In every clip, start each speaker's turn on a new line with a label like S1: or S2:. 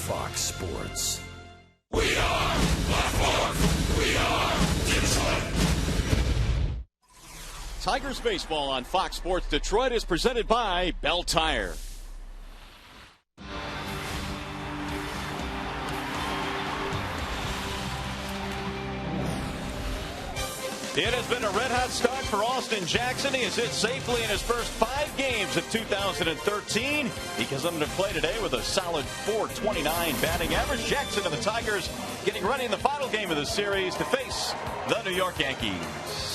S1: Fox Sports.
S2: We are Blackboard. We are Detroit.
S3: Tigers baseball on Fox Sports Detroit is presented by Bell Tire. It has been a red-hot start for Austin Jackson. He has hit safely in his first 5 games of 2013. He comes into play today with a solid .429 batting average. Jackson and the Tigers getting ready in the final game of the series to face the New York Yankees.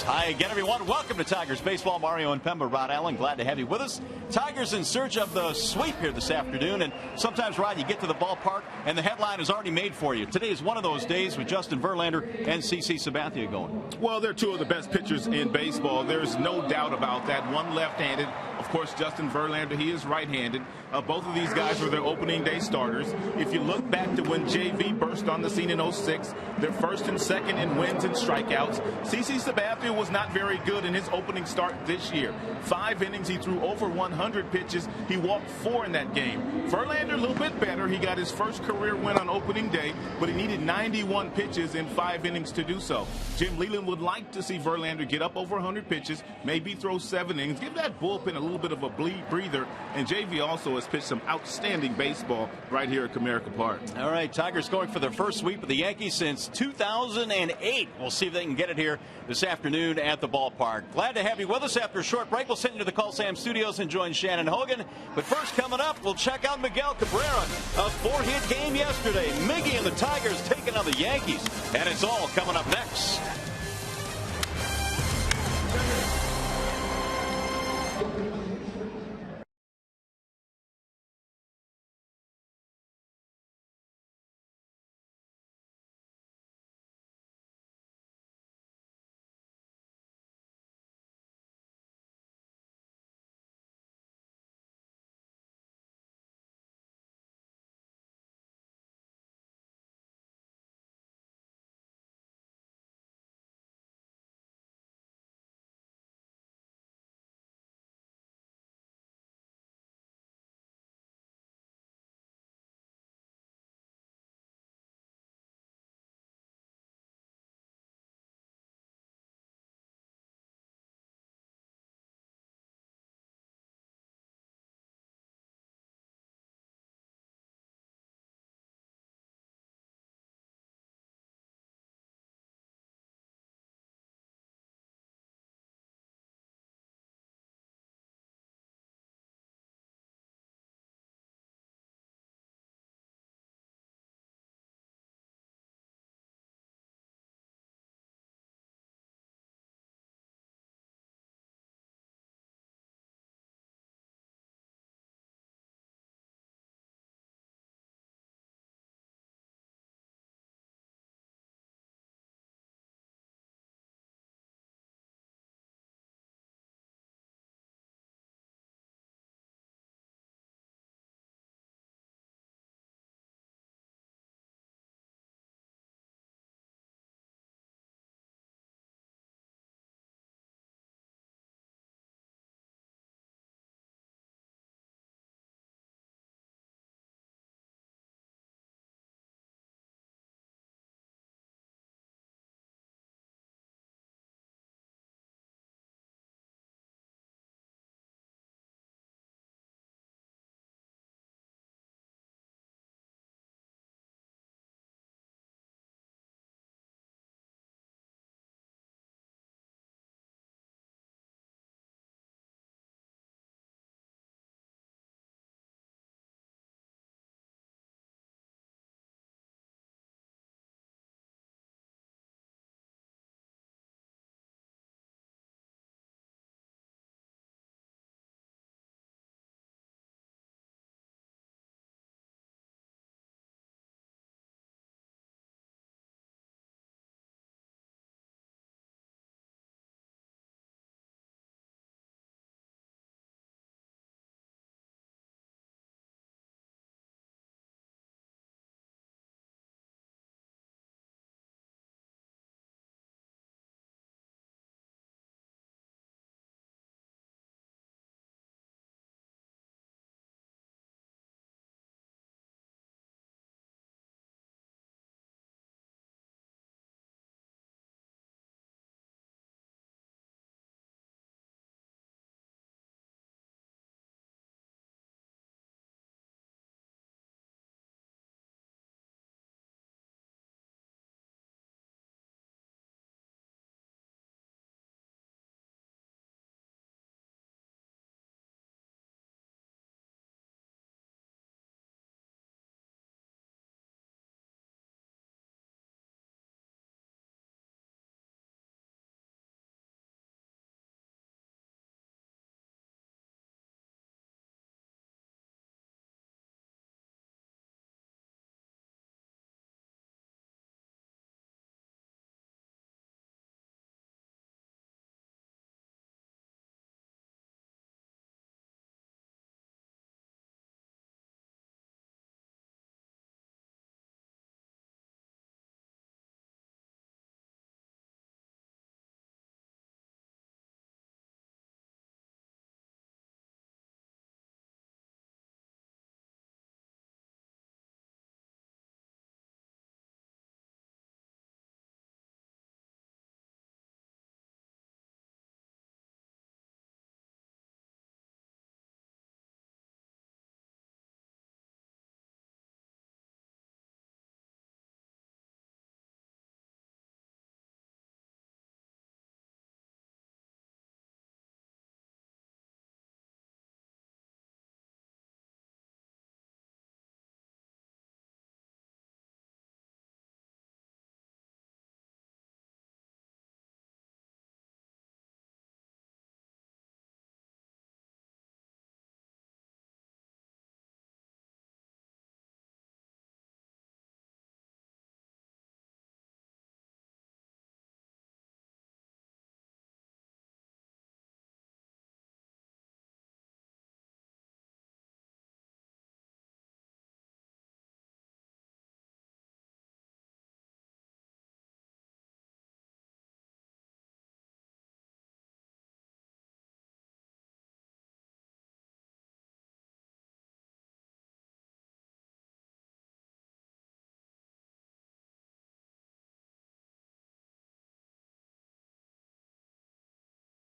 S3: Hi again, everyone. Welcome to Tigers Baseball. Mario and Pemba, Rod Allen, glad to have you with us. Tigers in search of the sweep here this afternoon. And sometimes, Rod, you get to the ballpark and the headline is already made for you. Today is one of those days with Justin Verlander and CC Sabathia going.
S4: Well, they're two of the best pitchers in baseball. There's no doubt about that. One left-handed. Of course, Justin Verlander, he is right-handed. Both of these guys were their opening day starters. If you look back to when JV burst on the scene in '06, they're first and second in wins and strikeouts. CC Sabathia was not very good in his opening start this year. 5 innings, he threw over 100 pitches. He walked 4 in that game. Verlander, a little bit better. He got his first career win on opening day, but he needed 91 pitches in 5 innings to do so. Jim Leyland would like to see Verlander get up over 100 pitches, maybe throw 7 innings, give that bullpen a little bit of a breather. And JV also has pitched some outstanding baseball right here at Comerica Park.
S3: All right, Tigers going for their first sweep of the Yankees since 2008. We'll see if they can get it here this afternoon at the ballpark. Glad to have you with us. After a short break, we'll send you to the Call Sam Studios and join Shannon Hogan. But first, coming up, we'll check out Miguel Cabrera. A 4-hit game yesterday. Miggy and the Tigers taking on the Yankees. And it's all coming up next.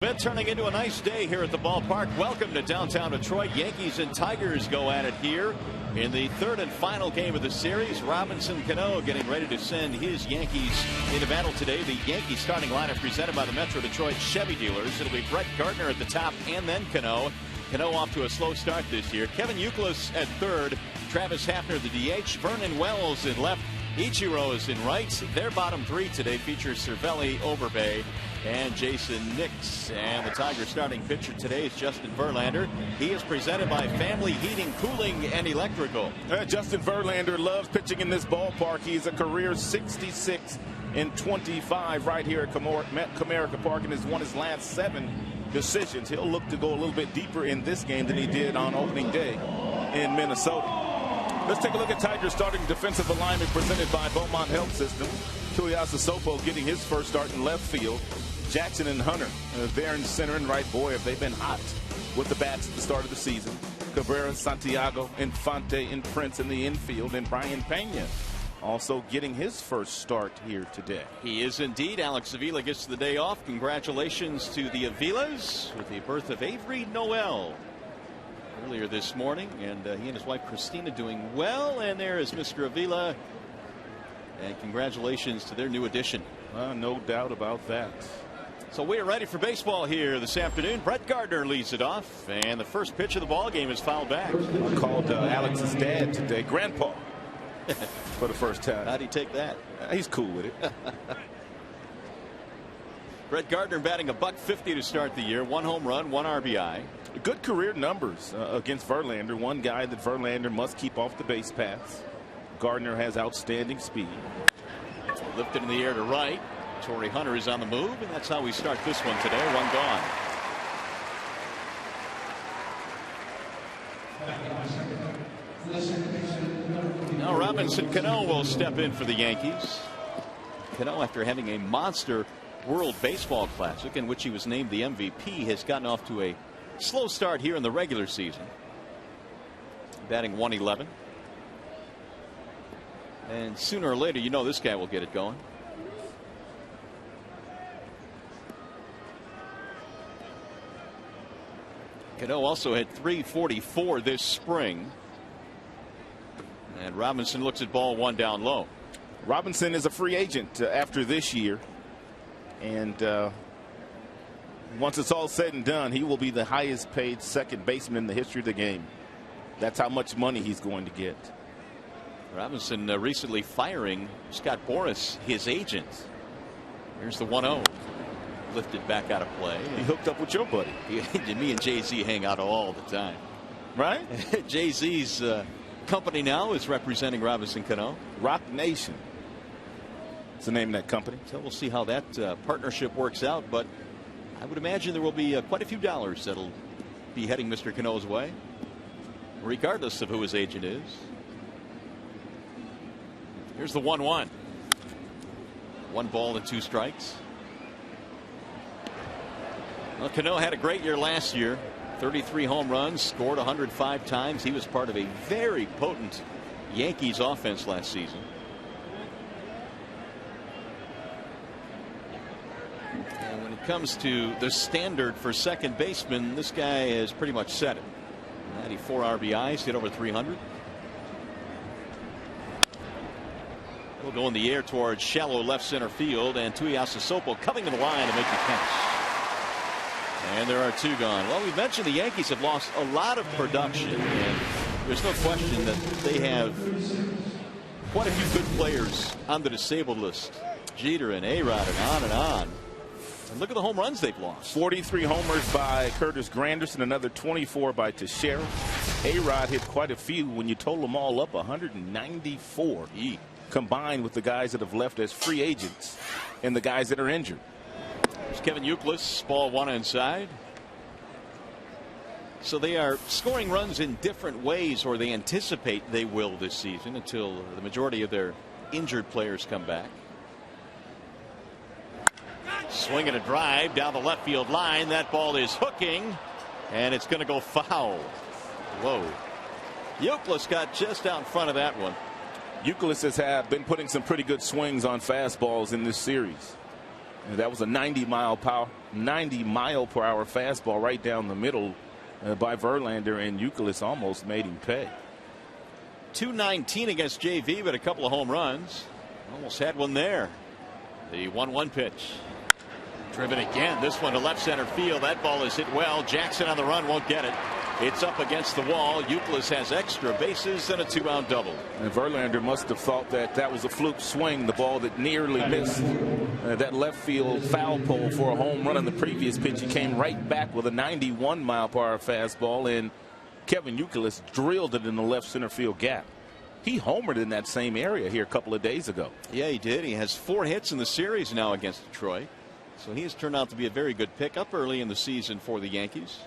S3: Been turning into a nice day here at the ballpark. Welcome to downtown Detroit. Yankees and Tigers go at it here in the third and final game of the series. Robinson Cano getting ready to send his Yankees into battle today. The Yankees starting lineup presented by the Metro Detroit Chevy dealers. It'll be Brett Gardner at the top and then Cano. Cano off to a slow start this year. Kevin Youkilis at third. Travis Hafner the DH. Vernon Wells in left. Ichiro is in right. Their bottom three today features Cervelli, Overbay, and Jason Nix. And the Tigers starting pitcher today is Justin Verlander. He is presented by Family Heating, Cooling, and Electrical.
S4: Justin Verlander loves pitching in this ballpark. He's a career 66 and 25 right here at Comerica Park and has won his last 7 decisions. He'll look to go a little bit deeper in this game than he did on opening day in Minnesota. Let's take a look at Tigers starting defensive alignment presented by Beaumont Health System. Tuiasa Sopo getting his first start in left field. Jackson and Hunter there in center and right. Boy, have they been hot with the bats at the start of the season. Cabrera, Santiago, Infante, and Prince in the infield. And Brian Pena also getting his first start here today.
S3: He is indeed. Alex Avila gets the day off. Congratulations to the Avilas with the birth of Avery Noel earlier this morning, and he and his wife Christina doing well. And there is Mr. Avila, and congratulations to their new addition.
S4: No doubt about that.
S3: So we are ready for baseball here this afternoon. Brett Gardner leads it off, and the first pitch of the ball game is fouled back.
S4: I called Alex's dad today grandpa for the first time.
S3: How'd he take that?
S4: He's cool with it.
S3: Brett Gardner batting $150 to start the year. 1 home run, 1 RBI.
S4: Good career numbers against Verlander. One guy that Verlander must keep off the base paths. Gardner has outstanding speed.
S3: Lifted in the air to right. Torrey Hunter is on the move, and that's how we start this one today. 1 gone. Now Robinson Cano will step in for the Yankees. Cano, after having a monster World Baseball Classic in which he was named the MVP, has gotten off to a slow start here in the regular season. Batting .111. And sooner or later, you know, this guy will get it going. Cano also hit .344 this spring. And Robinson looks at ball 1 down low.
S4: Robinson is a free agent after this year. And once it's all said and done, he will be the highest paid second baseman in the history of the game. That's how much money he's going to get.
S3: Robinson recently firing Scott Boras, his agent. Here's the 1-0. Lifted back out of play.
S4: He hooked up with your buddy.
S3: Me and Jay-Z hang out all the time.
S4: Right?
S3: Jay-Z's company now is representing Robinson Cano.
S4: Rock Nation. It's the name of that company.
S3: So we'll see how that partnership works out. But I would imagine there will be quite a few dollars that'll be heading Mr. Cano's way, regardless of who his agent is. Here's the 1-1. 1 ball and 2 strikes. Well, Cano had a great year last year. 33 home runs, scored 105 times. He was part of a very potent Yankees offense last season. And when it comes to the standard for second baseman, this guy has pretty much set it. 94 RBIs, hit over 300. Will go in the air towards shallow left center field, and Tuiasa Sopo coming to the line to make the catch. And there are 2 gone. Well, we mentioned the Yankees have lost a lot of production, and there's no question that they have quite a few good players on the disabled list. Jeter and A-Rod and on and on. And look at the home runs they've lost.
S4: 43 homers by Curtis Granderson, another 24 by Teixeira. A-Rod hit quite a few. When you total them all up, 194 combined with the guys that have left as free agents and the guys that are injured.
S3: There's Kevin Youkilis, ball 1 inside. So they are scoring runs in different ways, or they anticipate they will this season, until the majority of their injured players come back. Swinging a drive down the left field line. That ball is hooking, and it's going to go foul. Whoa. Youkilis got just out in front of that one.
S4: Youkilis has been putting some pretty good swings on fastballs in this series. And that was a 90 mile per hour fastball right down the middle by Verlander, and Youkilis almost made him pay.
S3: 219 against JV, but a couple of home runs. Almost had one there. The 1-1 pitch. Driven again. This one to left center field. That ball is hit well. Jackson on the run, won't get it. It's up against the wall. Youkilis has extra bases and a 2-out double.
S4: And Verlander must have thought that that was a fluke swing, the ball that nearly missed that left field foul pole for a home run on the previous pitch. He came right back with a 91 mile per hour fastball, and Kevin Youkilis drilled it in the left center field gap. He homered in that same area here a couple of days ago.
S3: Yeah, he did. He has 4 hits in the series now against Detroit. So he has turned out to be a very good pickup early in the season for the Yankees.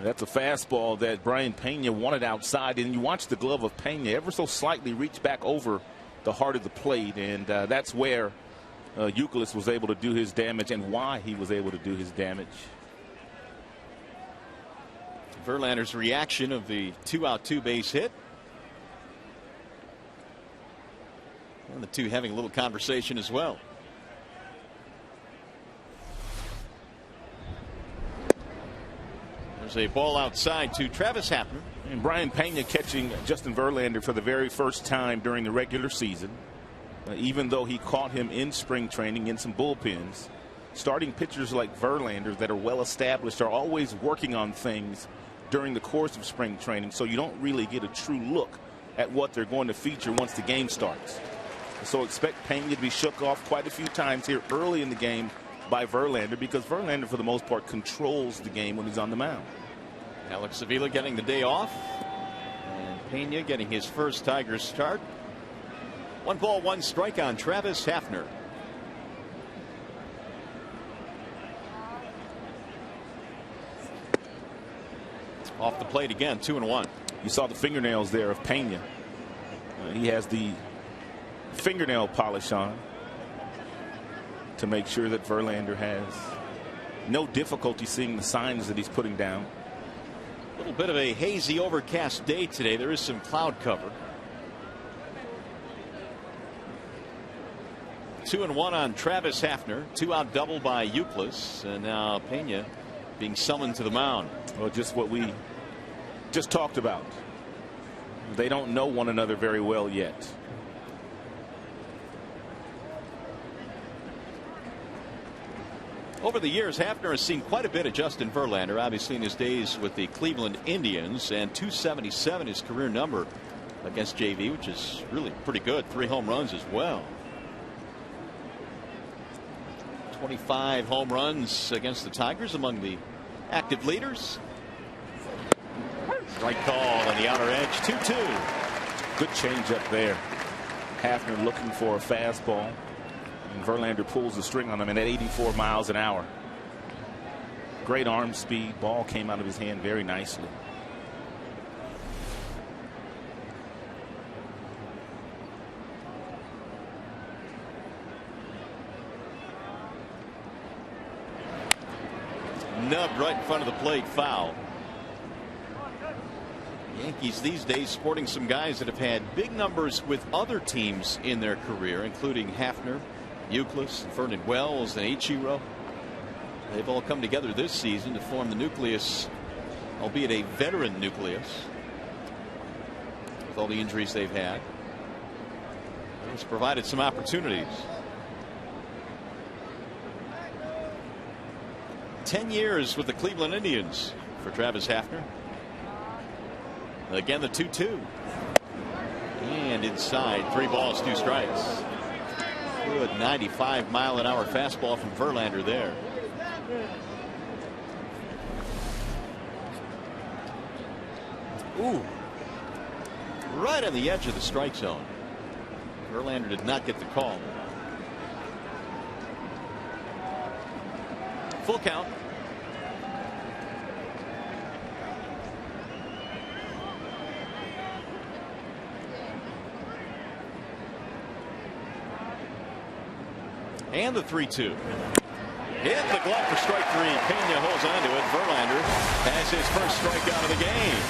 S4: That's a fastball that Brian Pena wanted outside, and you watch the glove of Pena ever so slightly reach back over the heart of the plate, and that's where Youkilis was able to do his damage and why he was able to do his damage.
S3: Verlander's reaction of the 2-out 2-base hit. And the two having a little conversation as well. There's a ball outside to Travis Hafner.
S4: And Brian Pena catching Justin Verlander for the very first time during the regular season. Even though he caught him in spring training in some bullpens. Starting pitchers like Verlander that are well established are always working on things during the course of spring training, so you don't really get a true look at what they're going to feature once the game starts. So expect Pena to be shook off quite a few times here early in the game by Verlander, because Verlander for the most part controls the game when he's on the mound.
S3: Alex Avila getting the day off, and Pena getting his first Tigers start. 1 ball 1 strike on Travis Hafner. Off the plate again, 2-1.
S4: You saw the fingernails there of Pena. He has the fingernail polish on to make sure that Verlander has no difficulty seeing the signs that he's putting down.
S3: A little bit of a hazy, overcast day today. There is some cloud cover. 2-1 on Travis Hafner. 2-out double by Youkilis, and now Pena being summoned to the mound.
S4: Well, just what we just talked about. They don't know one another very well yet.
S3: Over the years, Hafner has seen quite a bit of Justin Verlander, obviously in his days with the Cleveland Indians, and 277 his career number against JV, which is really pretty good. 3 home runs as well. 25 home runs against the Tigers, among the active leaders. Strike call on the outer edge. 2-2.
S4: Good change up there. Hafner looking for a fastball, and Verlander pulls the string on him at 84 miles an hour. Great arm speed. Ball came out of his hand very nicely.
S3: Nubbed right in front of the plate, foul. Yankees these days sporting some guys that have had big numbers with other teams in their career, including Hafner, Youkilis, Vernon Wells, and Ichiro. They've all come together this season to form the nucleus, albeit a veteran nucleus, with all the injuries they've had. It's provided some opportunities. 10 years with the Cleveland Indians for Travis Hafner. Again, the 2-2. And inside, 3 balls, 2 strikes. Good 95-mile-an-hour fastball from Verlander there. Ooh. Right on the edge of the strike zone. Verlander did not get the call. Full count. And the 3-2. Hit the glove for strike 3. Pena holds on to it. Verlander has his first strikeout of the game.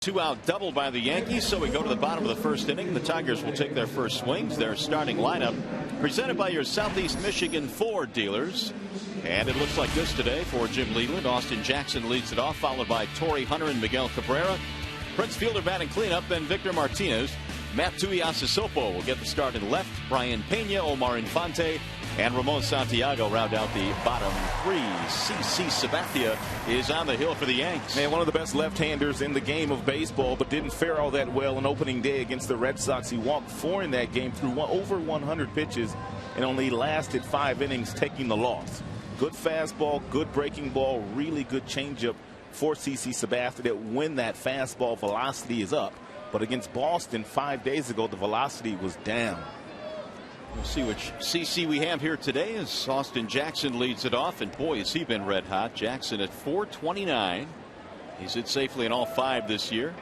S3: 2-out double by the Yankees, so we go to the bottom of the first inning. The Tigers will take their first swings. Their starting lineup presented by your Southeast Michigan Ford dealers. And it looks like this today for Jim Leyland. Austin Jackson leads it off, followed by Torrey Hunter and Miguel Cabrera. Prince Fielder batting cleanup, then Victor Martinez. Matt Tuiasosopo will get the start in left. Brian Pena, Omar Infante, and Ramon Santiago round out the bottom three. CC Sabathia is on the hill for the Yanks.
S4: Man, one of the best left-handers in the game of baseball, but didn't fare all that well on opening day against the Red Sox. He walked 4 in that game, threw over 100 pitches, and only lasted 5 innings, taking the loss. Good fastball, good breaking ball, really good changeup for CC Sabathia, that when that fastball velocity is up. But against Boston 5 days ago, the velocity was down.
S3: We'll see which CC we have here today as Austin Jackson leads it off. And boy, has he been red hot. Jackson at .429. He's hit safely in all 5 this year.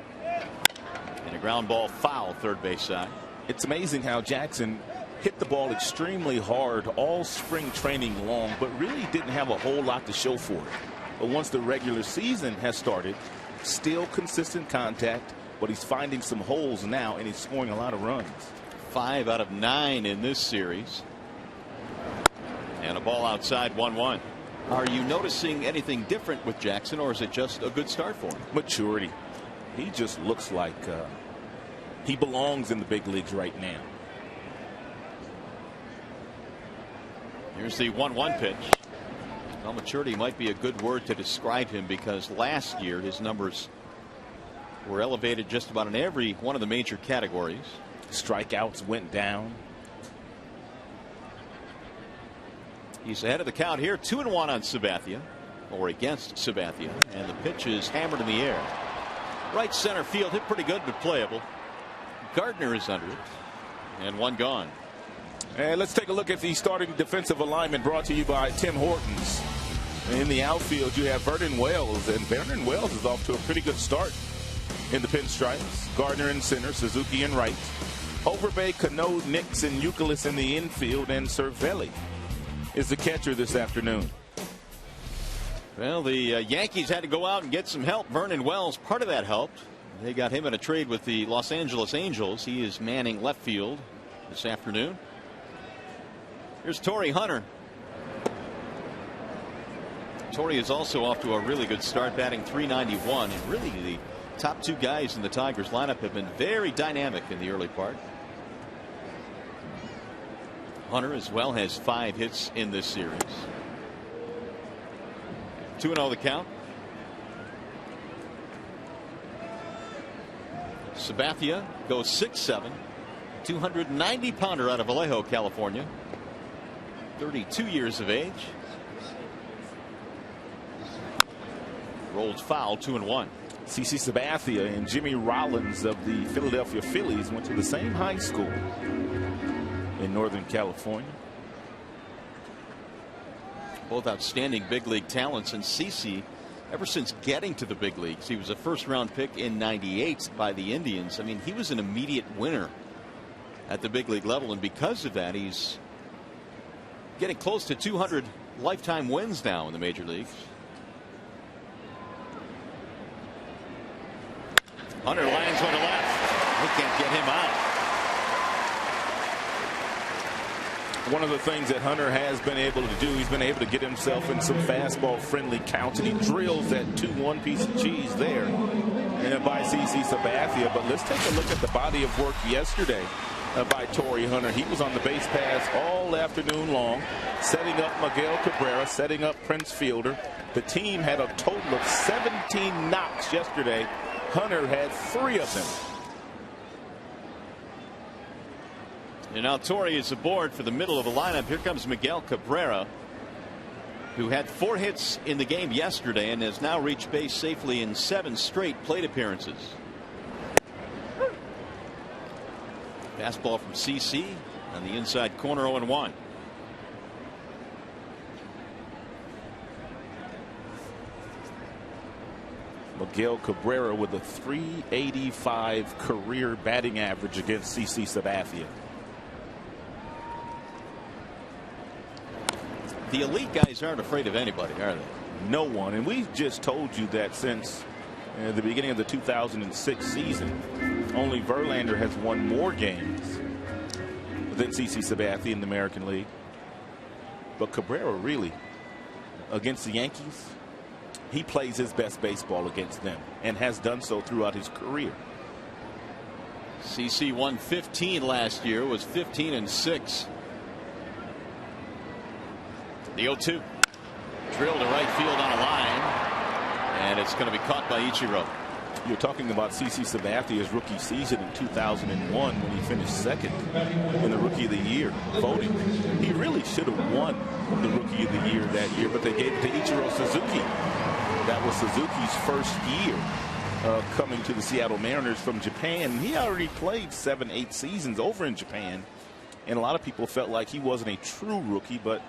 S3: And a ground ball foul third base side.
S4: It's amazing how Jackson hit the ball extremely hard all spring training long, but really didn't have a whole lot to show for it. But once the regular season has started, still consistent contact, but he's finding some holes now, and he's scoring a lot of runs.
S3: 5 out of 9 in this series. And a ball outside, 1-1. Are you noticing anything different with Jackson, or is it just a good start for him?
S4: Maturity. He just looks like he belongs in the big leagues right now.
S3: Here's the 1-1 pitch. Well, maturity might be a good word to describe him, because last year his numbers were elevated just about in every one of the major categories.
S4: Strikeouts went down.
S3: He's ahead of the count here, 2-1 on Sabathia, or against Sabathia, and the pitch is hammered in the air. Right center field, hit pretty good but playable. Gardner is under it, and 1 gone.
S4: And let's take a look at the starting defensive alignment, brought to you by Tim Hortons. In the outfield, you have Vernon Wells, and Vernon Wells is off to a pretty good start in the pinstripes. Gardner in center, Suzuki in right. Overbay, Cano, Nix, and Youkilis in the infield, and Cervelli is the catcher this afternoon.
S3: Well, the Yankees had to go out and get some help. Vernon Wells, part of that helped. They got him in a trade with the Los Angeles Angels. He is manning left field this afternoon. Here's Torrey Hunter. Torrey is also off to a really good start, batting .391, and really the top 2 guys in the Tigers lineup have been very dynamic in the early part. Hunter as well has 5 hits in this series. 2-0 the count. Sabathia goes 6-7. 290-pounder out of Vallejo, California. 32 years of age. Rolled foul, 2-1.
S4: CC Sabathia and Jimmy Rollins of the Philadelphia Phillies went to the same high school in Northern California.
S3: Both outstanding big league talents, and CC, ever since getting to the big leagues, he was a first-round pick in '98 by the Indians. I mean, he was an immediate winner at the big league level, and because of that, he's getting close to 200 lifetime wins now in the major leagues. Hunter lands one to left. They can't get him out.
S4: One of the things that Hunter has been able to do, he's been able to get himself in some fastball friendly counts, and he drills that 2-1 piece of cheese there and by CC Sabathia. But let's take a look at the body of work yesterday by Torrey Hunter. He was on the base paths all afternoon long, setting up Miguel Cabrera, setting up Prince Fielder. The team had a total of 17 knocks yesterday. Hunter had 3 of them.
S3: And now Torrey is aboard for the middle of the lineup. Here comes Miguel Cabrera, who had 4 hits in the game yesterday and has now reached base safely in 7 straight plate appearances. Fastball from CC on the inside corner, 0-1.
S4: Miguel Cabrera with a .385 career batting average against CC Sabathia.
S3: The elite guys aren't afraid of anybody, are they?
S4: No one. And we've just told you that since At the beginning of the 2006 season, only Verlander has won more games than CC Sabathia in the American League. But Cabrera really, against the Yankees, he plays his best baseball against them and has done so throughout his career.
S3: CC won 15 last year, was 15-6. The 0-2. Drilled to right field on a line, and it's going to be caught by Ichiro.
S4: You're talking about CC Sabathia's rookie season in 2001 when he finished second in the Rookie of the Year voting. He really should have won the Rookie of the Year that year, but they gave it to Ichiro Suzuki. That was Suzuki's first year coming to the Seattle Mariners from Japan. He already played 7-8 seasons over in Japan, and a lot of people felt like he wasn't a true rookie, but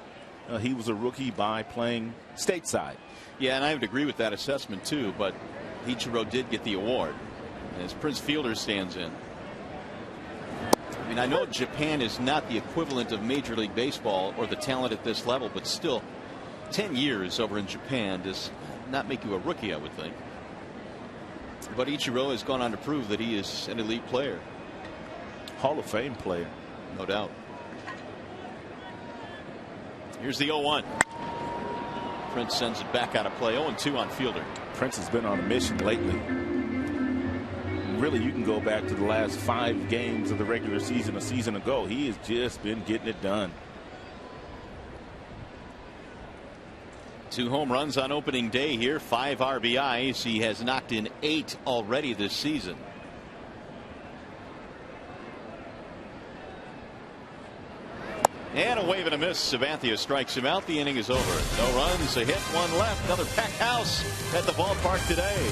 S4: he was a rookie by playing stateside.
S3: Yeah, and I would agree with that assessment too, but Ichiro did get the award as Prince Fielder stands in. I mean, I know Japan is not the equivalent of Major League Baseball or the talent at this level, but still 10 years over in Japan does not make you a rookie, I would think. But Ichiro has gone on to prove that he is an elite player.
S4: Hall of Fame player.
S3: No doubt. Here's the 0-1. Prince sends it back out of play. 0-2 on Fielder.
S4: Prince has been on a mission lately. Really, you can go back to the last 5 games of the regular season a season ago. He has just been getting it done.
S3: 2 home runs on opening day here, 5 RBIs. He has knocked in 8 already this season. And a wave and a miss. Sabathia strikes him out. The inning is over. No runs, a hit, 1 left. Another packed house at the ballpark today.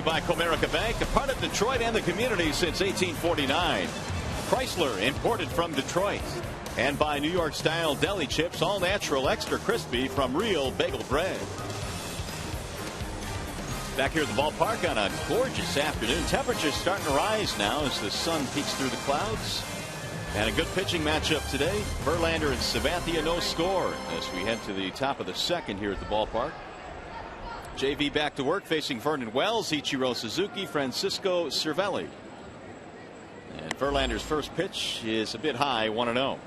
S3: By Comerica Bank, a part of Detroit and the community since 1849. Chrysler, imported from Detroit. And by New York style deli chips, all natural, extra crispy from real bagel bread. Back here at the ballpark on a gorgeous afternoon. Temperatures starting to rise now as the sun peeks through the clouds. And a good pitching matchup today. Verlander and Sabathia, no score as we head to the top of the second here at the ballpark. JV back to work facing Vernon Wells, Ichiro Suzuki, Francisco Cervelli. And Verlander's first pitch is a bit high, 1-0.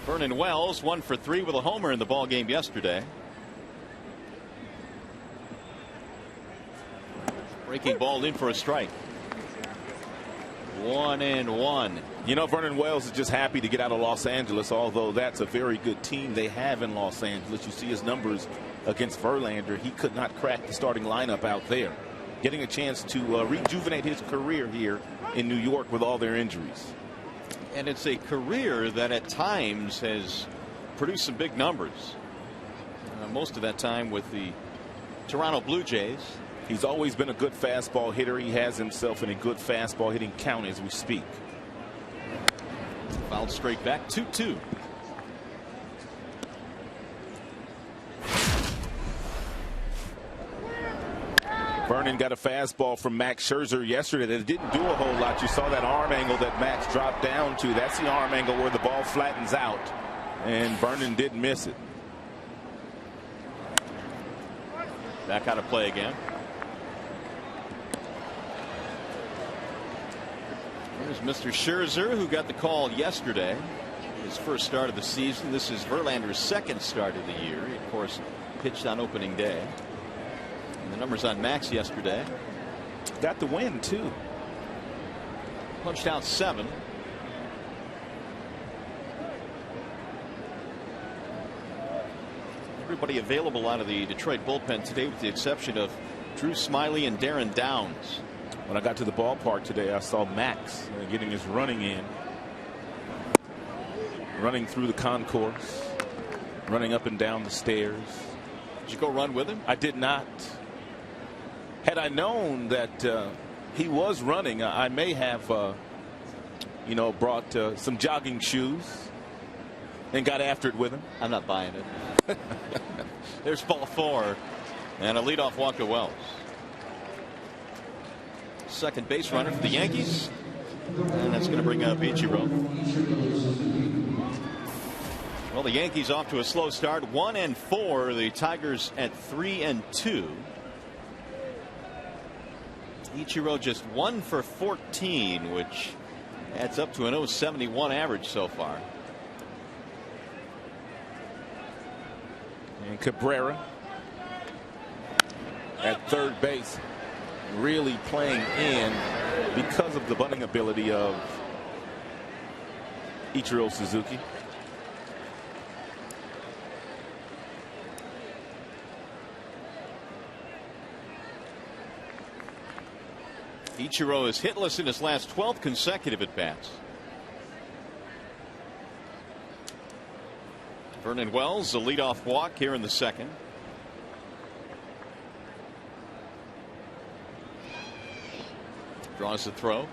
S3: Vernon Wells 1 for 3 with a homer in the ball game yesterday. Breaking ball in for a strike. 1-1.
S4: You know, Vernon Wells is just happy to get out of Los Angeles, although that's a very good team they have in Los Angeles. You see his numbers against Verlander. He could not crack the starting lineup out there. Getting a chance to rejuvenate his career here in New York with all their injuries.
S3: And it's a career that at times has produced some big numbers. Most of that time with the Toronto Blue Jays.
S4: He's always been a good fastball hitter. He has himself in a good fastball hitting count as we speak.
S3: Fouled straight back, 2-2.
S4: Vernon got a fastball from Max Scherzer yesterday that didn't do a whole lot. You saw that arm angle that Max dropped down to. That's the arm angle where the ball flattens out. And Vernon didn't miss it.
S3: Back out of play again. Here's Mr. Scherzer, who got the call yesterday. His first start of the season. This is Verlander's second start of the year. He, of course, pitched on opening day. And the numbers on Max yesterday.
S4: Got the win, too.
S3: Punched out 7. Everybody available out of the Detroit bullpen today, with the exception of Drew Smyly and Darren Downs.
S4: When I got to the ballpark today, I saw Max getting his running in. Running through the concourse. Running up and down the stairs.
S3: Did you go run with him?
S4: I did not. Had I known that he was running, I may have, brought some jogging shoes and got after it with him.
S3: I'm not buying it. There's ball 4 and a leadoff walk to Wells. Second base runner for the Yankees, and that's going to bring up Ichiro. Well, the Yankees off to a slow start, 1-4. The Tigers at 3-2. Ichiro just 1 for 14, which adds up to an 0.71 average so far.
S4: And Cabrera at third base, really playing in because of the bunting ability of Ichiro Suzuki.
S3: Ichiro is hitless in his last 12 consecutive at bats. Vernon Wells, a leadoff walk here in the second. Draws the throw.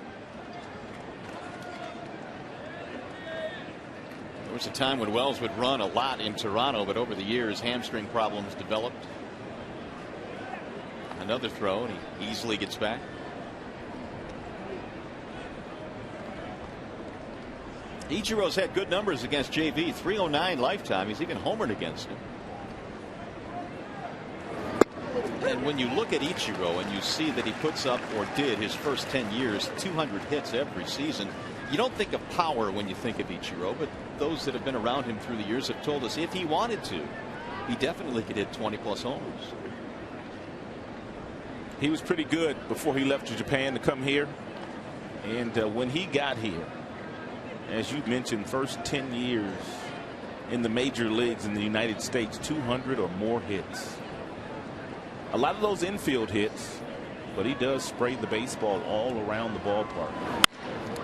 S3: There was a time when Wells would run a lot in Toronto, but over the years hamstring problems developed. Another throw, and he easily gets back. Ichiro's had good numbers against JV, 309 lifetime. He's even homered against him. And when you look at Ichiro and you see that he puts up, or did his first 10 years, 200 hits every season, you don't think of power when you think of Ichiro, but those that have been around him through the years have told us if he wanted to, he definitely could hit 20+ homers.
S4: He was pretty good before he left to Japan to come here. And when he got here, as you mentioned, first 10 years in the major leagues in the United States, 200 or more hits. A lot of those infield hits, but he does spray the baseball all around the ballpark.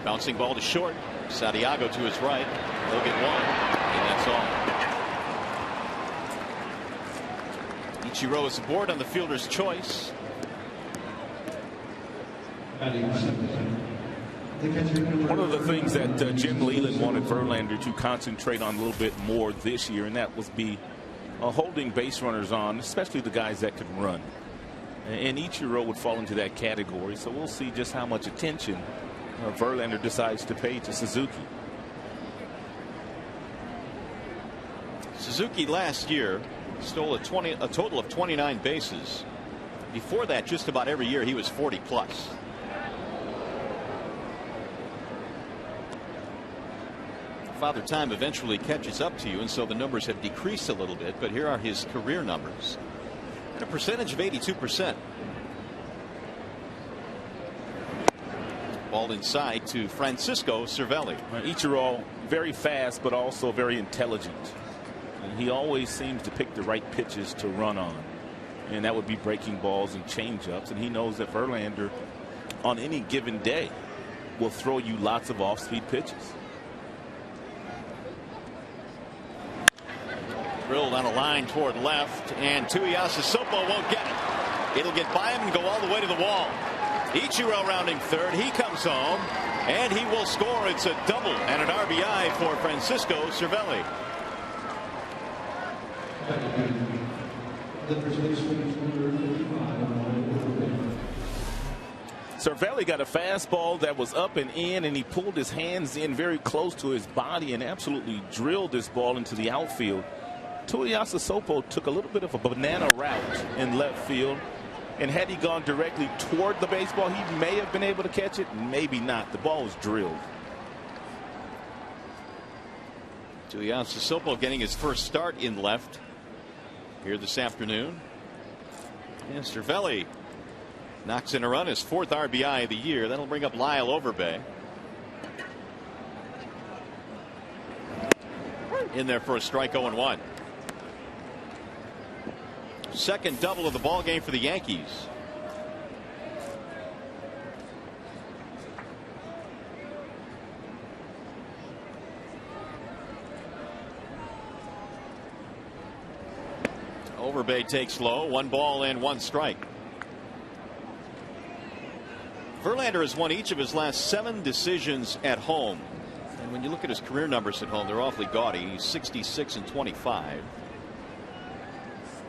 S3: Bouncing ball to short. Santiago to his right. He'll get one, and that's all. Ichiro is aboard on the fielder's choice.
S4: One of the things that Jim Leland wanted Verlander to concentrate on a little bit more this year, and that was be holding base runners on, especially the guys that can run. And Ichiro would fall into that category, so we'll see just how much attention Verlander decides to pay to Suzuki.
S3: Suzuki last year stole a total of 29 bases. Before that, just about every year he was 40+. Father Time eventually catches up to you, and so the numbers have decreased a little bit, but here are his career numbers. At a percentage of 82%. Ball inside to Francisco Cervelli.
S4: Ichiro, very fast, but also very intelligent. And he always seems to pick the right pitches to run on. And that would be breaking balls and changeups. And he knows that Verlander, on any given day, will throw you lots of off-speed pitches.
S3: Drilled on a line toward left, and Tuiasa Sopo won't get it. It'll get by him and go all the way to the wall. Ichiro rounding third. He comes home, and he will score. It's a double and an RBI for Francisco Cervelli.
S4: Cervelli got a fastball that was up and in, and he pulled his hands in very close to his body and absolutely drilled this ball into the outfield. Tuiasa Sopo took a little bit of a banana route in left field, and had he gone directly toward the baseball, he may have been able to catch it, maybe not. The ball was drilled.
S3: Tuiasa Sopo getting his first start in left here this afternoon. And Cervelli knocks in a run, his 4th RBI of the year. That'll bring up Lyle Overbay. In there for a strike, 0-1. Second double of the ball game for the Yankees. Overbay takes low. 1 ball and 1 strike. Verlander has won each of his last 7 decisions at home. And when you look at his career numbers at home, they're awfully gaudy. He's 66 and 25.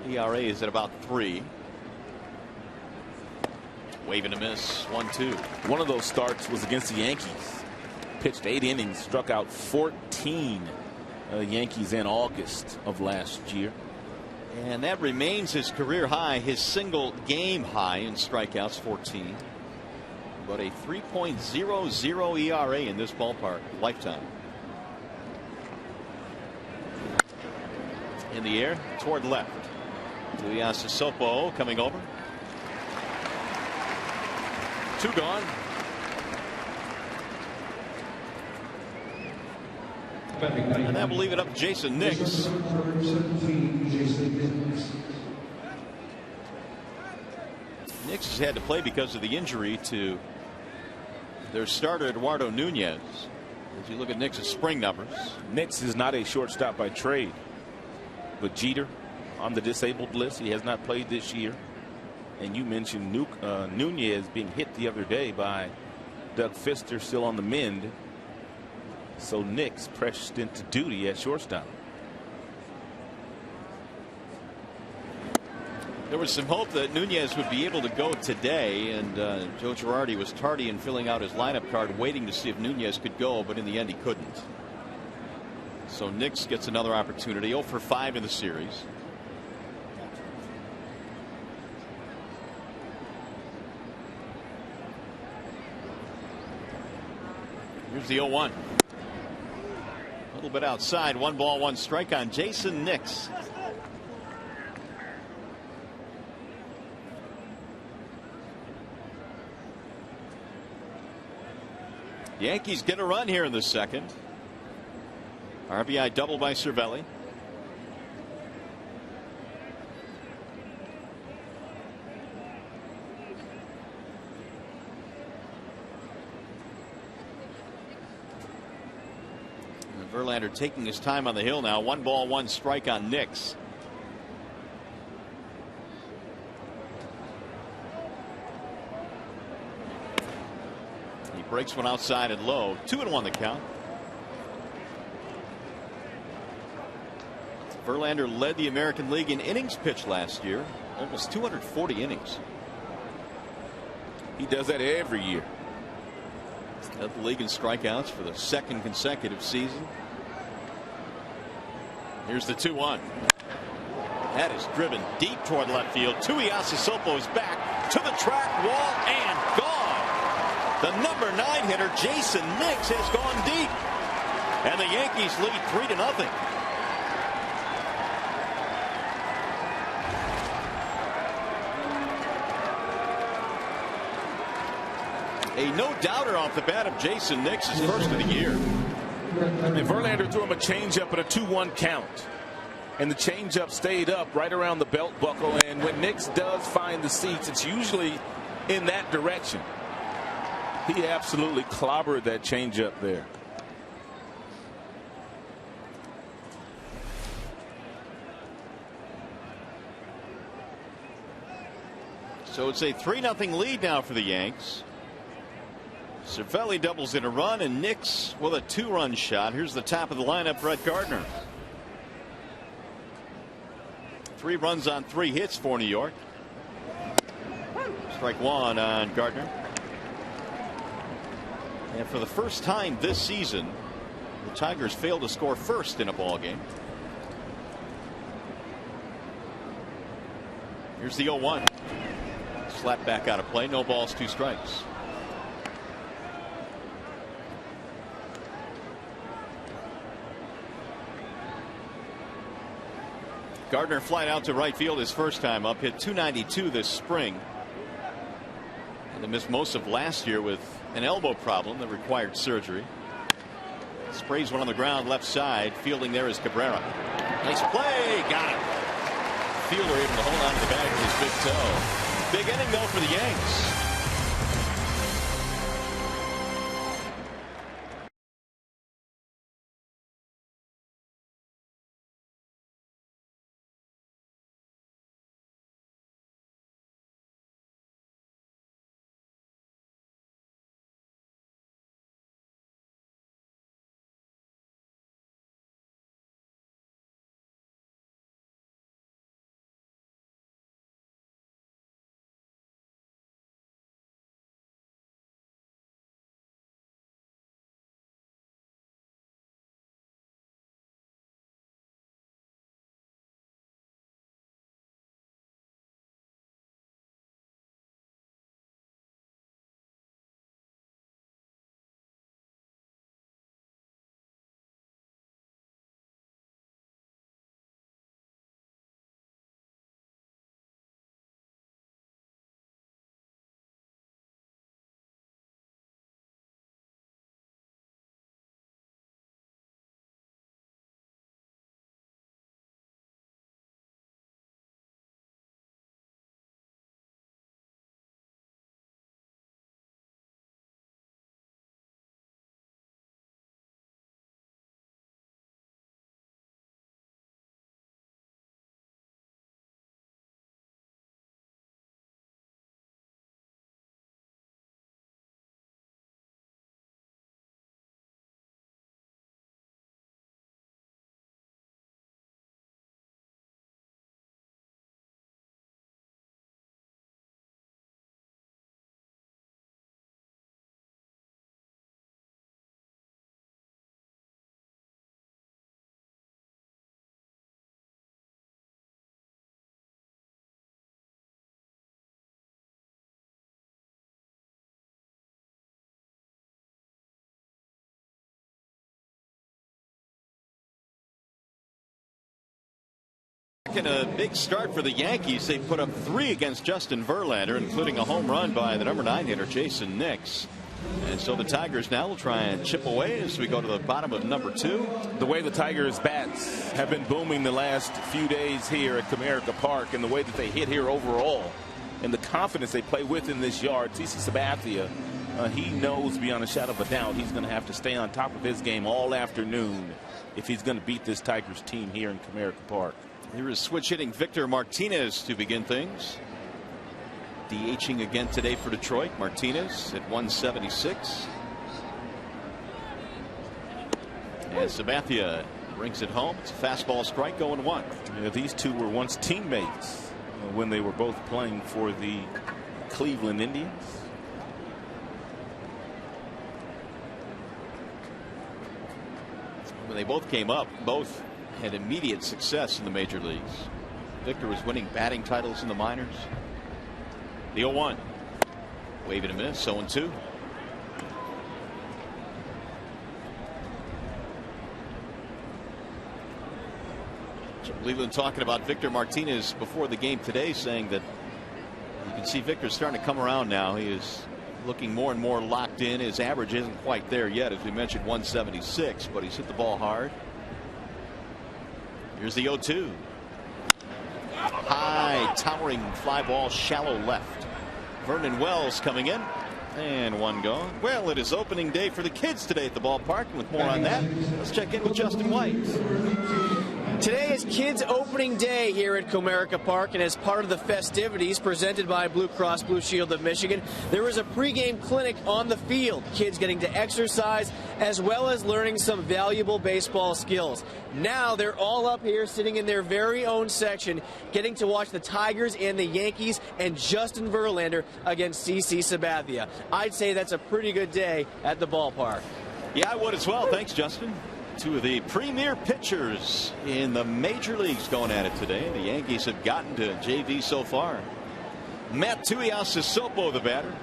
S3: ERA is at about 3. Wave and a miss. 1-2.
S4: One of those starts was against the Yankees. Pitched 8 innings, struck out 14 Yankees in August of last year.
S3: And that remains his career high, his single game high in strikeouts, 14. But a 3.00 ERA in this ballpark lifetime. In the air toward left. Tuiasa Sopo coming over. 2 gone. And that will leave it up to Jason Nix. Nix has had to play because of the injury to their starter Eduardo Nunez. As you look at Nix's spring numbers,
S4: Nix is not a shortstop by trade. But Jeter on the disabled list, he has not played this year. And you mentioned Nunez being hit the other day by Doug Fister, still on the mend. So Nix pressed into duty at shortstop.
S3: there was some hope that Nunez would be able to go today, and Joe Girardi was tardy in filling out his lineup card, waiting to see if Nunez could go, but in the end he couldn't. So Nix gets another opportunity. 0 for 5 in the series. Here's the 0-1. A little bit outside. 1 ball, 1 strike on Jason Nix. Yankees get a run here in the second. RBI double by Cervelli. And Verlander taking his time on the hill now. 1 ball, 1 strike on Nix. He breaks one outside and low. 2-1 the count. Verlander led the American League in innings pitched last year, almost 240 innings.
S4: He does that every year.
S3: Led the league in strikeouts for the 2nd consecutive season. Here's the 2-1. That is driven deep toward left field. Tuiasa Sopo is back to the track wall and gone. The number 9 hitter Jason Nix has gone deep, and the Yankees lead 3-0. A no-doubter off the bat of Jason Nix, his first of the year.
S4: And Verlander threw him a changeup at a 2-1 count. And the changeup stayed up right around the belt buckle. And when Nix does find the seats, it's usually in that direction. He absolutely clobbered that changeup there.
S3: So it's a 3-0 lead now for the Yanks. Cervelli doubles in a run, and Nix with a 2-run shot. Here's the top of the lineup, Brett Gardner. 3 runs on 3 hits for New York. Strike 1 on Gardner. And for the first time this season, the Tigers failed to score first in a ball game. Here's the 0-1. Slapped back out of play. No balls, 2 strikes. Gardner flied out to right field his first time up, hit .292 this spring. And they missed most of last year with an elbow problem that required surgery. Sprays one on the ground left side. Fielding there is Cabrera. Nice play. Got it. Fielder able to hold on to the bag with his big toe. Big inning though for the Yanks. In a big start for the Yankees, they put up 3 against Justin Verlander, including a home run by the number 9 hitter Jason Nix. And so the Tigers now will try and chip away as we go to the bottom of number 2.
S4: The way the Tigers bats have been booming the last few days here at Comerica Park, and the way that they hit here overall, and the confidence they play with in this yard. CC Sabathia, he knows beyond a shadow of a doubt he's going to have to stay on top of his game all afternoon if he's going to beat this Tigers team here in Comerica Park.
S3: Here is switch hitting Victor Martinez to begin things. DHing again today for Detroit. Martinez at 176. And Sabathia brings it home. It's a fastball strike, 0-1.
S4: Yeah, these two were once teammates when they were both playing for the Cleveland Indians.
S3: When they both came up, both had immediate success in the major leagues. Victor was winning batting titles in the minors. The 0-1. Wave and a miss. 0-2. So Cleveland talking about Victor Martinez before the game today, saying that you can see Victor starting to come around now. He is looking more and more locked in. His average isn't quite there yet, as we mentioned, 176, but he's hit the ball hard. Here's the 0-2. High, towering fly ball, shallow left. Vernon Wells coming in. And one gone. Well, it is opening day for the kids today at the ballpark. And with more on that, let's check in with Justin White.
S1: Today is Kids Opening Day here at Comerica Park, and as part of the festivities presented by Blue Cross Blue Shield of Michigan, there was a pregame clinic on the field. Kids getting to exercise as well as learning some valuable baseball skills. Now they're all up here sitting in their very own section, getting to watch the Tigers and the Yankees and Justin Verlander against CC Sabathia. I'd say that's a pretty good day at the ballpark.
S3: Yeah, I would as well. Thanks, Justin. Two of the premier pitchers in the major leagues going at it today. The Yankees have gotten to JV so far. Matt Tuiasosopo, the batter.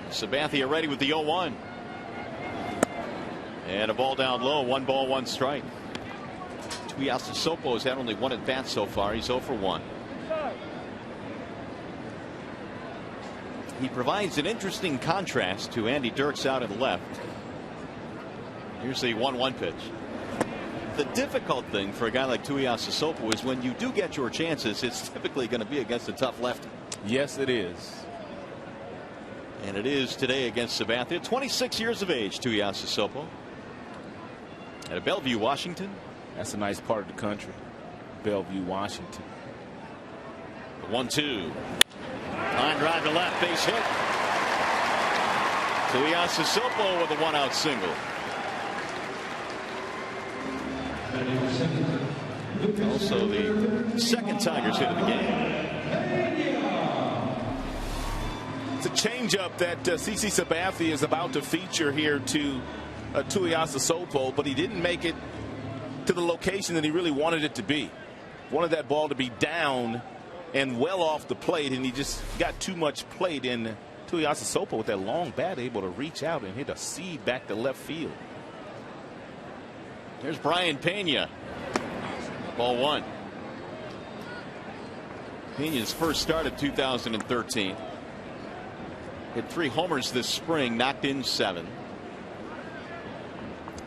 S3: Sabathia ready with the 0-1. And a ball down low. 1 ball, 1 strike. Tuiasosopo has had only 1 at bat so far. He's 0 for 1. He provides an interesting contrast to Andy Dirks out in left. Here's the 1-1 pitch. The difficult thing for a guy like Tuiasosopo is when you do get your chances, it's typically going to be against a tough lefty.
S4: Yes, it is.
S3: And it is today against Sabathia. 26 years of age, Tuiasosopo. Out of Bellevue, Washington.
S4: That's a nice part of the country. Bellevue, Washington.
S3: The 1-2. Line drive to left, base hit. Tuiasosopo with a 1-out single. Also the second Tigers hit of the game.
S4: It's a changeup that CC Sabathia is about to feature here to Tuiasosopo, but he didn't make it to the location that he really wanted it to be. Wanted that ball to be down and well off the plate, and he just got too much plate in. Tuiasosopo with that long bat able to reach out and hit a seed back to left field.
S3: There's Brian Pena. Ball 1. Pena's first start of 2013. Hit 3 homers this spring, knocked in 7.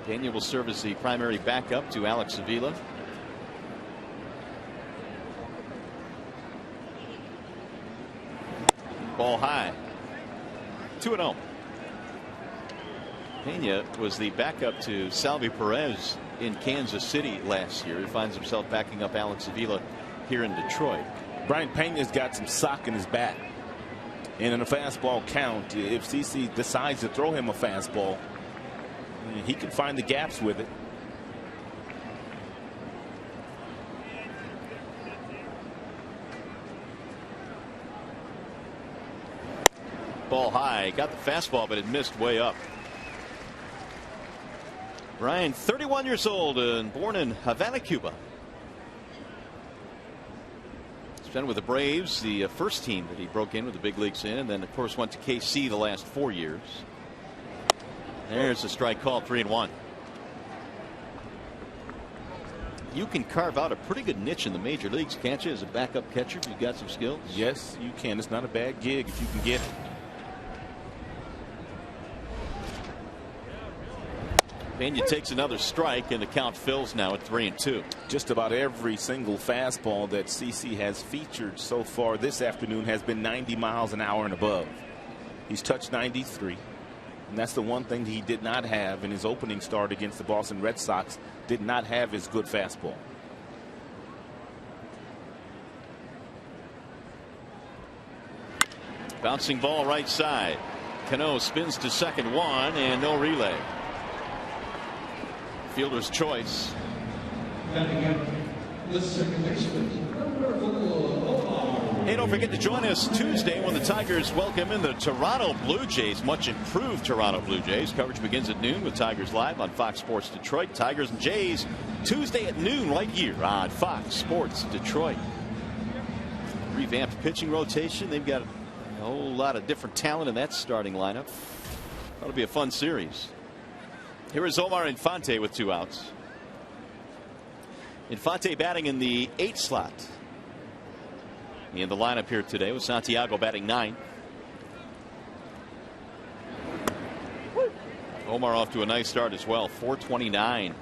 S3: Pena will serve as the primary backup to Alex Avila. Ball high. 2-0. Pena was the backup to Salvi Perez in Kansas City last year. He finds himself backing up Alex Avila here in Detroit.
S4: Brian Pena's got some sock in his bat. And in a fastball count, if CC decides to throw him a fastball, he can find the gaps with it.
S3: Ball high. Got the fastball, but it missed way up. Brian, 31 years old and born in Havana, Cuba. He's been with the Braves, the first team that he broke in with the big leagues in, and then of course went to KC the last 4 years. There's the strike call, 3-1. You can carve out a pretty good niche in the major leagues, can't you, as a backup catcher if you've got some skills?
S4: Yes, you can. It's not a bad gig if you can get it.
S3: Pena takes another strike, and the count fills now at 3-2.
S4: Just about every single fastball that CC has featured so far this afternoon has been 90 miles an hour and above. He's touched 93, and that's the one thing he did not have in his opening start against the Boston Red Sox. Did not have his good fastball.
S3: Bouncing ball right side. Cano spins to second, 1, and no relay. Fielder's choice. Hey, don't forget to join us Tuesday when the Tigers welcome in the Toronto Blue Jays, much improved Toronto Blue Jays. Coverage begins at noon with Tigers Live on Fox Sports Detroit. Tigers and Jays Tuesday at noon right here on Fox Sports Detroit. Revamped pitching rotation. They've got a whole lot of different talent in that starting lineup. That'll be a fun series. Here is Omar Infante with 2 outs. Infante batting in the 8 slot. in the lineup here today, with Santiago batting 9th. Omar off to a nice start as well, 429.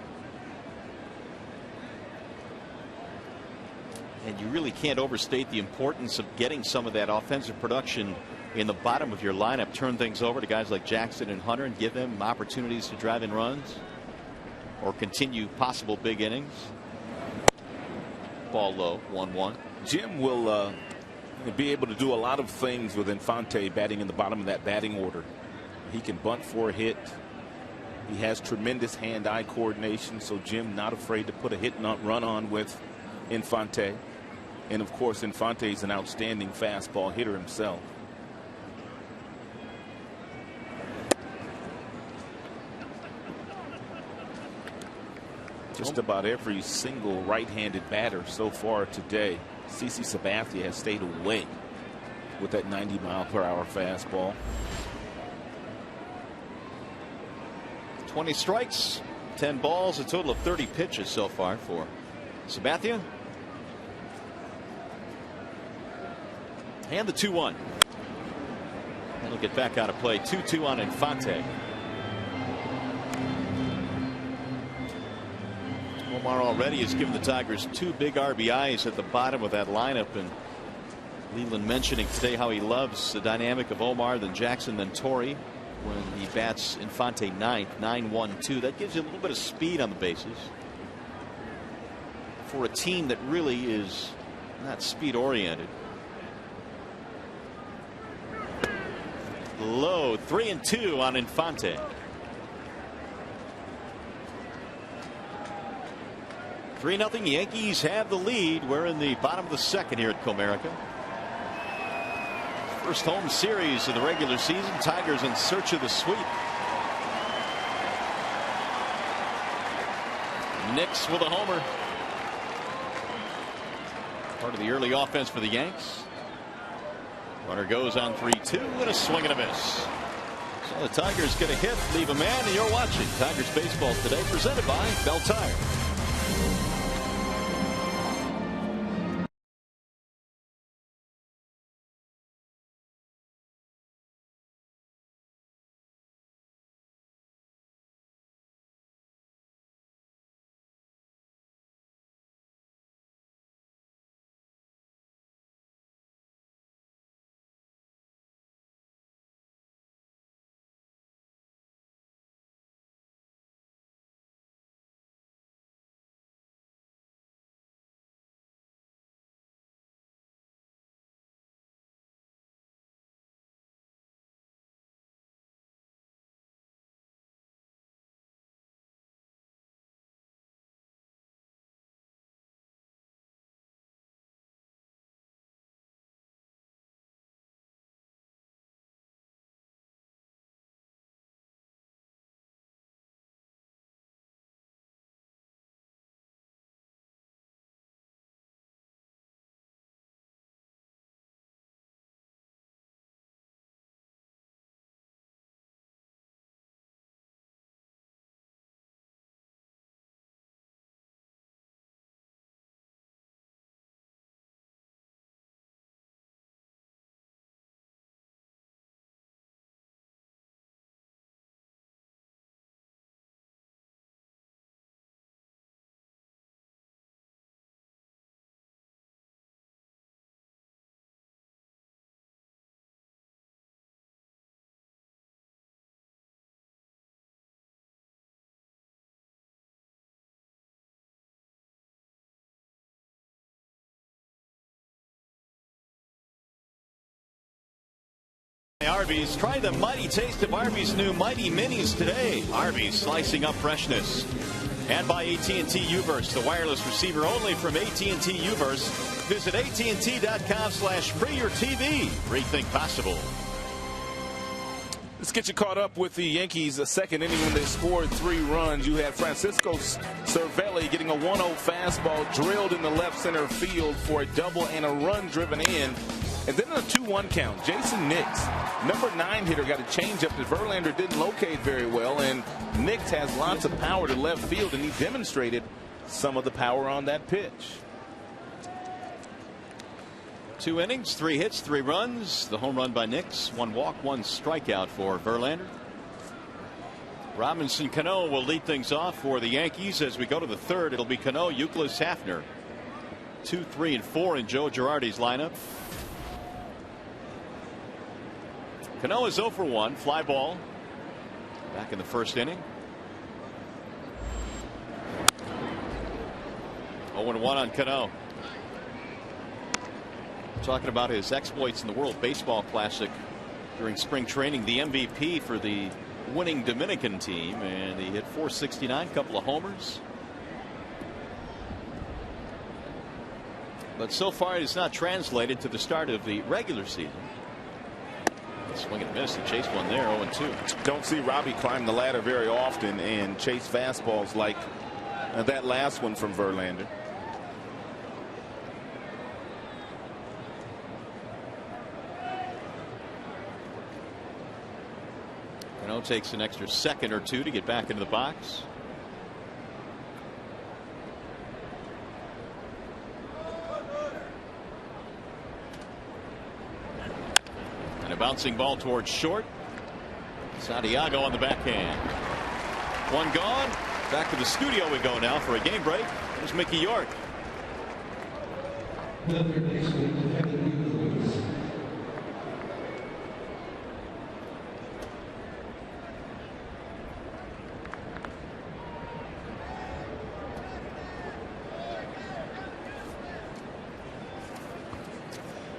S3: And you really can't overstate the importance of getting some of that offensive production in the bottom of your lineup. Turn things over to guys like Jackson and Hunter and give them opportunities to drive in runs or continue possible big innings. Ball low, 1-1.
S4: Jim will be able to do a lot of things with Infante batting in the bottom of that batting order. He can bunt for a hit. He has tremendous hand-eye coordination, so Jim not afraid to put a hit and run on with Infante. And of course, Infante is an outstanding fastball hitter himself. Just about every single right-handed batter so far today, CC Sabathia has stayed away with that 90-mile-per-hour fastball.
S3: 20 strikes, 10 balls, a total of 30 pitches so far for Sabathia. And the 2-1. That'll get back out of play. 2-2 on Infante. Omar already has given the Tigers 2 big RBIs at the bottom of that lineup, and Leland mentioning today how he loves the dynamic of Omar, then Jackson, then Torrey when he bats Infante 9th. 9-1-2. That gives you a little bit of speed on the bases for a team that really is not speed oriented. Low, 3-2 on Infante. 3-0 Yankees have the lead. We're in the bottom of the second here at Comerica. First home series of the regular season. Tigers in search of the sweep. Nix with a homer. Part of the early offense for the Yanks. Runner goes on 3-2 and a swing and a miss. So the Tigers get a hit, leave a man, and you're watching Tigers baseball today, presented by Bell Tire. Arby's. Try the mighty taste of Arby's new Mighty Minis today. Arby's, slicing up freshness. And by AT&T Uverse, the wireless receiver only from AT&T Uverse. Visit AT&T.com/freeyourtv. Rethink possible.
S4: Let's get you caught up with the Yankees' second inning when they scored 3 runs. You had Francisco Cervelli getting a 1-0 fastball drilled in the left center field for a double and a run driven in. And then in a 2-1 count, Jason Nix, number 9 hitter, got a changeup that Verlander didn't locate very well. And Nix has lots of power to left field, and he demonstrated some of the power on that pitch.
S3: 2 innings, 3 hits, 3 runs. The home run by Nix. 1 walk, 1 strikeout for Verlander. Robinson Cano will lead things off for the Yankees as we go to the 3rd. It'll be Cano, Euclid, Hafner. 2, 3, and 4 in Joe Girardi's lineup. Cano is 0 for 1. Fly ball back in the 1st inning. 0-1 on Cano. Talking about his exploits in the World Baseball Classic during spring training. The MVP for the winning Dominican team, and he hit .469, couple of homers. But so far it has not translated to the start of the regular season. Swing and a miss. He chased one there. 0-2.
S4: Don't see Robbie climb the ladder very often and chase fastballs like that last one from Verlander.
S3: Cano takes an extra second or 2 to get back into the box. And a bouncing ball towards short. Santiago on the backhand. 1 gone. Back to the studio we go now for a game break. There's Mickey York.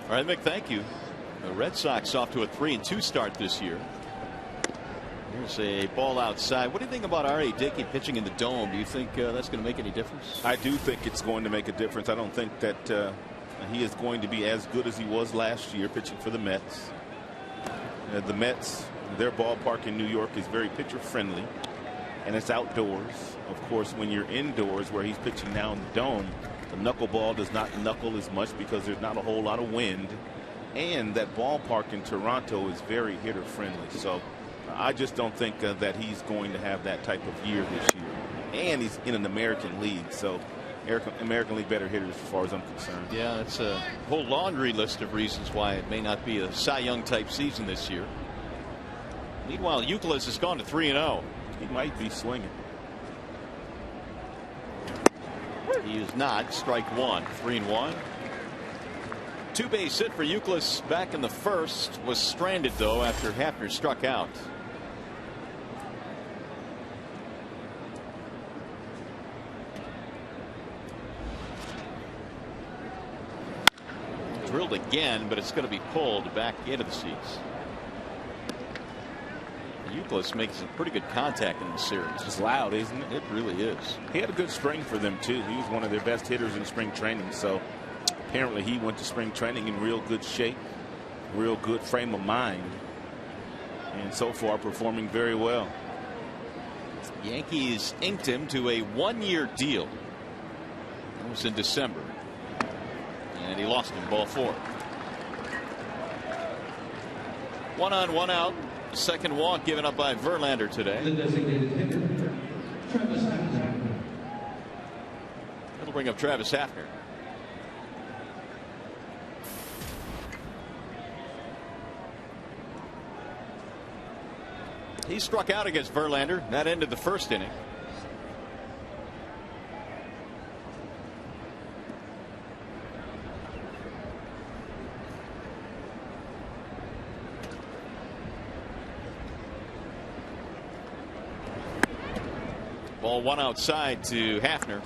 S3: All right, Mick, thank you. The Red Sox off to a 3-2 start this year. Here's a ball outside. What do you think about R.A. Dickey pitching in the Dome? Do you think that's going to make any difference?
S4: I do think it's going to make a difference. I don't think that he is going to be as good as he was last year pitching for the Mets. The Mets, their ballpark in New York is very pitcher friendly, and it's outdoors. Of course, when you're indoors where he's pitching now in the Dome, the knuckleball does not knuckle as much because there's not a whole lot of wind, and that ballpark in Toronto is very hitter friendly. So I just don't think that he's going to have that type of year this year. And he's in an American League, so American League better hitters as far as I'm concerned.
S3: Yeah, that's a whole laundry list of reasons why it may not be a Cy Young type season this year. Meanwhile, Euclid has gone to 3-0.
S4: He might be swinging.
S3: He is not. Strike 1. 3-1. 2-base hit for Euclid back in the 1st. Was stranded though after Hafner struck out. Drilled again, but it's going to be pulled back into the seats. Euclid makes some pretty good contact in the series.
S4: It's loud, isn't it?
S3: It really is.
S4: He had a good spring for them too. He was one of their best hitters in spring training. So apparently he went to spring training in real good shape, real good frame of mind, and so far performing very well.
S3: Yankees inked him to a 1-year deal. That was in December, and he lost him ball 4. 1 on, 1 out. Second walk given up by Verlander today.
S5: The designated hitter, Travis Hafner.
S3: That'll bring up Travis Hafner. He struck out against Verlander. That ended the 1st inning. Ball 1 outside to Hafner.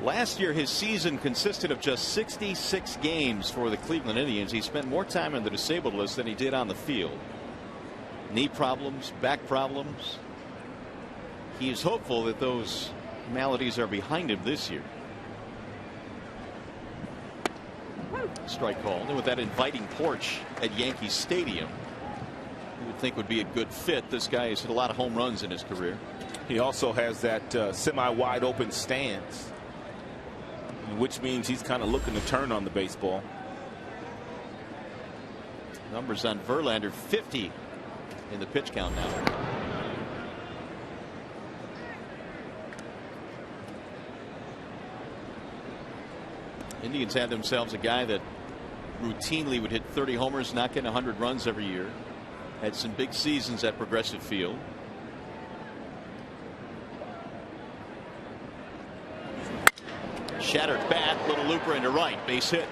S3: Last year his season consisted of just 66 games for the Cleveland Indians. He spent more time on the disabled list than he did on the field. Knee problems, back problems. He is hopeful that those maladies are behind him this year. Strike call. And with that inviting porch at Yankee Stadium, you would think would be a good fit. This guy has hit a lot of home runs in his career.
S4: He also has that semi-wide open stance, which means he's kind of looking to turn on the baseball.
S3: Numbers on Verlander, 50 in the pitch count now. Indians had themselves a guy that routinely would hit 30 homers, not getting 100 runs every year. Had some big seasons at Progressive Field. Shattered bat, little looper into right, base hit.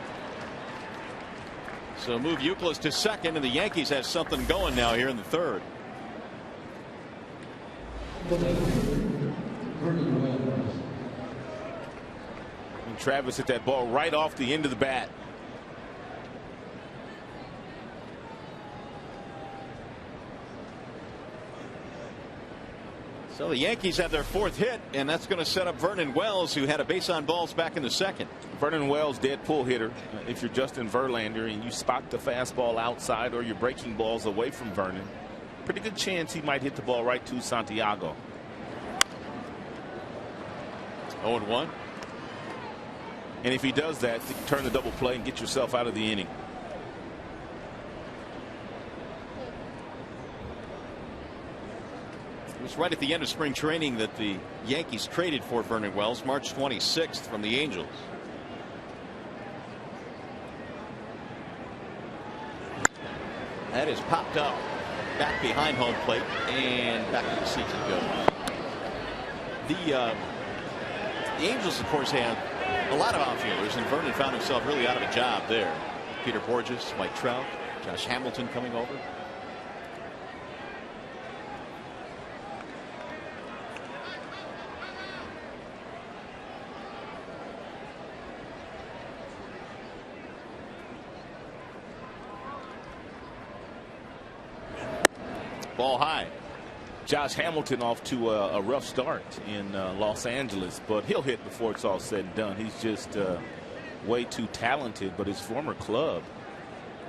S3: So move Euclid to second, and the Yankees have something going now here in the third.
S4: And Travis hit that ball right off the end of the bat.
S3: So the Yankees have their fourth hit, and that's going to set up Vernon Wells, who had a base on balls back in the second.
S4: Vernon Wells, dead pull hitter. If you're Justin Verlander and you spot the fastball outside or you're breaking balls away from Vernon, pretty good chance he might hit the ball right to Santiago.
S3: 0-1.
S4: And if he does that, turn the double play and get yourself out of the inning.
S3: It was right at the end of spring training that the Yankees traded for Vernon Wells, March 26th, from the Angels. That is popped up back behind home plate, and back to the seats it goes. The Angels, of course, have a lot of outfielders, and Vernon found himself really out of a job there. Peter Borges, Mike Trout, Josh Hamilton coming over. Ball high.
S4: Josh Hamilton off to a rough start in Los Angeles, but he'll hit before it's all said and done. He's just way too talented, but his former club,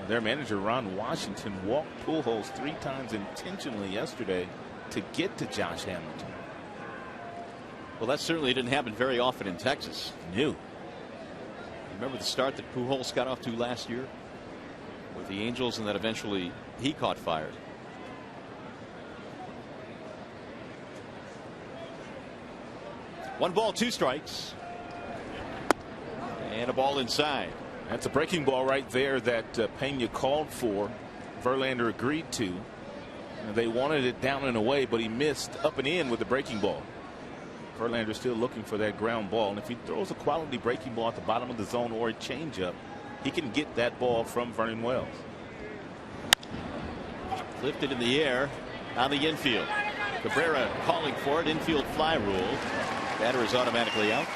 S4: their manager Ron Washington, walked Pujols 3 times intentionally yesterday to get to Josh Hamilton.
S3: Well, that certainly didn't happen very often in Texas.
S4: New.
S3: Remember the start that Pujols got off to last year with the Angels, and then eventually he caught fire. One ball, 2 strikes. And a ball inside.
S4: That's a breaking ball right there that Pena called for. Verlander agreed to. And they wanted it down and away, but he missed up and in with the breaking ball. Verlander still looking for that ground ball. And if he throws a quality breaking ball at the bottom of the zone or a changeup, he can get that ball from Vernon Wells.
S3: Lifted in the air on the infield. Cabrera calling for it. Infield fly rule. Batter is automatically out.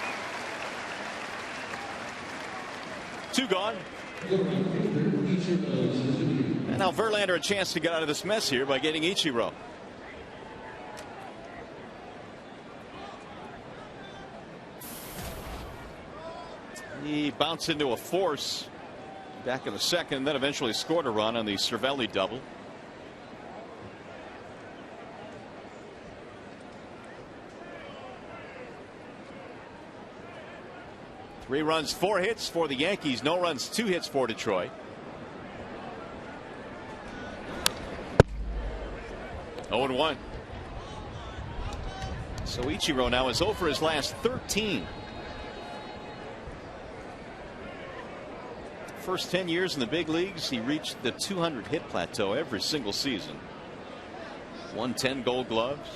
S3: 2 gone. And now Verlander a chance to get out of this mess here by getting Ichiro. He bounced into a force back in the second, and then eventually scored a run on the Cervelli double. Three runs, 4 hits for the Yankees. No runs, 2 hits for Detroit. Oh and 1. So Ichiro now is 0 for his last 13. First 10 years in the big leagues, he reached the 200 hit plateau every single season. Won 10 Gold Gloves.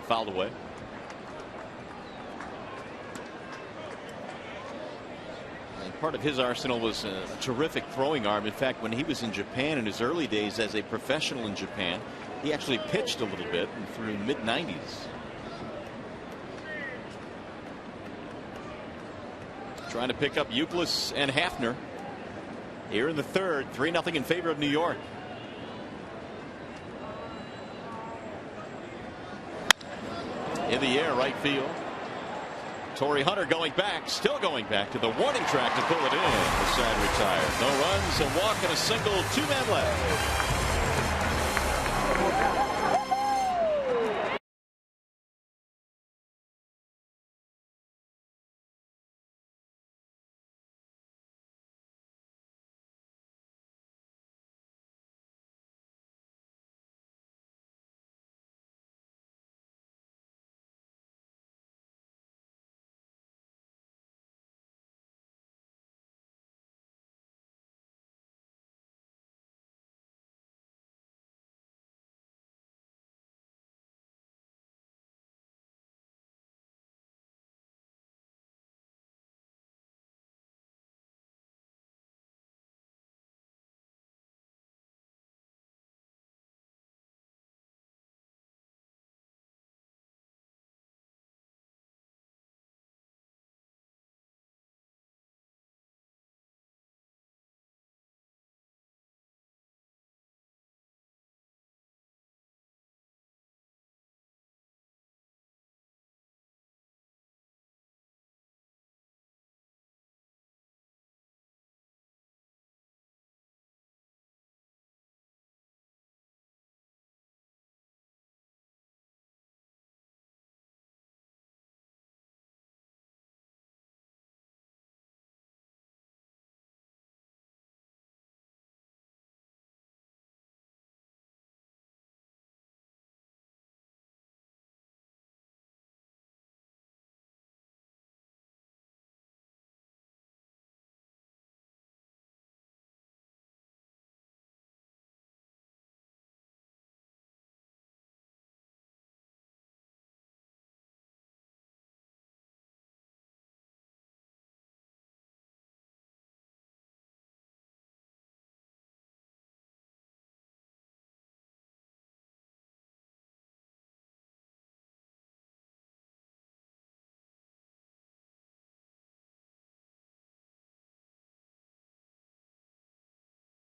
S3: Fouled away. And part of his arsenal was a terrific throwing arm. In fact, when he was in Japan in his early days as a professional in Japan, he actually pitched a little bit and through mid-90s. Trying to pick up Euclid and Hafner here in the third. 3-0 in favor of New York. In the air, right field. Torrey Hunter going back, still going back to the warning track to pull it in. The side retired. No runs, a walk, and a single. 2-man left.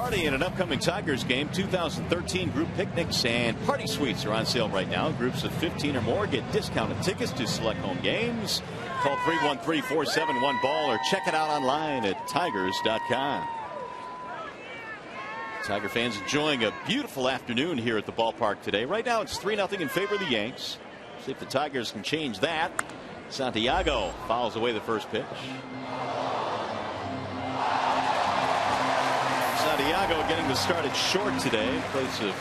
S3: party in an upcoming Tigers game. 2013 group picnics and party suites are on sale right now. Groups of 15 or more get discounted tickets to select home games. Call 313-471-BALL or check it out online at tigers.com. Tiger fans enjoying a beautiful afternoon here at the ballpark today. Right now it's 3-0 in favor of the Yanks. See if the Tigers can change that. Santiago fouls away the first pitch. Santiago getting the start at short today in place of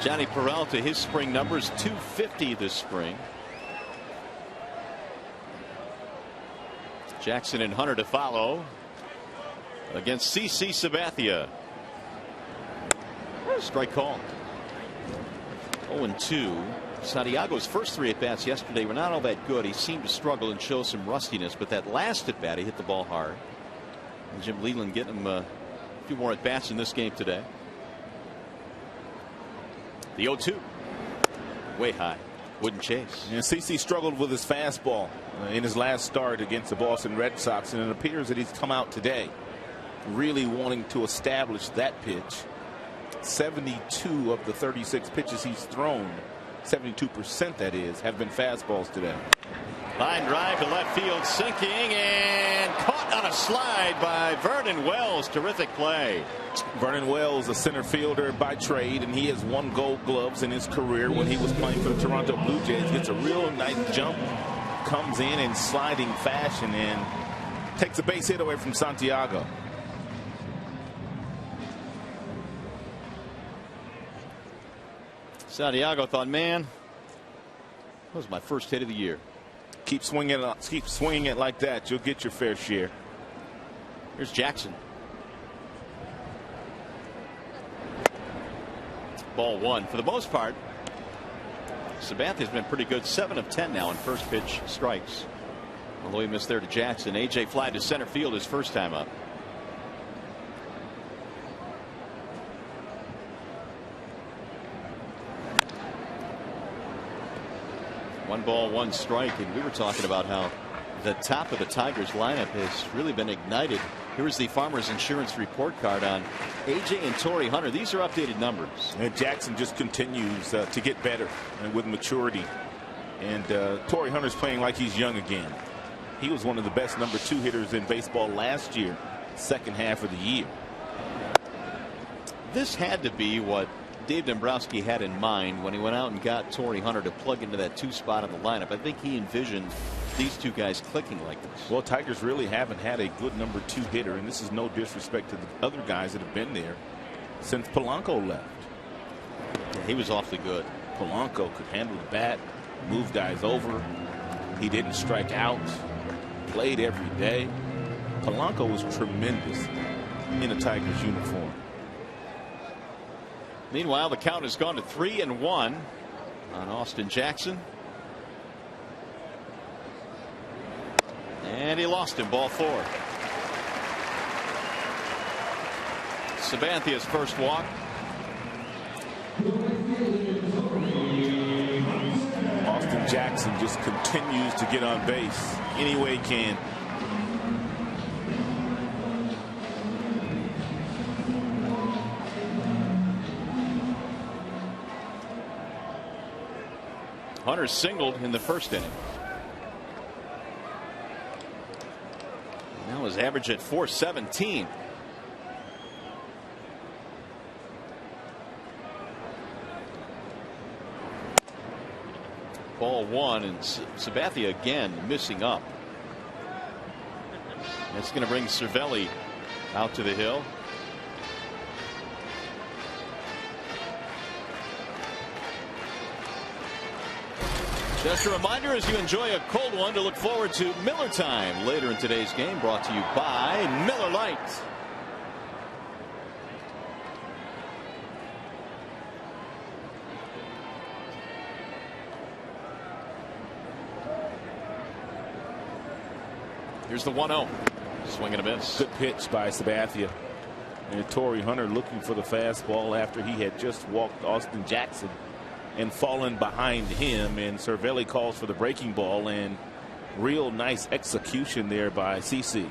S3: Johnny Peralta. His spring numbers .250 this spring. Jackson and Hunter to follow against CC Sabathia. Strike call. 0-2. Santiago's first 3 at-bats yesterday were not all that good. He seemed to struggle and show some rustiness, but that last at-bat he hit the ball hard. And Jim Leyland getting him a few more at-bats in this game today. The 0-2. Way high. Wouldn't chase.
S4: And CC struggled with his fastball in his last start against the Boston Red Sox, and it appears that he's come out today really wanting to establish that pitch. 72 of the 36 pitches he's thrown, 72% that is, have been fastballs today.
S3: Line drive to left field, sinking and caught on a slide by Vernon Wells. Terrific play.
S4: Vernon Wells, a center fielder by trade, and he has won Gold Gloves in his career when he was playing for the Toronto Blue Jays. Gets a real nice jump, comes in sliding fashion, and takes a base hit away from Santiago.
S3: Santiago thought, man, that was my first hit of the year.
S4: Keep swinging it like that. You'll get your fair share.
S3: Here's Jackson. Ball 1. For the most part, Sabathia's been pretty good. 7 of 10 now in first pitch strikes. Although he missed there to Jackson. AJ fly to center field his first time up. One ball, one strike, and we were talking about how the top of the Tigers lineup has really been ignited. Here's the Farmers Insurance report card on AJ and Torrey Hunter. These are updated numbers.
S4: And Jackson just continues to get better and with maturity. And Torrey Hunter's playing like he's young again. He was one of the best number 2 hitters in baseball last year, second half of the year.
S3: This had to be what Dave Dombrowski had in mind when he went out and got Torrey Hunter to plug into that 2 spot in the lineup. I think he envisioned these two guys clicking like this.
S4: Well, Tigers really haven't had a good number 2 hitter, and this is no disrespect to the other guys that have been there since Polanco left.
S3: Yeah, he was awfully good.
S4: Polanco could handle the bat, move guys over. He didn't strike out, played every day. Polanco was tremendous in a Tigers uniform.
S3: Meanwhile, the count has gone to 3-1 on Austin Jackson. And he lost him. Ball 4. Sabathia's first walk.
S4: Austin Jackson just continues to get on base any way he can.
S3: Hunter singled in the first inning. Now his average at .417. Ball 1, and Sabathia again missing up. That's going to bring Cervelli out to the hill. Just a reminder, as you enjoy a cold one, to look forward to Miller Time later in today's game, brought to you by Miller Lite. Here's the 1-0. Swing and a miss.
S4: Good pitch by Sabathia. And Torrey Hunter looking for the fastball after he had just walked Austin Jackson and fallen behind him, and Cervelli calls for the breaking ball, and real nice execution there by CC.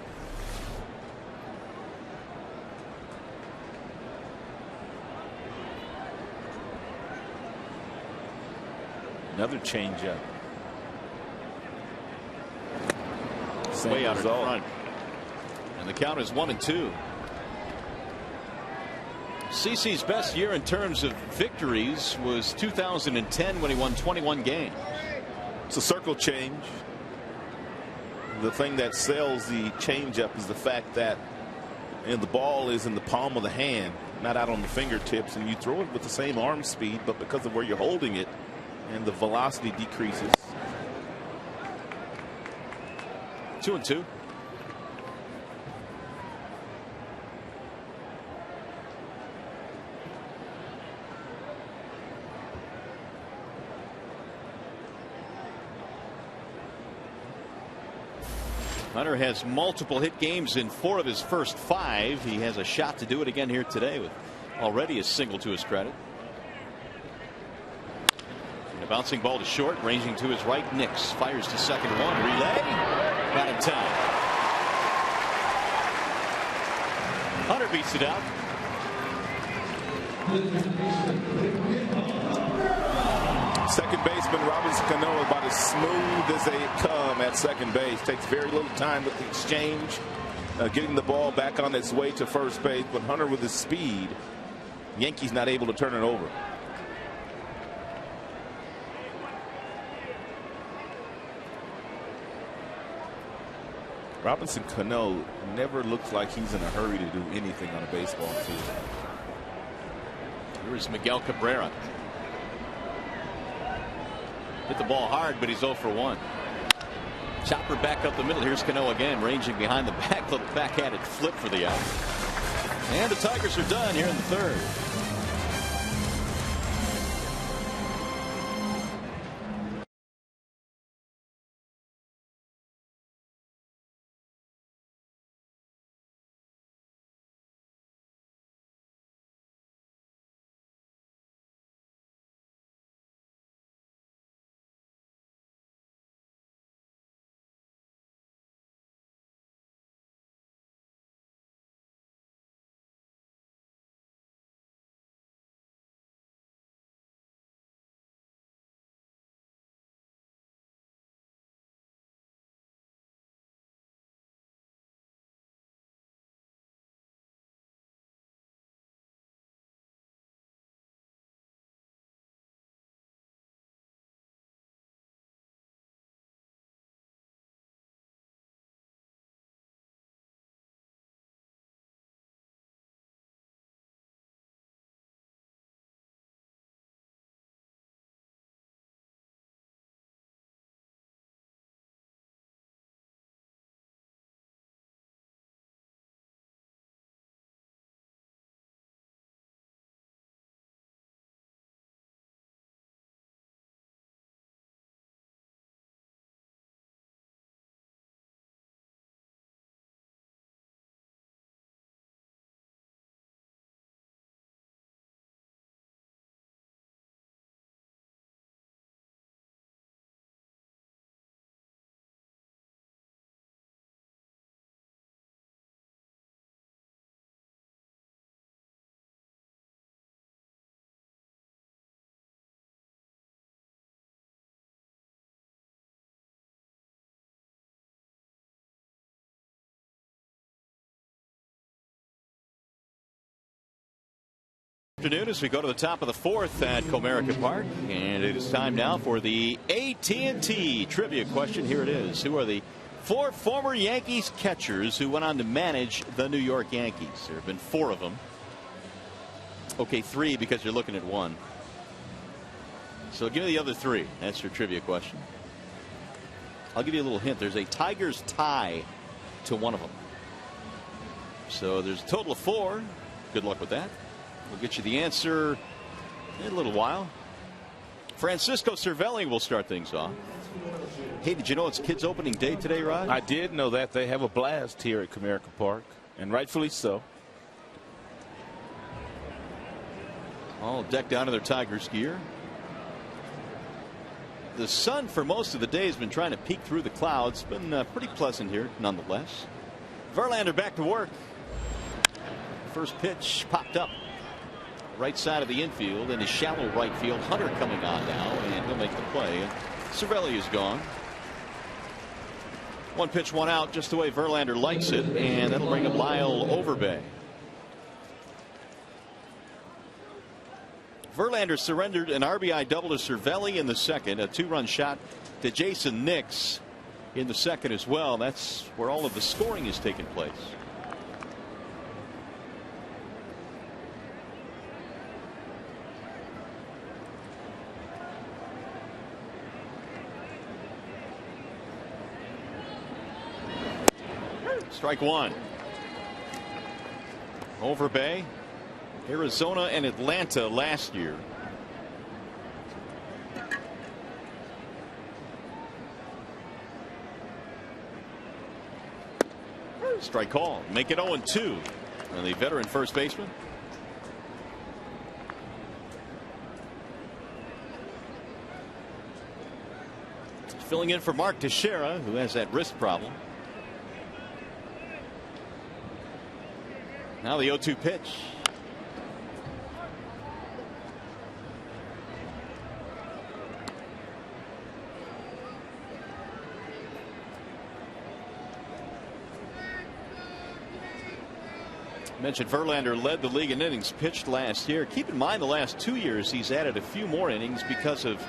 S4: Another changeup.
S3: Way out in front. And the count is 1-2. CeCe's best year in terms of victories was 2010 when he won 21 games.
S4: It's a circle change. The thing that sells the changeup is the fact that the ball is in the palm of the hand, not out on the fingertips, and you throw it with the same arm speed, but because of where you're holding it and the velocity decreases.
S3: 2-2. Hunter has multiple hit games in 4 of his first 5. He has a shot to do it again here today with already a single to his credit. And a bouncing ball to short, ranging to his right. Nix fires to second, 1 relay. Got in time. Hunter beats it out.
S4: Second baseman Robinson Cano about as smooth as they come at second base. Takes very little time with the exchange, getting the ball back on its way to first base. But Hunter with his speed, Yankees not able to turn it over. Robinson Cano never looks like he's in a hurry to do anything on a baseball field.
S3: Here's Miguel Cabrera. Hit the ball hard, but he's 0 for 1. Chopper back up the middle. Here's Cano again, ranging behind the back. Little backhanded flip for the out. And the Tigers are done here in the 3rd. Afternoon as we go to the top of the 4th at Comerica Park, and it is time now for the AT&T trivia question. Here it is. Who are the 4 former Yankees catchers who went on to manage the New York Yankees? There have been 4 of them. Okay, 3 because you're looking at 1. So give me the other 3. That's your trivia question. I'll give you a little hint. There's a Tigers tie to 1 of them. So there's a total of 4. Good luck with that. We'll get you the answer in a little while. Francisco Cervelli will start things off. Hey, did you know it's kids opening day today, Rod?
S4: I did know that. They have a blast here at Comerica Park, and rightfully so.
S3: All decked out in their Tigers gear. The sun for most of the day has been trying to peek through the clouds. Been pretty pleasant here nonetheless. Verlander back to work. First pitch popped up. right side of the infield in the shallow right field. Hunter coming on now, and he'll make the play. And Cervelli is gone. One pitch, one out, just the way Verlander likes it, and that'll bring up Lyle Overbay. Verlander surrendered an RBI double to Cervelli in the second, a 2-run shot to Jason Nix in the second as well. That's where all of the scoring is taking place. Strike one. Overbay, Arizona and Atlanta last year. Strike call. Make it 0-2. And the veteran first baseman. Filling in for Mark Teixeira, who has that wrist problem. Now the 0-2 pitch. Mentioned Verlander led the league in innings pitched last year. Keep in mind the last 2 years he's added a few more innings because of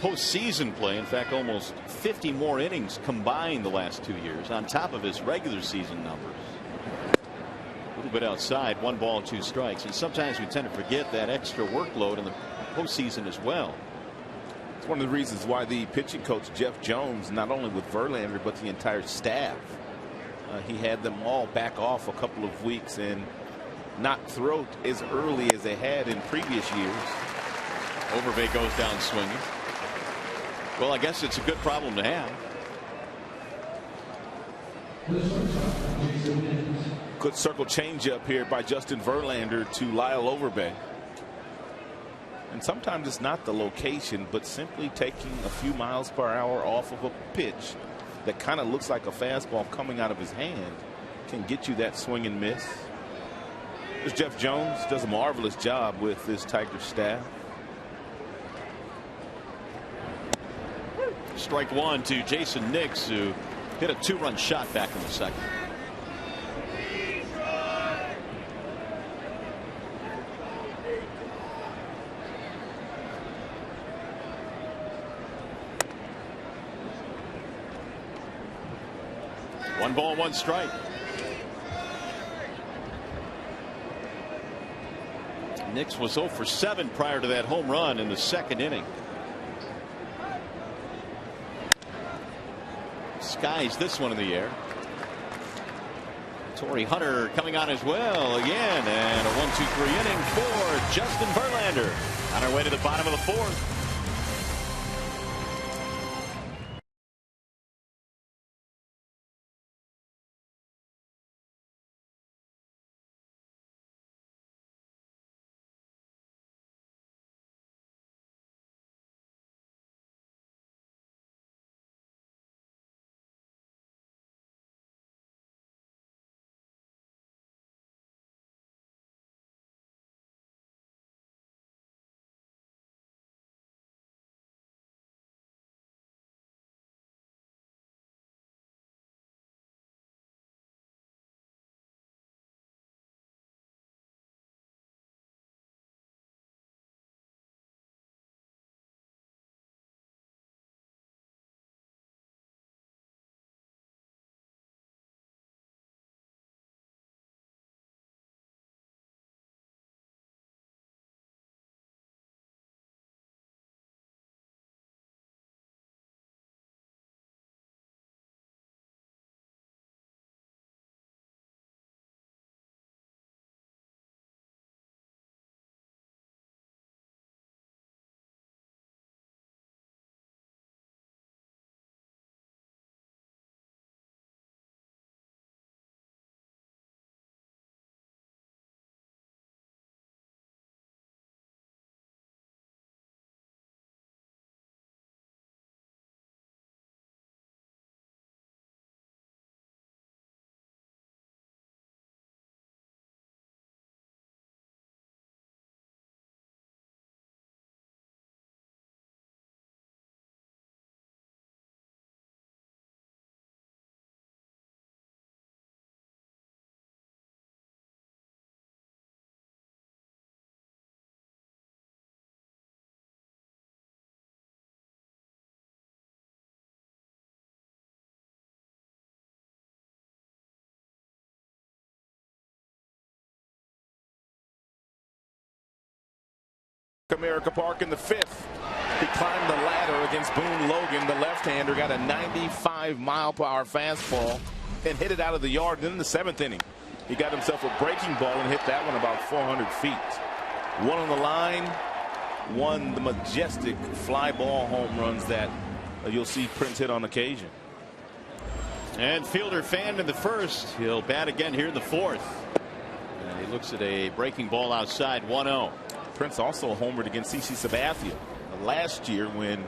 S3: postseason play. In fact, almost 50 more innings combined the last 2 years on top of his regular season numbers. A little bit outside, 1 ball, 2 strikes, and sometimes we tend to forget that extra workload in the postseason as well.
S4: It's one of the reasons why the pitching coach Jeff Jones, not only with Verlander but the entire staff, he had them all back off a couple of weeks and not throw as early as they had in previous years.
S3: Overbay goes down swinging. Well, I guess it's a good problem to have.
S4: Good circle changeup here by Justin Verlander to Lyle Overbay. And sometimes it's not the location, but simply taking a few miles per hour off of a pitch that kind of looks like a fastball coming out of his hand can get you that swing and miss. There's Jeff Jones, does a marvelous job with this Tiger staff.
S3: Strike one to Jason Nix, who hit a 2-run shot back in the second. One ball, 1 strike. Nix was 0 for 7 prior to that home run in the second inning. Skies this one in the air. Torrey Hunter coming on as well again, and a 1-2-3 inning for Justin Verlander on our way to the bottom of the 4th.
S4: Comerica Park in the 5th. He climbed the ladder against Boone Logan. The left-hander got a 95-mile-per-hour fastball and hit it out of the yard. Then in the 7th inning, he got himself a breaking ball and hit that one about 400 feet. One on the line, one the majestic fly ball home runs that you'll see Prince hit on occasion.
S3: And fielder fanned in the 1st. He'll bat again here in the 4th. And he looks at a breaking ball outside, 1-0.
S4: Prince also homered against CC Sabathia last year when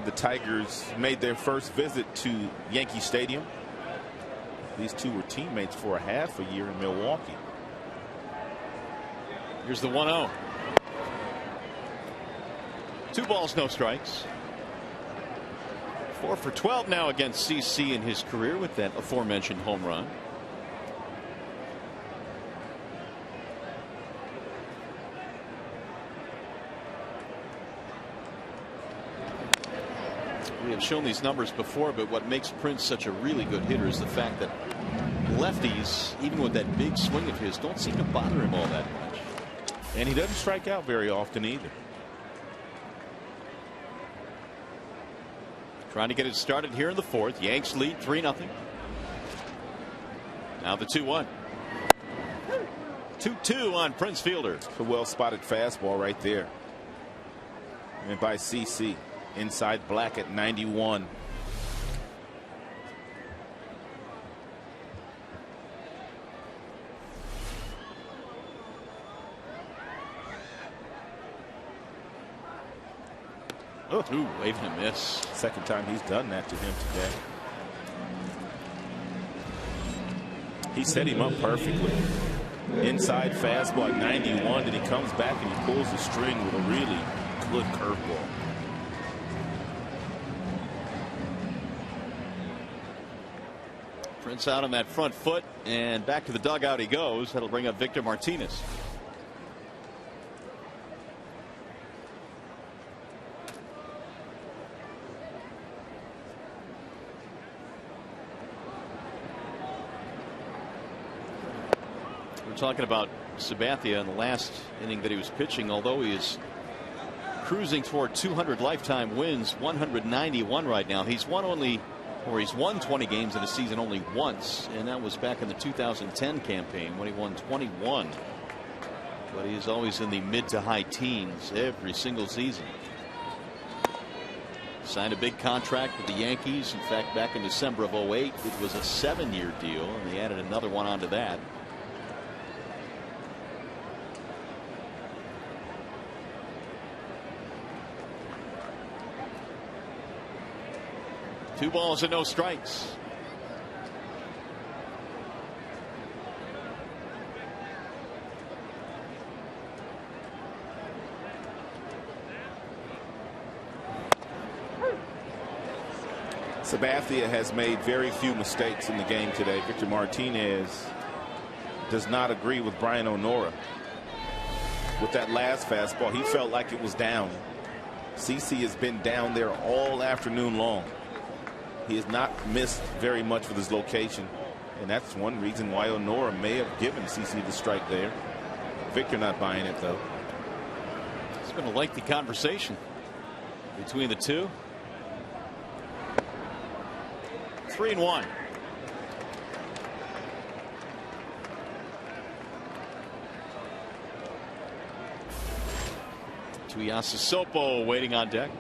S4: the Tigers made their first visit to Yankee Stadium. These two were teammates for a half a year in Milwaukee.
S3: Here's the 1-0. 2 balls, no strikes. 4 for 12 now against CC in his career with that aforementioned home run. We have shown these numbers before, but what makes Prince such a really good hitter is the fact that lefties, even with that big swing of his, don't seem to bother him all that much.
S4: And he doesn't strike out very often either.
S3: Trying to get it started here in the 4th. Yanks lead 3-0. Now the 2-1. 2-2 on Prince Fielder.
S4: A well-spotted fastball right there. And by CC. Inside Black at 91.
S3: Oh, ooh, waving a miss.
S4: Second time he's done that to him today. He set him up perfectly. Inside fastball at 91. Then he comes back and he pulls the string with a really good curveball.
S3: Prince out on that front foot, and back to the dugout he goes. That'll bring up Victor Martinez. We're talking about Sabathia in the last inning that he was pitching. Although he is cruising toward 200 lifetime wins, 191 right now. He's won 20 games in a season only once, and that was back in the 2010 campaign when he won 21. But he is always in the mid to high teens every single season. Signed a big contract with the Yankees. In fact, back in December of 08, it was a 7-year deal, and they added another one onto that. Two balls and no strikes.
S4: Sabathia has made very few mistakes in the game today. Victor Martinez does not agree with Brian O'Nora. With that last fastball, he felt like it was down. CC has been down there all afternoon long. He has not missed very much with his location, and that's one reason why O'Nora may have given CC the strike there. Victor not buying it, though.
S3: It's been a lengthy conversation between the two. 3-1. Tuiasosopo waiting on deck.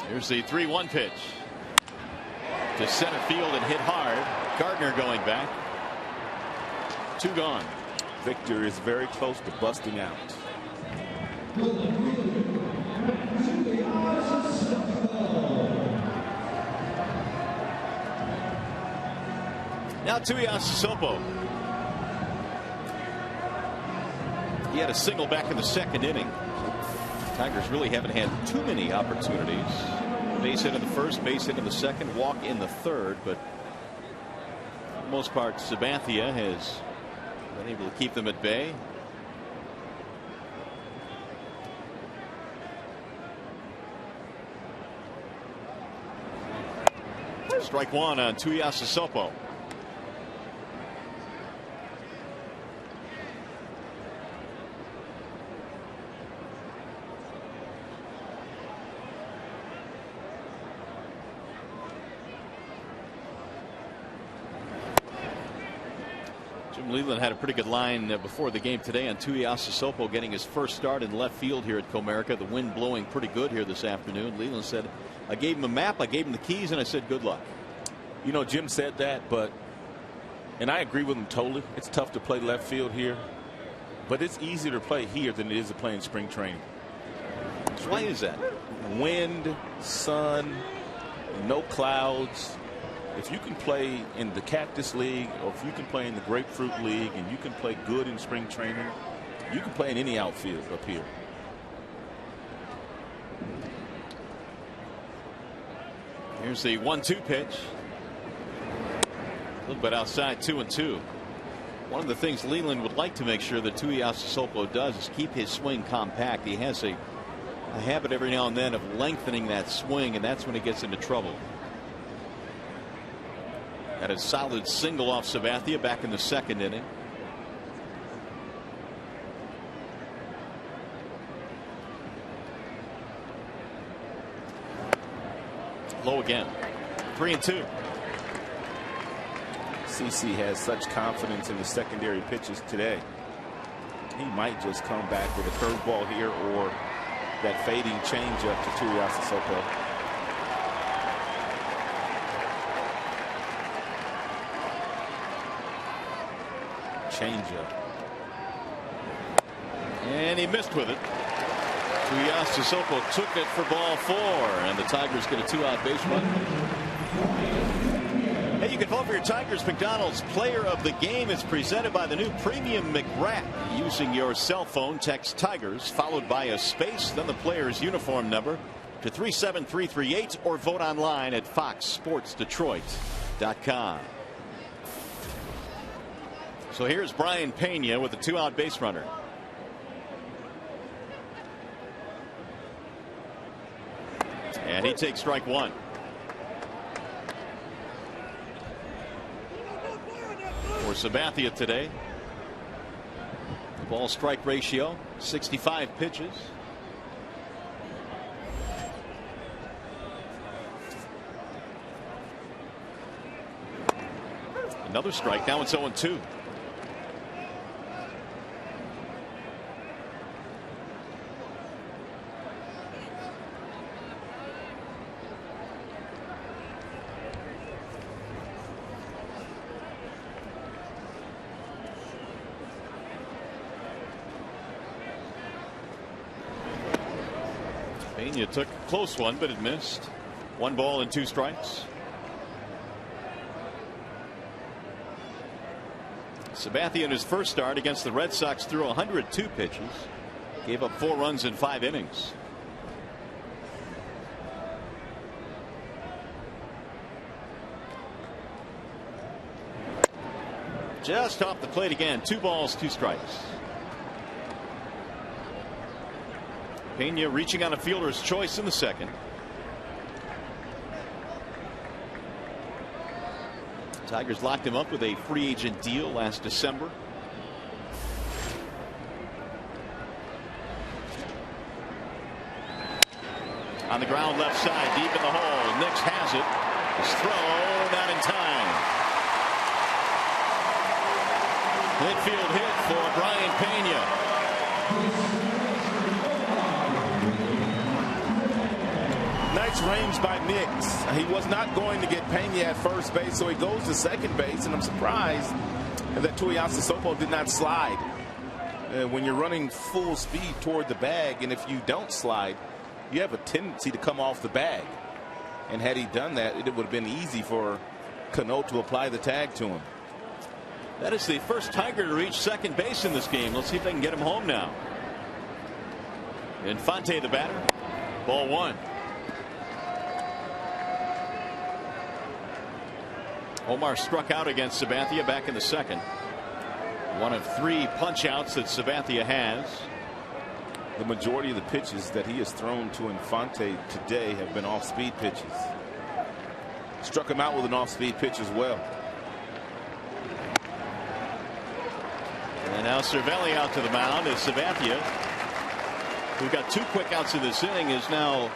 S3: Here's the 3-1 pitch to center field and hit hard. Gardner going back. 2 gone.
S4: Victor is very close to busting out.
S3: Now Tuiasosopo. He had a single back in the 2nd inning. Tigers really haven't had too many opportunities. Base hit in the 1st, base hit in the 2nd, walk in the 3rd, but for the most part Sabathia has been able to keep them at bay. Strike 1 on Tuiasosopo. Jim Leland had a pretty good line before the game today on Tuiasa Sopo getting his first start in left field here at Comerica. The wind blowing pretty good here this afternoon. Leland said, I gave him a map, I gave him the keys, and I said good luck.
S4: You know, Jim said that, and I agree with him totally. It's tough to play left field here, but it's easier to play here than it is to play in spring training.
S3: Why is that?
S4: Wind, sun, no clouds. If you can play in the Cactus League, or if you can play in the Grapefruit League, and you can play good in spring training, you can play in any outfield up here.
S3: Here's the 1-2 pitch. A little bit outside, 2-2. One of the things Leland would like to make sure that Tuiasa Sopo does is keep his swing compact. He has a habit every now and then of lengthening that swing, and that's when he gets into trouble. Had a solid single off Sabathia back in the second inning. Low again. 3-2.
S4: CC has such confidence in the secondary pitches today. He might just come back with a curveball here or that fading changeup to Tuiasa Sopo. Changeup.
S3: And he missed with it. Tuiasa Sopo took it for ball 4, and the Tigers get a 2-out base run. Hey, you can vote for your Tigers McDonald's Player of the Game. It's presented by the new Premium McWrap. Using your cell phone, text Tigers followed by a space, then the player's uniform number to 37338, or vote online at foxsportsdetroit.com. So here's Brian Pena with a 2-out base runner. And he takes strike 1. For Sabathia today, the ball strike ratio 65 pitches. Another strike. Now it's 0-2. Pena took a close one, but it missed. 1 ball and 2 strikes. Sabathia in his first start against the Red Sox threw 102 pitches. Gave up 4 runs in 5 innings. Just off the plate again. 2 balls, 2 strikes. Pena reaching on a fielder's choice in the second. Tigers locked him up with a free agent deal last December. On the ground left side, deep in the hole. Nix has it. His throw not in time. Midfield hit for Brian Pena.
S4: Nice range by Nix. He was not going to get Pena at first base, so he goes to second base, and I'm surprised that Tuiasa Sopo did not slide. When you're running full speed toward the bag, and if you don't slide, you have a tendency to come off the bag. And had he done that, it would have been easy for Cano to apply the tag to him.
S3: That is the first Tiger to reach second base in this game. Let's see if they can get him home now. Infante the batter. Ball 1. Omar struck out against Sabathia back in the second. One of 3 punch outs that Sabathia has.
S4: The majority of the pitches that he has thrown to Infante today have been off-speed pitches. Struck him out with an off-speed pitch as well.
S3: And now Cervelli out to the mound as Sabathia, who got 2 quick outs in this inning, is now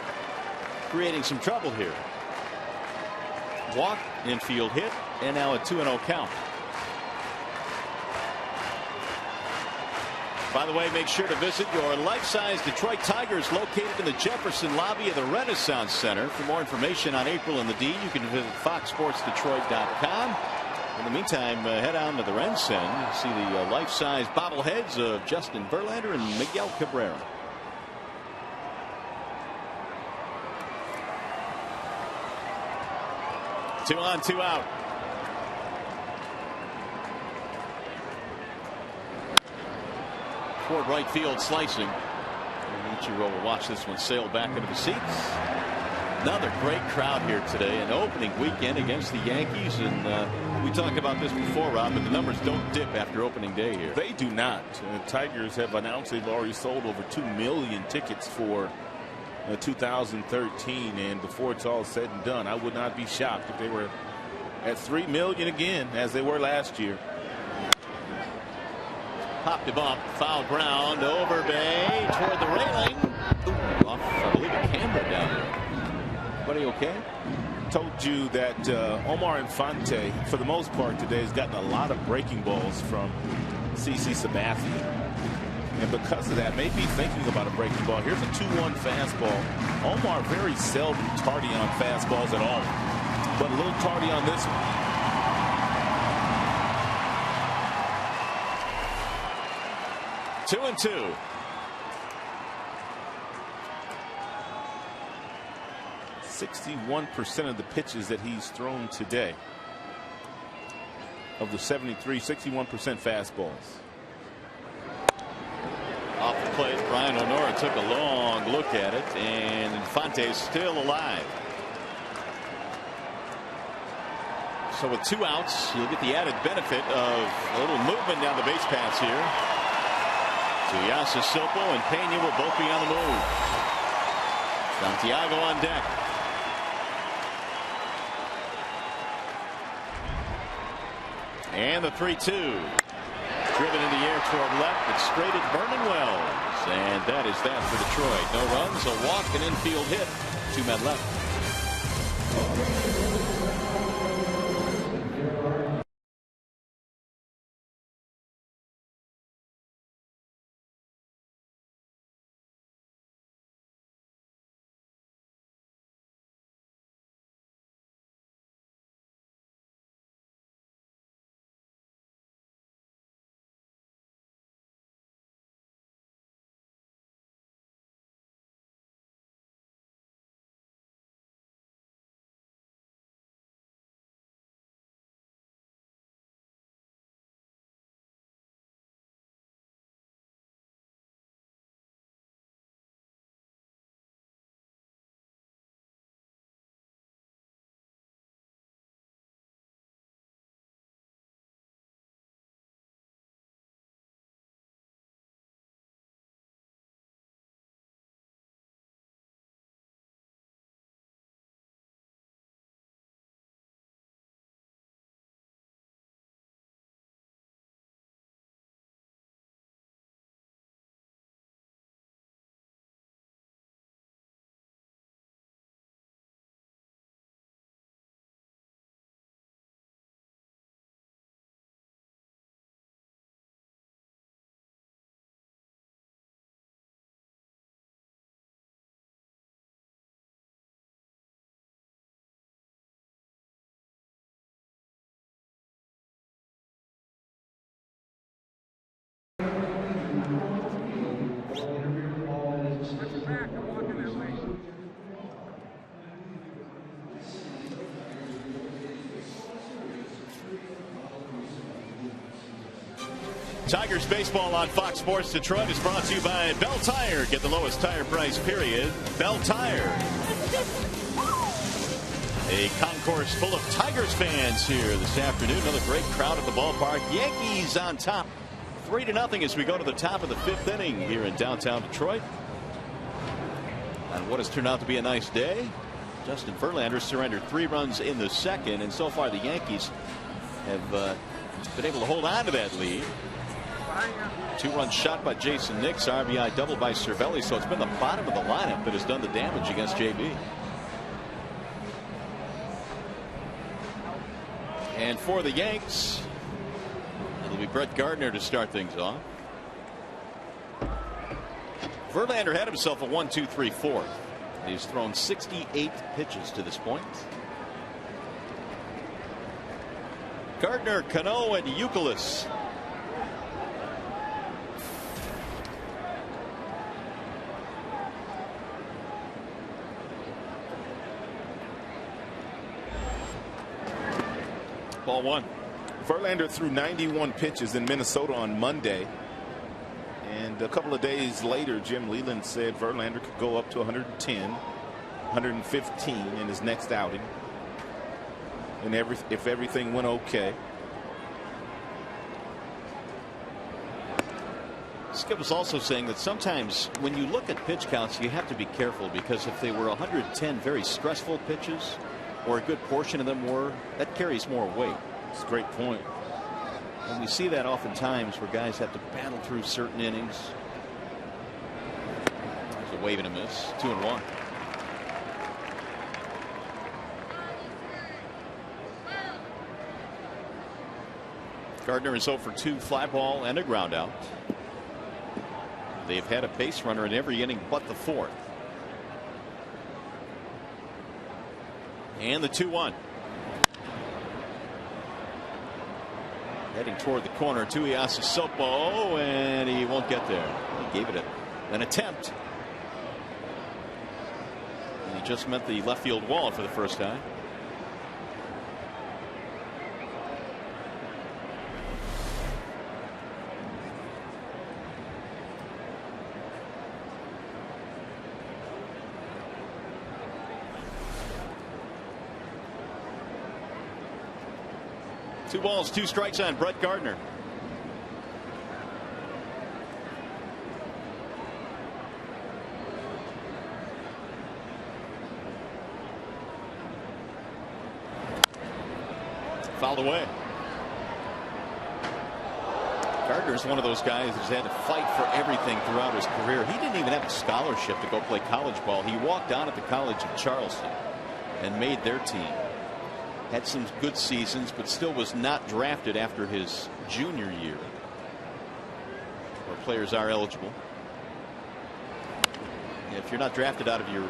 S3: creating some trouble here. Walk, infield hit, and now a 2-0 count. By the way, make sure to visit your life-size Detroit Tigers located in the Jefferson lobby of the Renaissance Center. For more information on April and the D, you can visit foxsportsdetroit.com. In the meantime, head on to the RenCen. See the life-size bobbleheads of Justin Verlander and Miguel Cabrera. Two on, two out. Toward right field, slicing. Ichiro will watch this one sail back into the seats. Another great crowd here today. An opening weekend against the Yankees. And we talked about this before, Rob, but the numbers don't dip after opening day here.
S4: They do not. Tigers have announced they've already sold over 2 million tickets for 2013. And before it's all said and done, I would not be shocked if they were at 3 million again, as they were last year.
S3: Popped him up, foul ground, over Bay, toward the railing. Ooh, off, I believe, a camera down there. Buddy, okay?
S4: Told you that Omar Infante, for the most part today, has gotten a lot of breaking balls from CC Sabathia. And because of that, maybe thinking about a breaking ball. Here's a 2-1 fastball. Omar very seldom tardy on fastballs at all, but a little tardy on this one.
S3: Two and two.
S4: %61% of the pitches that he's thrown today, of the 73, 61% fastballs.
S3: Off the plate, Brian Honora took a long look at it, and Infante is still alive. So with 2 outs, you'll get the added benefit of a little movement down the base paths here. So Yasa Silpo and Pena will both be on the move. Santiago on deck. And the 3-2. Driven in the air toward left. It's straight at Vernon Wells. And that is that for Detroit. No runs, a walk, an infield hit. 2 men left. Tigers baseball on Fox Sports Detroit is brought to you by Bell Tire. Get the lowest tire price, period. Bell Tire. A concourse full of Tigers fans here this afternoon. Another great crowd at the ballpark. Yankees on top 3-0 as we go to the top of the 5th inning here in downtown Detroit. And what has turned out to be a nice day. Justin Verlander surrendered 3 runs in the 2nd, and so far the Yankees have been able to hold on to that lead. 2-run shot by Jason Nix, RBI double by Cervelli, so it's been the bottom of the lineup that has done the damage against JB. And for the Yanks, it'll be Brett Gardner to start things off. Verlander had himself a 1-2-3-4. He's thrown 68 pitches to this point. Gardner, Cano, and Youkilis. Ball one.
S4: Verlander threw 91 pitches in Minnesota on Monday. And a couple of days later, Jim Leyland said Verlander could go up to 110, 115 in his next outing. And if everything went okay.
S3: Skip was also saying that sometimes when you look at pitch counts, you have to be careful, because if they were 110 very stressful pitches, or a good portion of them were, that carries more weight.
S4: It's a great point.
S3: And we see that oftentimes where guys have to battle through certain innings. There's a wave and a miss. 2-1. Gardner is 0 for 2, fly ball and a ground out. They've had a base runner in every inning but the fourth. And the 2-1. Heading toward the corner to Sopo, and he won't get there. He gave it an attempt. And he just met the left field wall for the first time. Two balls, 2 strikes on Brett Gardner. Fouled away. Gardner's one of those guys who's had to fight for everything throughout his career. He didn't even have a scholarship to go play college ball. He walked on at the College of Charleston and made their team. Had some good seasons, but still was not drafted after his junior year, where players are eligible. If you're not drafted out of your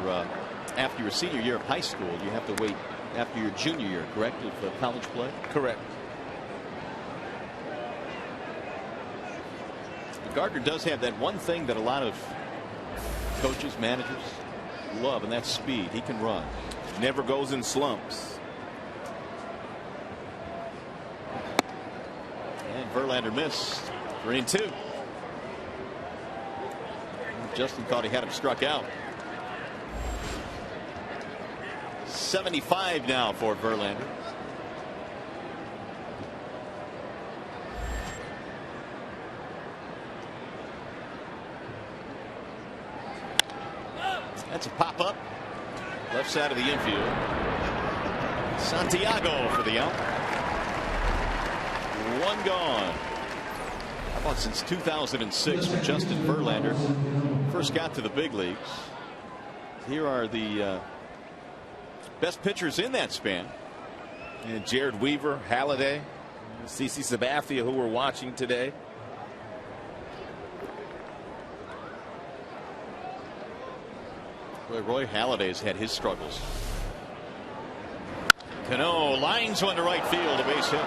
S3: after your senior year of high school, you have to wait after your junior year, correct, of college play?
S4: Correct.
S3: Gardner does have that one thing that a lot of coaches, managers love, and that's speed. He can run.
S4: Never goes in slumps.
S3: And Verlander missed. 3-2. Justin thought he had him struck out. 75 now for Verlander. That's a pop up left side of the infield. Santiago for the out. One gone. How about since 2006 when Justin Verlander first got to the big leagues? Here are the best pitchers in that span.
S4: And Jared Weaver, Halladay, CC Sabathia, who we're watching today.
S3: Roy Halladay's had his struggles. Cano lines one to right field, a base hit.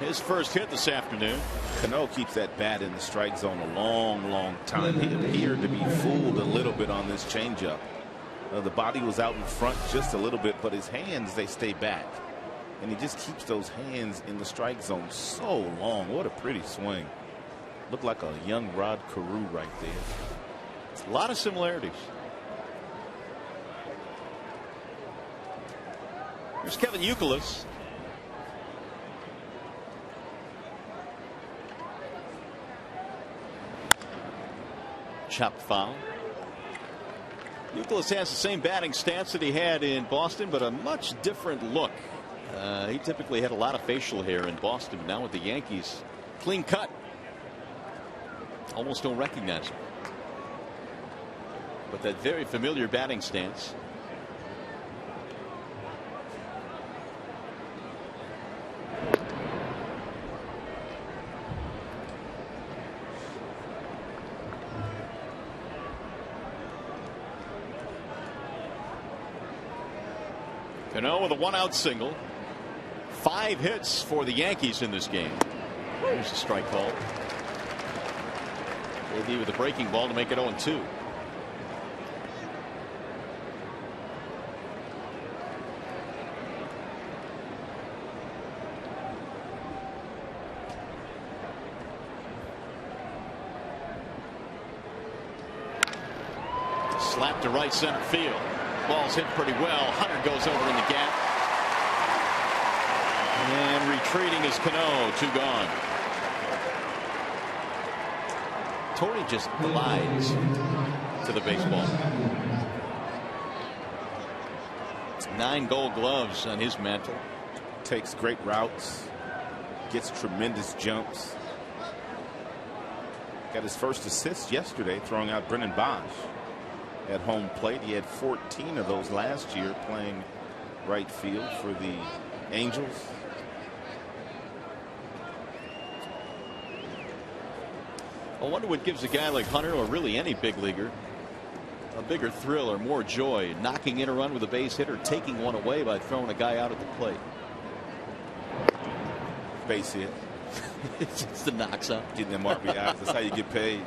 S3: His first hit this afternoon.
S4: Cano keeps that bat in the strike zone a long time. He appeared to be fooled a little bit on this changeup. The body was out in front just a little bit, but his hands, they stay back. And he just keeps those hands in the strike zone so long. What a pretty swing. Looked like a young Rod Carew right there.
S3: A lot of similarities. Here's Kevin Youkilis. Chopped foul. Youkilis has the same batting stance that he had in Boston, but a much different look. He typically had a lot of facial hair in Boston, but now with the Yankees, clean cut. Almost don't recognize him. But that very familiar batting stance. Cano with a 1-out single. 5 hits for the Yankees in this game. Here's the strike call. JV with a breaking ball to make it 0-2. Slap to right center field. Ball's hit pretty well. Hunter goes over in the gap. And retreating is Cano. 2 gone. Torrey just glides to the baseball. 9 gold gloves on his mantle.
S4: Takes great routes. Gets tremendous jumps. Got his first assist yesterday throwing out Brennan Bosch at home plate. He had 14 of those last year playing right field for the Angels.
S3: I wonder what gives a guy like Hunter, or really any big leaguer, a bigger thrill or more joy, knocking in a run with a base hit or taking one away by throwing a guy out at the plate.
S4: Base hit.
S3: It's the knocks out.
S4: Getting them RBIs. That's how you get paid.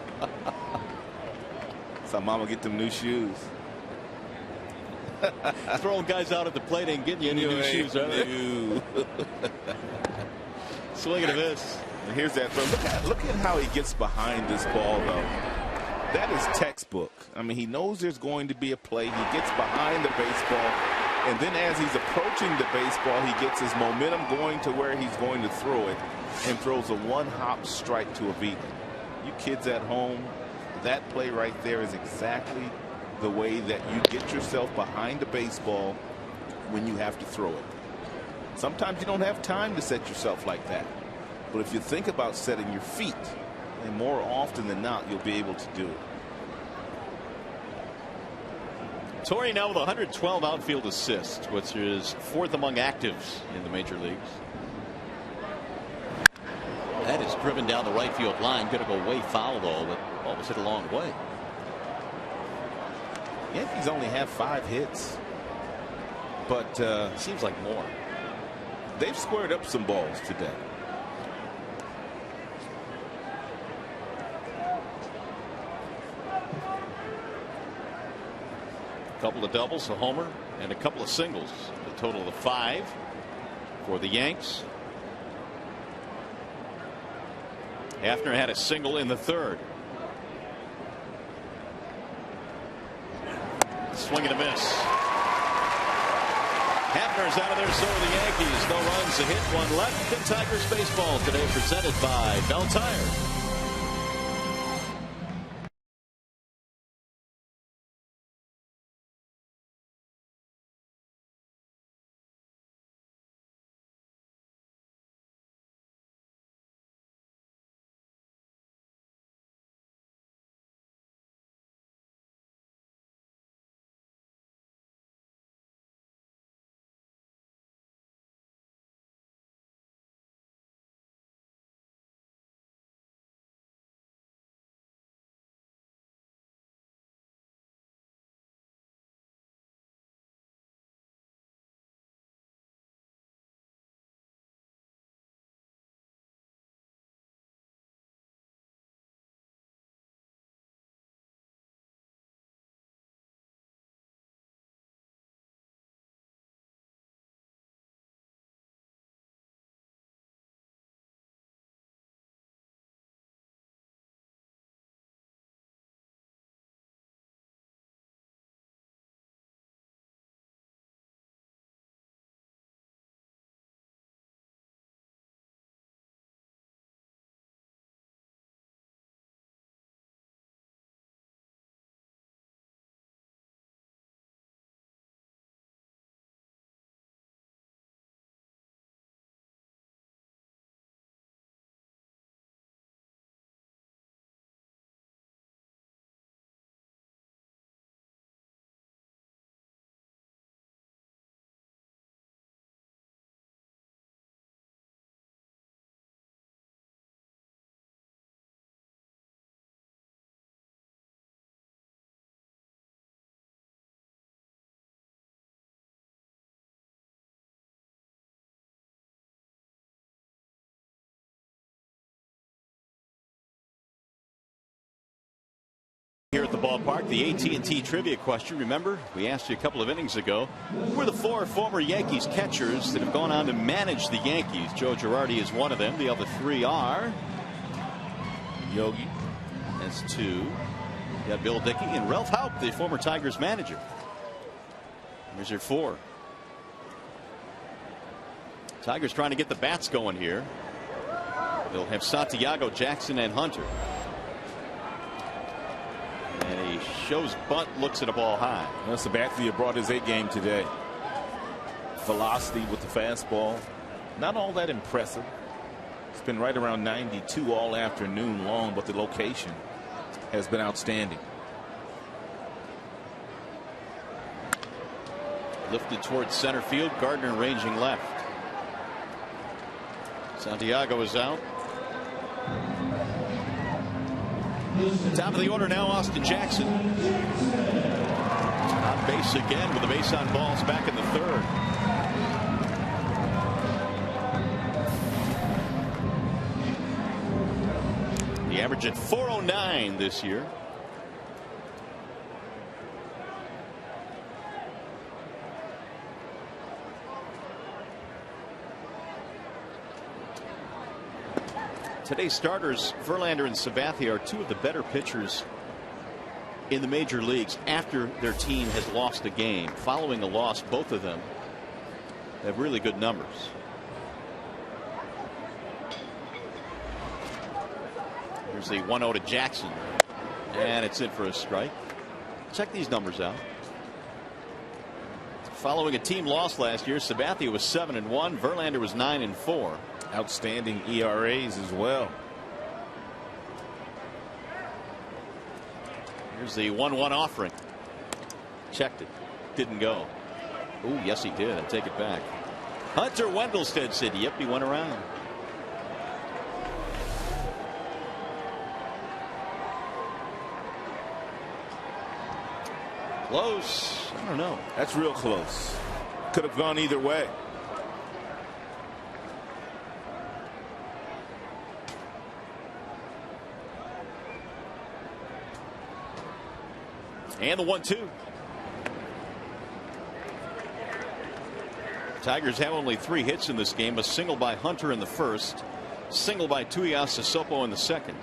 S4: That's how mama get them new shoes.
S3: Throwing guys out at the plate ain't getting you any new shoes, are they? Swing and a miss.
S4: And here's that throw. Look at how he gets behind this ball, though. That is textbook. I mean, he knows there's going to be a play. He gets behind the baseball, and then as he's approaching the baseball, he gets his momentum going to where he's going to throw it, and throws a one-hop strike to Avila. You kids at home, that play right there is exactly the way that you get yourself behind the baseball when you have to throw it. Sometimes you don't have time to set yourself like that. But if you think about setting your feet, and more often than not, you'll be able to do it.
S3: Torrey now with 112 outfield assists, which is 4th among actives in the major leagues. That is driven down the right field line. Going to go way foul, though, but ball was hit a long way.
S4: Yankees only have 5 hits, but
S3: seems like more.
S4: They've squared up some balls today.
S3: A couple of doubles, a homer, and a couple of singles. A total of 5 for the Yanks. Hafner had a single in the 3rd. Swing and a miss. Hafner's out of there, so are the Yankees. No runs, a hit, 1 left. In Tigers baseball today, presented by Bell Tire. here at the ballpark. The AT&T trivia question. Remember, we asked you a couple of innings ago, who are the 4 former Yankees catchers that have gone on to manage the Yankees? Joe Girardi is one of them. The other 3 are
S6: Yogi.
S3: That's 2. You got Bill Dickey and Ralph Houck, the former Tigers manager. Here's your 4. Tigers trying to get the bats going here. They'll have Santiago, Jackson, and Hunter. And he shows bunt, looks at a ball high.
S6: Well, Sabathia brought his A game today. Velocity with the fastball. Not all that impressive. It's been right around 92 all afternoon long, but the location has been outstanding.
S3: Lifted towards center field. Gardner ranging left. Santiago is out. Top of the order now, Austin Jackson. On base again with the base on balls back in the 3rd. The average at 409 this year. Today's starters, Verlander and Sabathia, are 2 of the better pitchers in the major leagues after their team has lost a game. Following a loss, both of them have really good numbers. Here's the 1-0 to Jackson, and it's in for a strike. Check these numbers out. Following a team loss last year, Sabathia was 7-1. Verlander was 9-4.
S6: Outstanding ERAs as well.
S3: Here's the 1-1 offering. Checked it. Didn't go. Oh, yes, he did. I take it back. Hunter Wendelstedt said, yep, he went around. Close. I don't know.
S6: That's real close. Could have gone either way.
S3: And the 1-2. Tigers have only 3 hits in this game. A single by Hunter in the 1st, single by Tuiasosopo in the 2nd,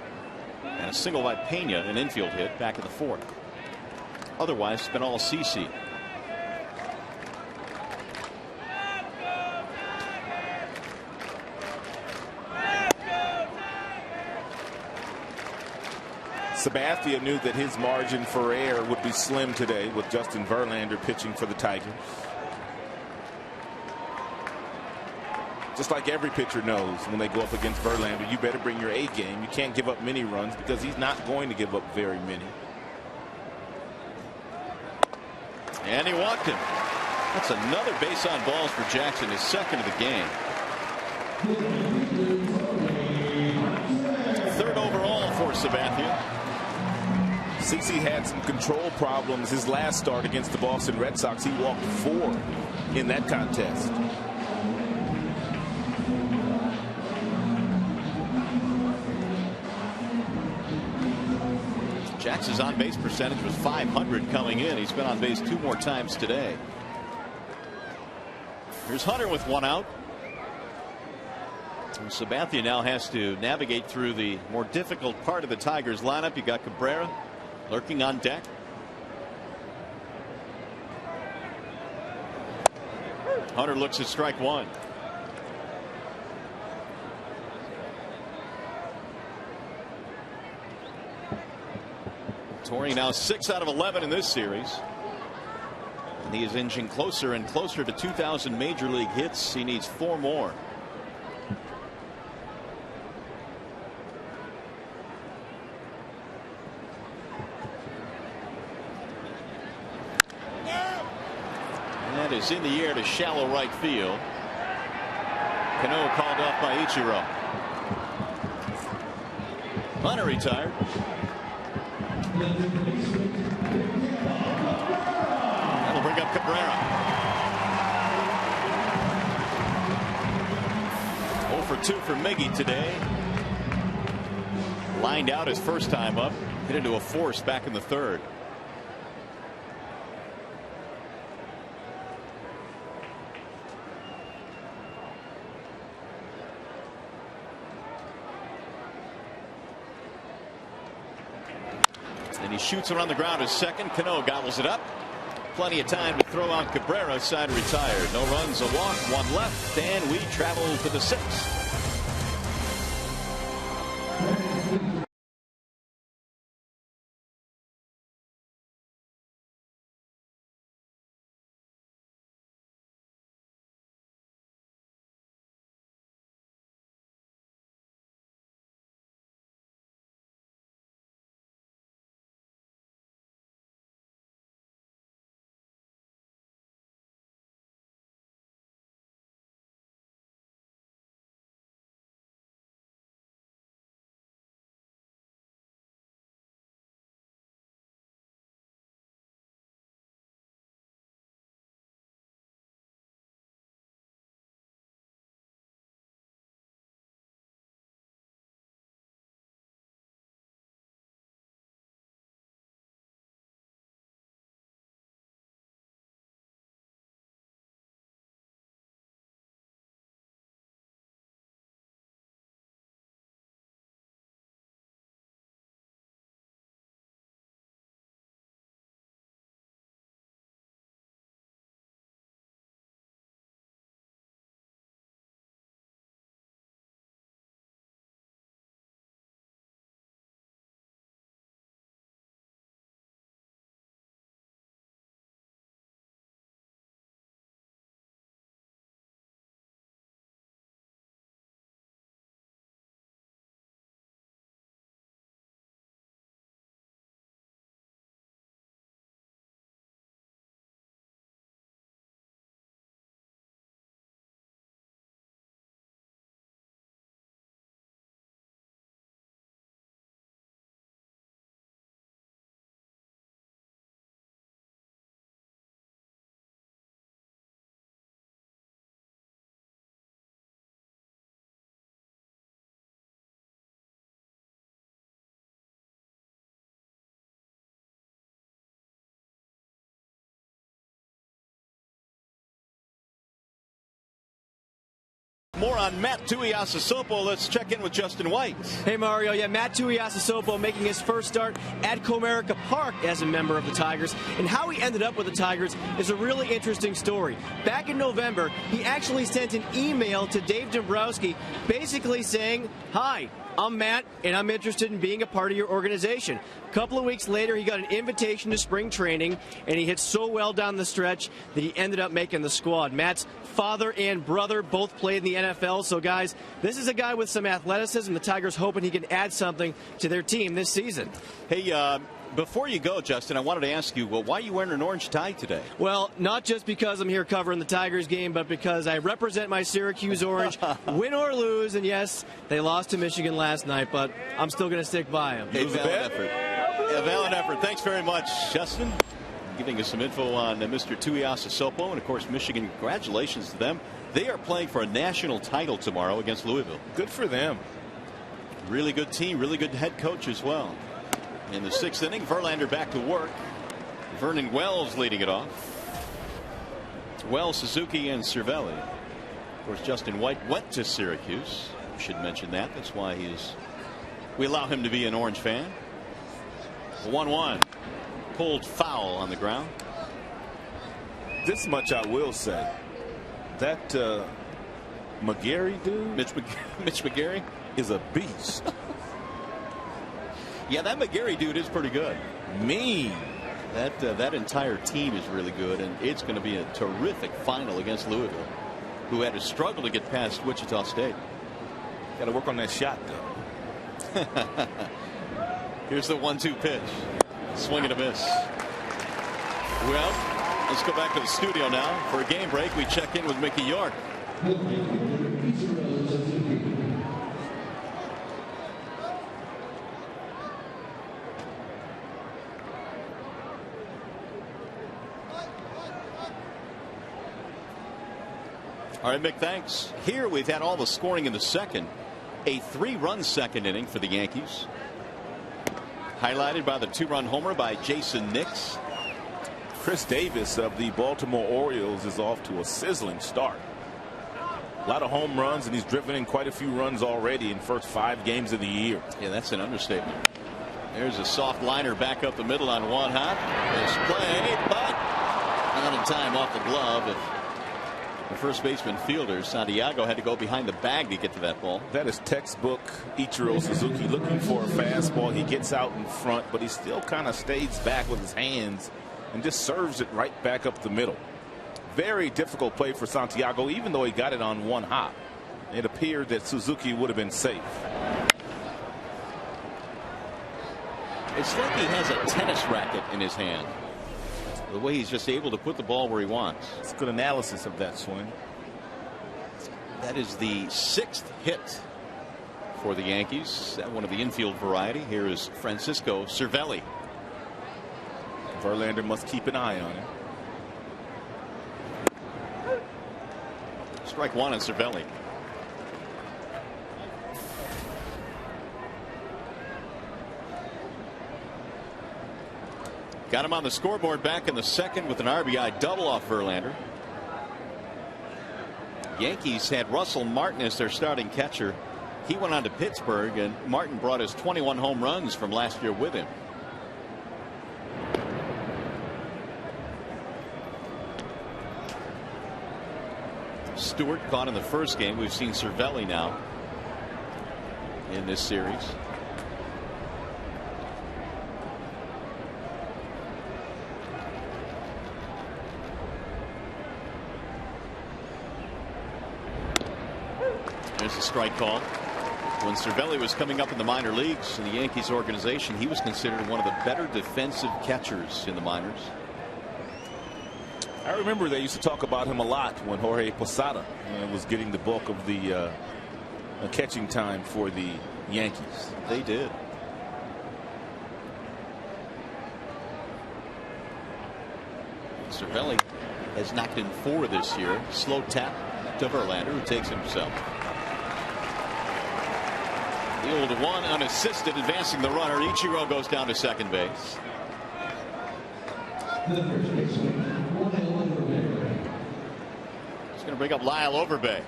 S3: and a single by Pena, an infield hit, back in the 4th. Otherwise, it's been all CC.
S6: Sabathia knew that his margin for error would be slim today with Justin Verlander pitching for the Tigers. Just like every pitcher knows, when they go up against Verlander, you better bring your A game. You can't give up many runs because he's not going to give up very many.
S3: And he walked him. That's another base on balls for Jackson, his 2nd of the game. 3rd overall for Sabathia.
S6: CC had some control problems his last start against the Boston Red Sox. He walked 4 in that contest.
S3: Jackson's on base percentage was .500 coming in. He's been on base 2 more times today. Here's Hunter with 1 out. And Sabathia now has to navigate through the more difficult part of the Tigers lineup. You got Cabrera lurking on deck. Hunter looks at strike 1. Torrey now 6 out of 11 in this series. And he is inching closer and closer to 2,000 major league hits. He needs 4 more. That is in the air to shallow right field. Cano called off by Ichiro. Hunter retired. That'll bring up Cabrera. 0 for 2 for Miggy today. Lined out his first time up. Hit into a force back in the third. And he shoots it on the ground as second. Cano gobbles it up. Plenty of time to throw out Cabrera. Side retired. No runs, a walk, one left, and we travel to the sixth. More on Matt Tuiasosopo. Let's check in with Justin White.
S1: Hey, Mario. Yeah, Matt Tuiasosopo making his first start at Comerica Park as a member of the Tigers. And how he ended up with the Tigers is a really interesting story. Back in November, he actually sent an email to Dave Dombrowski basically saying, "Hi, I'm Matt, and I'm interested in being a part of your organization." A couple of weeks later, he got an invitation to spring training, and he hit so well down the stretch that he ended up making the squad. Matt's father and brother both played in the NFL, so guys, this is a guy with some athleticism. The Tigers hoping he can add something to their team this season.
S3: Hey, before you go, Justin, I wanted to ask you, well, why are you wearing an orange tie today?
S1: Well, not just because I'm here covering the Tigers game, but because I represent my Syracuse Orange, win or lose. And yes, they lost to Michigan last night, but I'm still going to stick by them.
S3: A valid effort. A valid effort. Thanks very much, Justin, giving us some info on Mr. Tuiasosopo. And, of course, Michigan, congratulations to them. They are playing for a national title tomorrow against Louisville.
S6: Good for them.
S3: Really good team, really good head coach as well. In the sixth inning, Verlander back to work. Vernon Wells leading it off. Wells, Suzuki, and Cervelli. Of course, Justin White went to Syracuse. Should mention that. That's why we allow him to be an Orange fan. 1-1. Pulled foul on the ground.
S6: This much I will say. That McGarry dude,
S3: Mitch McGarry,
S6: is a beast.
S3: Yeah, that McGarry dude is pretty good.
S6: Mean.
S3: That entire team is really good, and it's going to be a terrific final against Louisville, who had to struggle to get past Wichita State.
S6: Got to work on that shot, though.
S3: Here's the 1-2 pitch. Swing and a miss. Well, let's go back to the studio now. For a game break, we check in with Mickey York. All right, Mick, thanks. Here we've had all the scoring in the second. A 3-run second inning for the Yankees. highlighted by the 2-run homer by Jason Nix.
S6: Chris Davis of the Baltimore Orioles is off to a sizzling start. A lot of home runs, and he's driven in quite a few runs already in first 5 games of the year.
S3: Yeah, that's an understatement. There's a soft liner back up the middle on one hop. Nice play, but not in time off the glove of the first baseman fielder. Santiago had to go behind the bag to get to that ball.
S6: That is textbook Ichiro Suzuki looking for a fastball. He gets out in front, but he still kind of stays back with his hands and just serves it right back up the middle. Very difficult play for Santiago, even though he got it on one hop. It appeared that Suzuki would have been safe.
S3: It's like he has a tennis racket in his hand. The way he's just able to put the ball where he wants.
S6: It's good analysis of that swing.
S3: That is the 6th hit for the Yankees. One of the infield variety. Here is Francisco Cervelli.
S6: Verlander must keep an eye on him.
S3: Strike one on Cervelli. Got him on the scoreboard back in the 2nd with an RBI double off Verlander. Yankees had Russell Martin as their starting catcher. He went on to Pittsburgh, and Martin brought his 21 home runs from last year with him. Stewart caught in the first game. We've seen Cervelli now in this series. There's a strike call. When Cervelli was coming up in the minor leagues in the Yankees organization, he was considered one of the better defensive catchers in the minors.
S6: I remember they used to talk about him a lot when Jorge Posada was getting the bulk of the catching time for the Yankees.
S3: They did. Cervelli has knocked in 4 this year. Slow tap to Verlander, who takes it himself. The old one unassisted, advancing the runner. Ichiro goes down to second base.
S5: The first baseman, Lyle Overbay.
S3: It's going to bring up Lyle Overbay.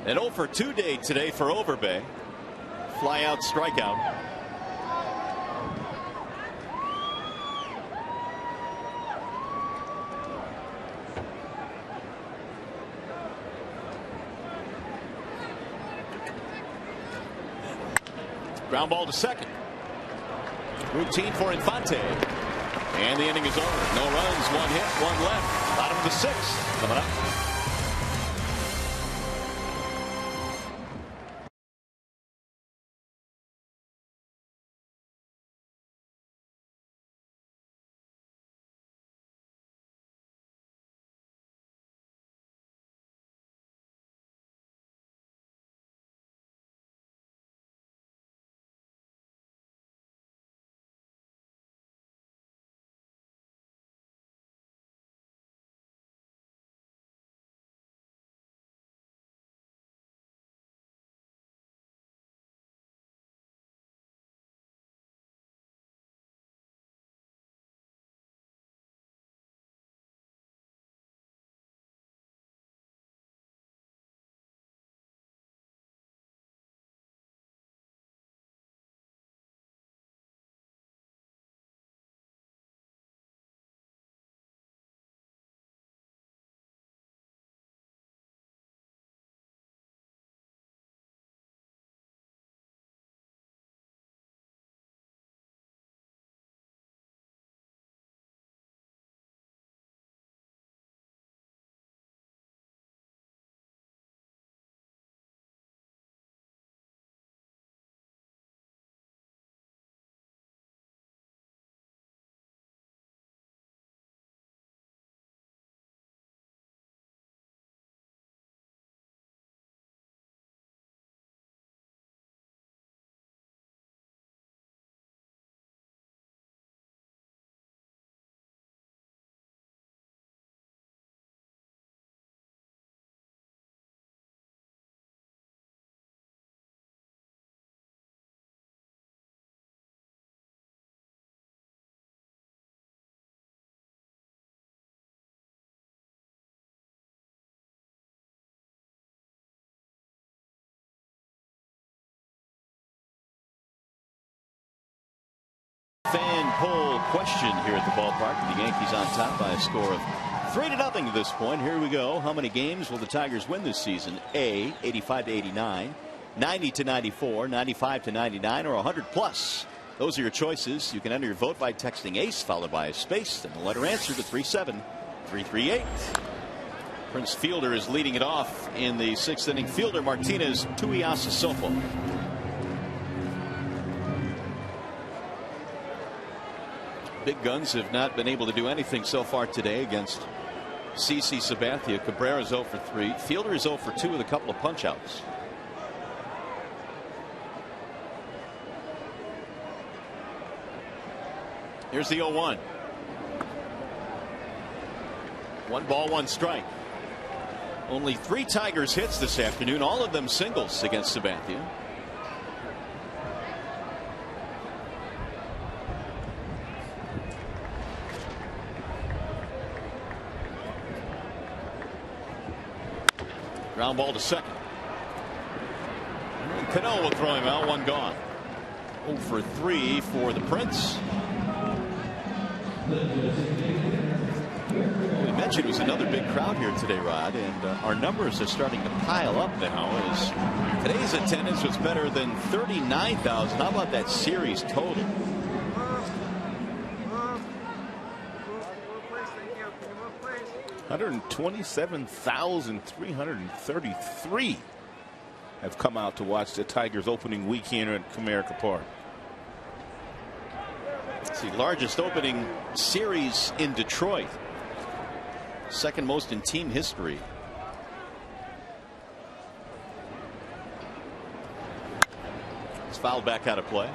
S3: An 0 for 2 day today for Overbay. Fly out, strikeout. Ground ball to second. Routine for Infante. And the inning is over. No runs, 1 hit, 1 left. Bottom of the 6th coming up. Fan poll question here at the ballpark. The Yankees on top by a score of 3-0 at this point. Here we go. How many games will the Tigers win this season? A, 85-89, 90-94, 95-99, or 100+. Those are your choices. You can enter your vote by texting ACE followed by a space and the letter answer to 37338. Prince Fielder is leading it off in the 6th inning. Fielder Martinez Tuiasosopo. Big guns have not been able to do anything so far today against CC Sabathia. Cabrera's 0 for 3. Fielder is 0 for 2 with a couple of punch-outs. Here's the 0-1. 1 ball, 1 strike. Only 3 Tigers hits this afternoon, all of them singles against Sabathia. Ground ball to second. And Cano will throw him out. 1 gone. 0 for 3 for the Prince. We mentioned it was another big crowd here today, Rod, and our numbers are starting to pile up now as today's attendance was better than 39,000. How about that series total?
S6: $127,333 have come out to watch the Tigers opening week here at Comerica Park.
S3: It's the largest opening series in Detroit. 2nd most in team history. It's fouled back out of play.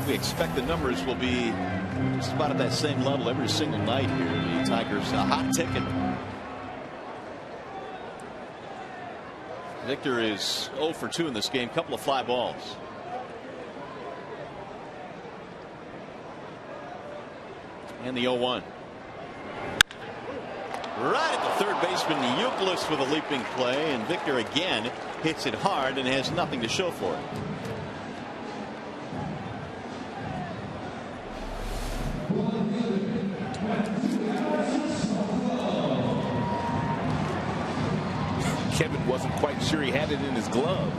S3: We expect the numbers will be just about at that same level every single night here. The Tigers a hot ticket. Victor is 0 for 2 in this game. Couple of fly balls. And the 0-1. Right at the third baseman Euclid with a leaping play, and Victor again hits it hard and has nothing to show for it.
S6: Kevin wasn't quite sure he had it in his glove.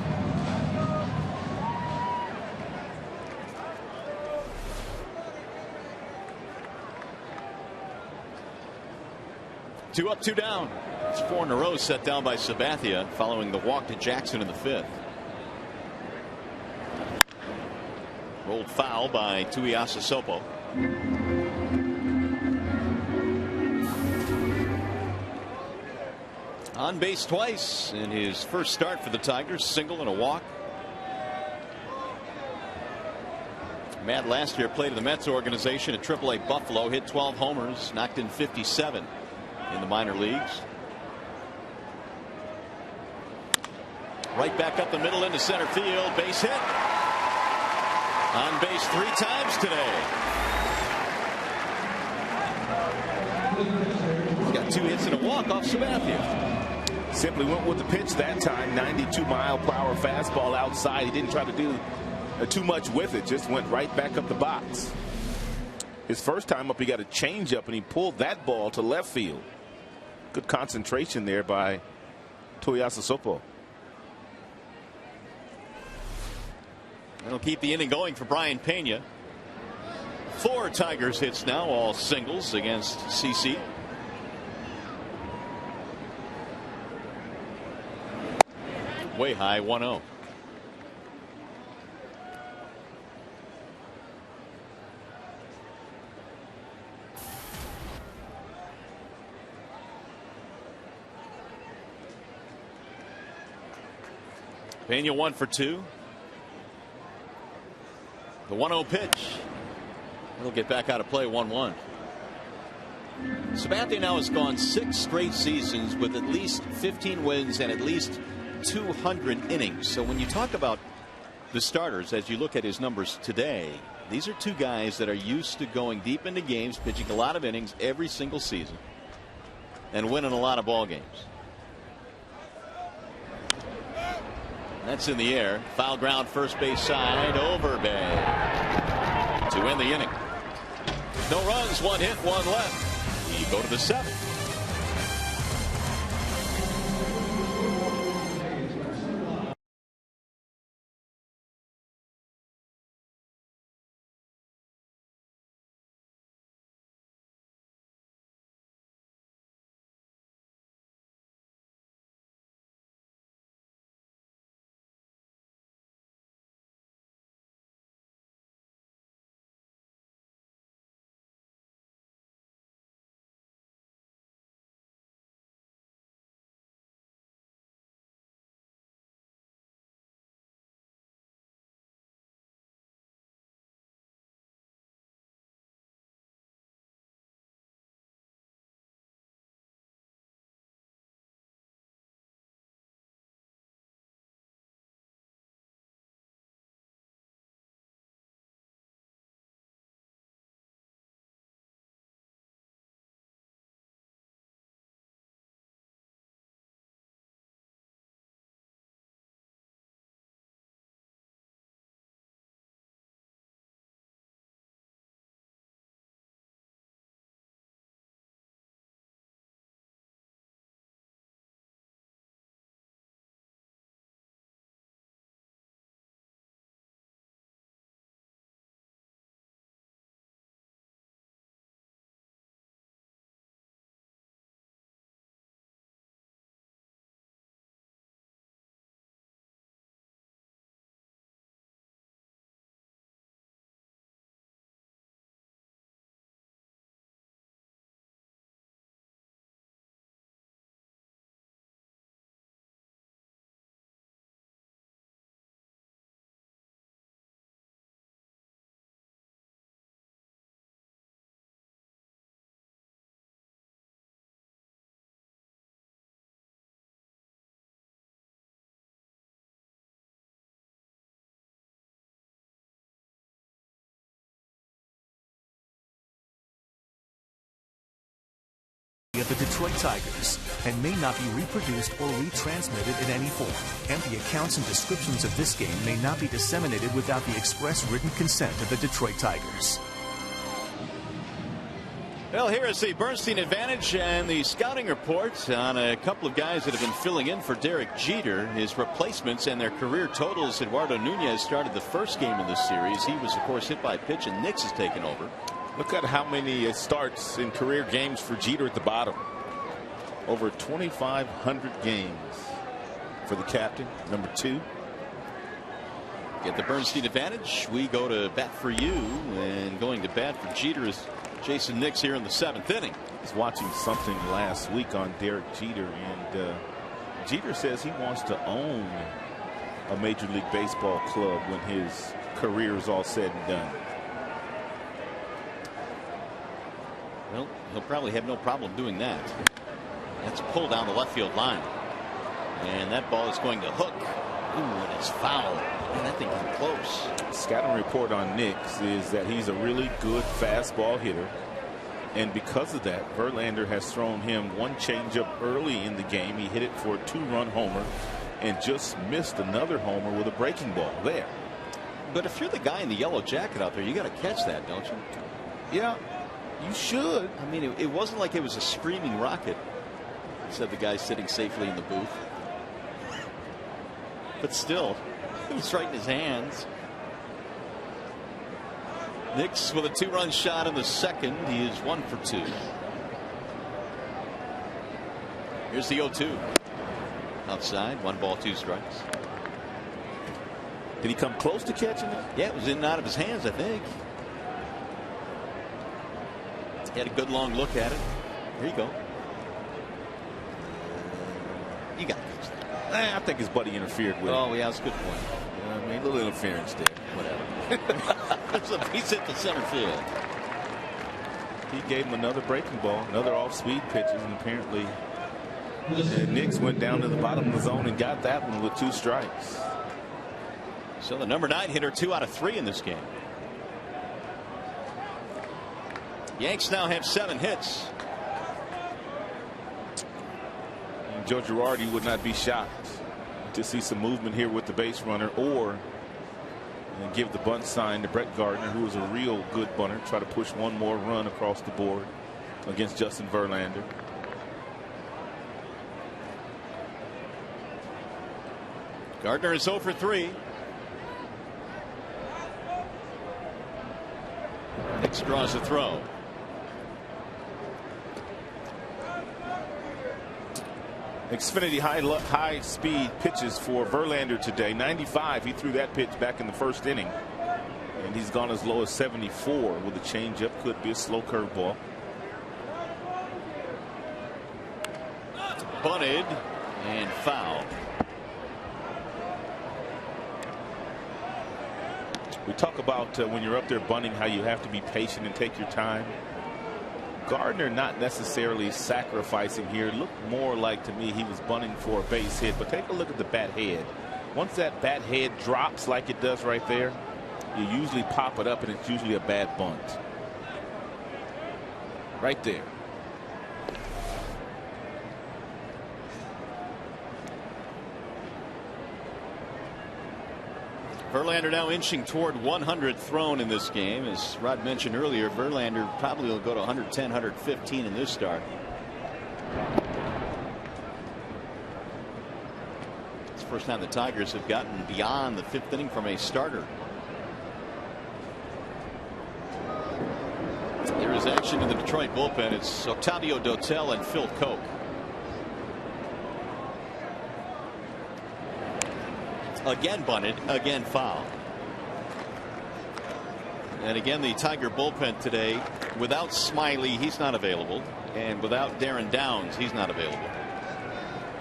S3: Two up, 2 down. It's 4 in a row set down by Sabathia following the walk to Jackson in the 5th. Rolled foul by Tuiasosopo. On base twice in his first start for the Tigers. Single and a walk. Matt last year played in the Mets organization at AAA Buffalo. Hit 12 homers. Knocked in 57 in the minor leagues. Right back up the middle into center field. Base hit. On base 3 times today. He's got 2 hits and a walk off Sabathia.
S6: Simply went with the pitch that time. 92-mile-per-hour fastball outside. He didn't try to do too much with it. Just went right back up the box. His first time up, he got a changeup, and he pulled that ball to left field. Good concentration there by Tuiasosopo.
S3: That'll keep the inning going for Brian Pena. 4 Tigers hits now, all singles against CC. Way high, 1-0. Pena 1 for 2. The 1-0 pitch. It'll get back out of play. 1-1. Sabathia now has gone 6 straight seasons with at least 15 wins and at least 200 innings. So when you talk about the starters, as you look at his numbers today, these are 2 guys that are used to going deep into games, pitching a lot of innings every single season, and winning a lot of ball games. That's in the air. Foul ground, first base side, Overbay to win the inning. No runs, 1 hit, 1 left. We go to the 7th.
S7: Of the Detroit Tigers and may not be reproduced or retransmitted in any form. And the accounts and descriptions of this game may not be disseminated without the express written consent of the Detroit Tigers.
S3: Well, here is the Bernstein advantage and the scouting report on a couple of guys that have been filling in for Derek Jeter. His replacements and their career totals. Eduardo Nunez started the first game of this series. He was, of course, hit by a pitch, and Nix has taken over.
S6: Look at how many starts in career games for Jeter at the bottom. Over 2,500 games for the captain, number 2.
S3: Get the Bernstein advantage. We go to bat for you, and going to bat for Jeter is Jason Nix here in the 7th inning.
S6: I was watching something last week on Derek Jeter, and Jeter says he wants to own a Major League Baseball club when his career is all said and done.
S3: Well, he'll probably have no problem doing that. That's pulled down the left field line. And that ball is going to hook. Ooh, and it's foul. Man, that thing came close.
S6: Scouting report on Nix is that he's a really good fastball hitter. And because of that, Verlander has thrown him one changeup early in the game. He hit it for a 2-run homer and just missed another homer with a breaking ball there.
S3: But if you're the guy in the yellow jacket out there, you got to catch that, don't you?
S6: Yeah, you should.
S3: I mean, it wasn't like it was a screaming rocket, said the guy sitting safely in the booth. But still, it was right in his hands. Nix with a 2-run shot in the 2nd. He is 1 for 2. Here's the 0-2. Outside, 1 ball, 2 strikes.
S6: Did he come close to catching it?
S3: Yeah, it was in and out of his hands, I think. He had a good long look at it. There you go. You got to catch that.
S6: I think his buddy interfered with it.
S3: Oh, yeah, that's a good point.
S6: You know what I mean? A little interference there.
S3: Whatever. He's hit the center field.
S6: He gave him another breaking ball, another off-speed pitches, and apparently Nix went down to the bottom of the zone and got that one with 2 strikes.
S3: So the number 9 hitter 2 out of 3 in this game. Yanks now have 7 hits.
S6: And Joe Girardi would not be shocked to see some movement here with the base runner, or give the bunt sign to Brett Gardner, who is a real good bunter. Try to push one more run across the board against Justin Verlander.
S3: Gardner is 0 for 3. Nix draws a throw.
S6: Xfinity high speed pitches for Verlander today. 95. He threw that pitch back in the first inning, and he's gone as low as 74 with a changeup. Could be a slow curveball.
S3: Bunted and foul.
S6: We talk about when you're up there bunting how you have to be patient and take your time. Gardner not necessarily sacrificing here. Looked more like, to me, he was bunting for a base hit. But take a look at the bat head. Once that bat head drops like it does right there, you usually pop it up, and it's usually a bad bunt. Right there.
S3: Verlander now inching toward 100 thrown in this game. As Rod mentioned earlier, Verlander probably will go to 110, 115 in this start. It's the first time the Tigers have gotten beyond the 5th inning from a starter. There is action in the Detroit bullpen. It's Octavio Dotel and Phil Koch. Again bunted, again foul. And again, the Tiger bullpen today, without Smiley, he's not available, and without Darren Downs, he's not available.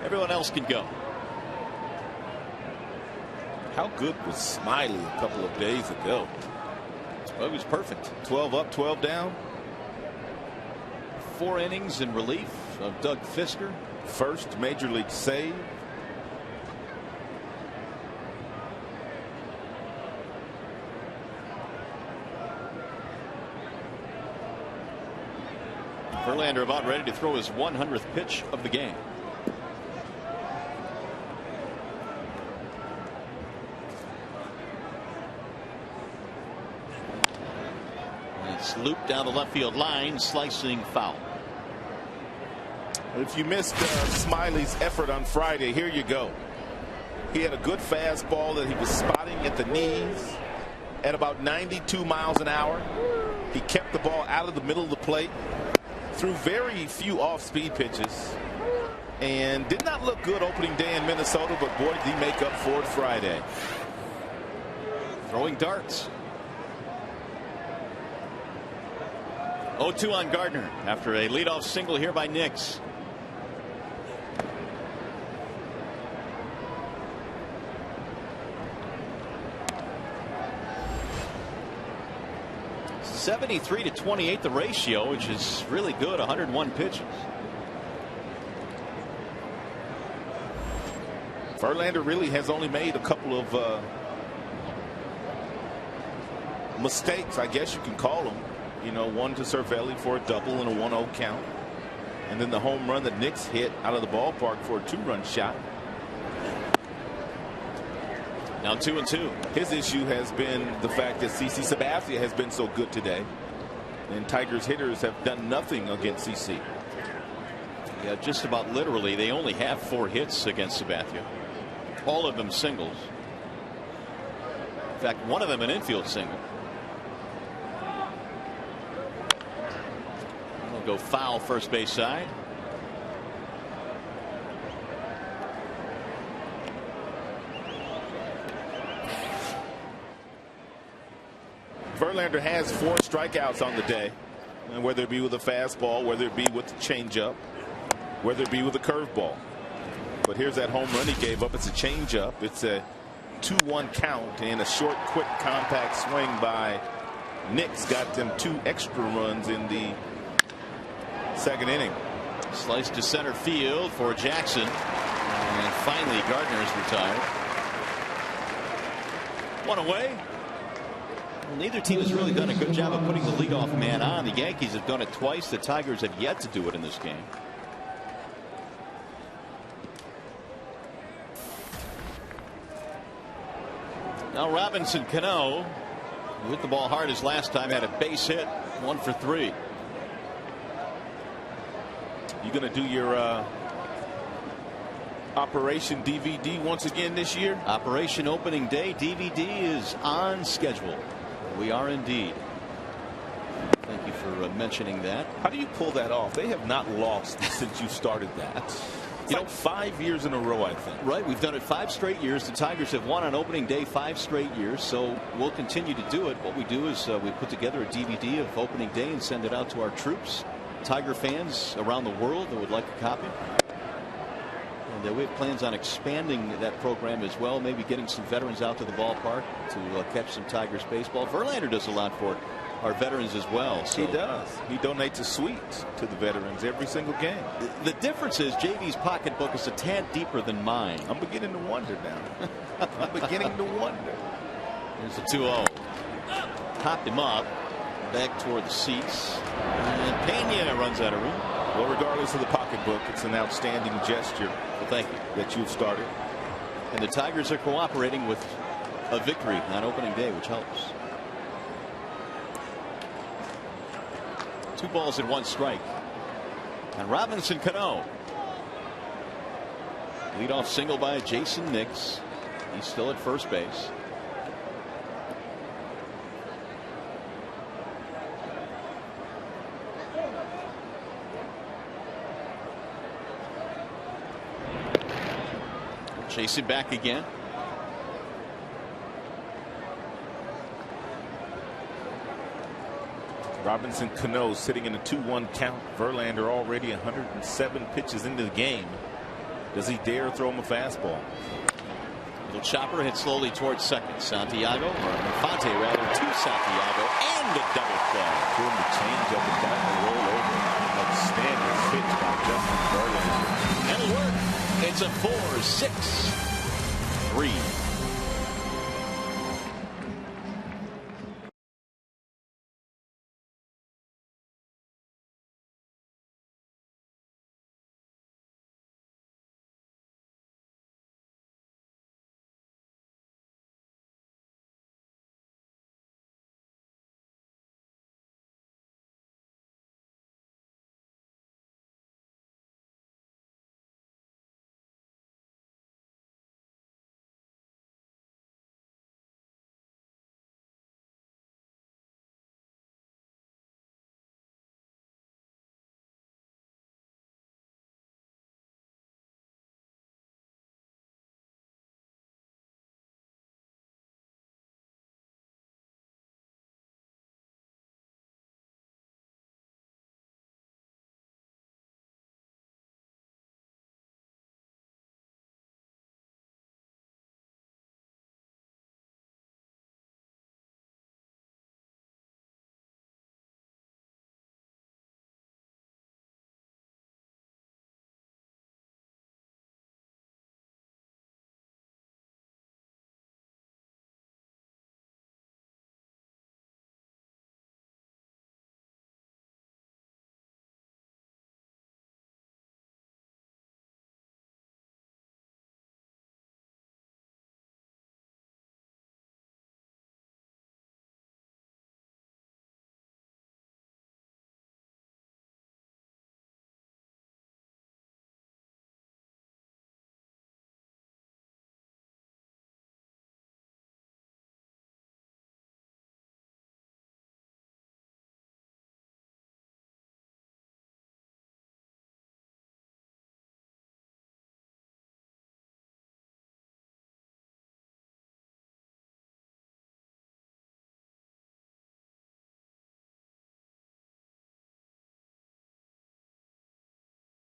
S3: Everyone else can go.
S6: How good was Smiley a couple of days ago?
S3: Well, it was perfect.
S6: 12 up, 12 down.
S3: 4 innings in relief of Doug Fisker.
S6: First major league save.
S3: Verlander about ready to throw his 100th pitch of the game. It's looped down the left field line, slicing foul.
S6: If you missed Smiley's effort on Friday, here you go. He had a good fastball that he was spotting at the knees at about 92 miles an hour. He kept the ball out of the middle of the plate. Threw very few off-speed pitches, and did not look good opening day in Minnesota, but boy, did he make up for it Friday.
S3: Throwing darts. 0-2 on Gardner after a leadoff single here by Nix. (73-28) the ratio, which is really good. 101 pitches.
S6: Verlander really has only made a couple of mistakes, I guess you can call them. You know, one to Cervelli for a double and a 1-0 count, and then the home run that Nix hit out of the ballpark for a 2-run shot.
S3: Now 2-2.
S6: His issue has been the fact that CC Sabathia has been so good today, and Tigers hitters have done nothing against CC.
S3: Yeah, just about literally. They only have 4 hits against Sabathia. All of them singles. In fact, one of them an infield single. We'll go foul first base side.
S6: Verlander has 4 strikeouts on the day, and whether it be with a fastball, whether it be with the changeup, whether it be with a curveball. But here's that home run he gave up. It's a changeup. It's a 2-1 count, and a short, quick, compact swing by Nix got them 2 extra runs in the second inning.
S3: Slice to center field for Jackson, and finally Gardner's retired. 1 away. Well, neither team has really done a good job of putting the leadoff man on. The Yankees have done it twice. The Tigers have yet to do it in this game. Now Robinson Cano, who hit the ball hard his last time, had a base hit, 1 for 3.
S6: You going to do your Operation DVD once again this year?
S3: Operation Opening Day DVD is on schedule. We are indeed. Thank you for mentioning that.
S6: How do you pull that off? They have not lost since you started that. It's like 5 years in a row, I think.
S3: Right. We've done it 5 straight years. The Tigers have won on opening day 5 straight years. So we'll continue to do it. What we do is we put together a DVD of opening day and send it out to our troops, Tiger fans around the world that would like a copy. And we have plans on expanding that program as well, maybe getting some veterans out to the ballpark to catch some Tigers baseball. Verlander does a lot for our veterans as well. So
S6: he does. He donates a suite to the veterans every single game.
S3: The difference is JV's pocketbook is a tad deeper than mine.
S6: I'm beginning to wonder now. I'm beginning to wonder.
S3: Here's the 2-0. Popped him up. Back toward the seats. And Pena runs out of room.
S6: Well, regardless of the pocketbook, it's an outstanding gesture.
S3: Well, thank you.
S6: That you've started.
S3: And the Tigers are cooperating with a victory on opening day, which helps. 2 balls and 1 strike. And Robinson Cano. Leadoff single by Jason Nix. He's still at first base. Chase it back again.
S6: Robinson Cano sitting in a 2-1 count. Verlander already 107 pitches into the game. Does he dare throw him a fastball?
S3: Little chopper hit slowly towards second. Santiago, or Infante rather, to Santiago, and a double play.
S6: Doing the change up and down the roll over. Outstanding pitch by Justin Verlander.
S3: That'll work. It's a 4-6-3.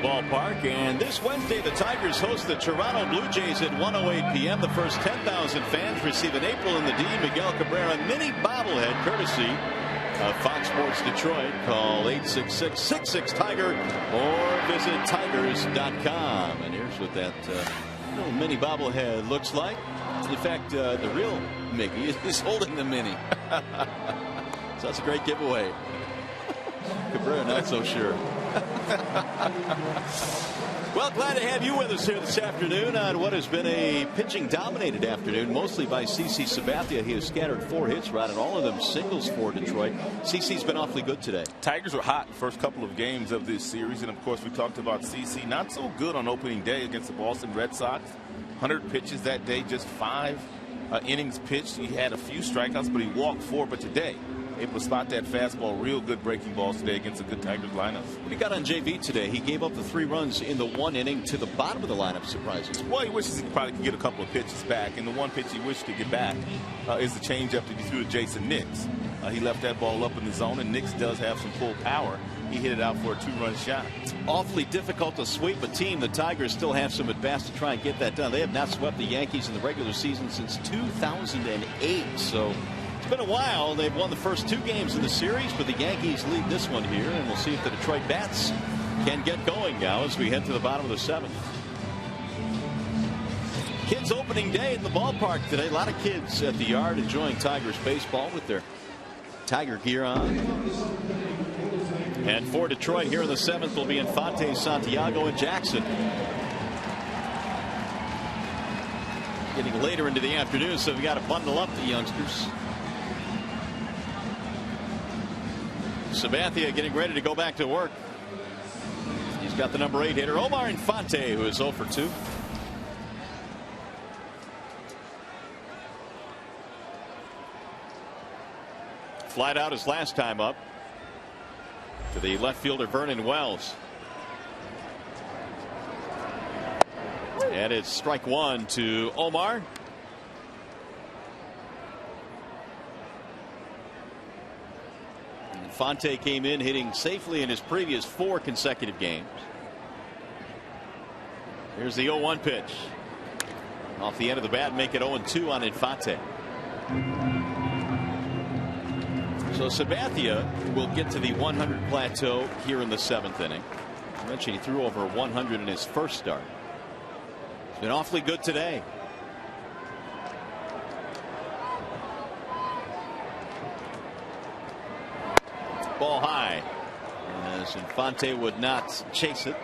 S3: Ballpark, and this Wednesday the Tigers host the Toronto Blue Jays at 1:08 p.m. The first 10,000 fans receive an April in the D Miguel Cabrera mini bobblehead courtesy of Fox Sports Detroit. Call 866-66-TIGER or visit tigers.com. And here's what that little mini bobblehead looks like. In fact, the real Mickey is holding the mini. So that's a great giveaway. Cabrera not so sure. Well, glad to have you with us here this afternoon on what has been a pitching-dominated afternoon, mostly by CC Sabathia. He has scattered 4 hits, routed all of them singles for Detroit. CC's been awfully good today.
S6: Tigers were hot first couple of games of this series, and of course we talked about CC not so good on opening day against the Boston Red Sox. 100 pitches that day, just 5 innings pitched. He had a few strikeouts, but he walked 4. But today, able to spot that fastball, real good breaking balls today against a good Tigers lineup.
S3: When he got on JV today, he gave up the 3 runs in the 1 inning to the bottom of the lineup, surprising.
S6: Well, he wishes he probably could get a couple of pitches back, and the one pitch he wished to get back is the changeup that he threw to Jason Nix. He left that ball up in the zone, and Nix does have some full power. He hit it out for a 2-run shot.
S3: Awfully difficult to sweep a team. The Tigers still have some at-bats to try and get that done. They have not swept the Yankees in the regular season since 2008, so it's been a while. They've won the first 2 games in the series, but the Yankees lead this one here, and we'll see if the Detroit Bats can get going now as we head to the bottom of the 7th. Kids opening day in the ballpark today. A lot of kids at the yard enjoying Tigers baseball with their Tiger gear on. And for Detroit here in the 7th will be Infante, Santiago, and Jackson. Getting later into the afternoon, so we got to bundle up the youngsters. Sabathia getting ready to go back to work. He's got the number 8 hitter, Omar Infante, who is 0 for 2. Flied out his last time up to the left fielder Vernon Wells. And it's strike 1 to Omar. Infante came in hitting safely in his previous 4 consecutive games. Here's the 0-1 pitch. Off the end of the bat, make it 0-2 on Infante. So Sabathia will get to the 100 plateau here in the 7th inning. I mentioned he threw over 100 in his first start. He's been awfully good today. Ball high as Infante would not chase it.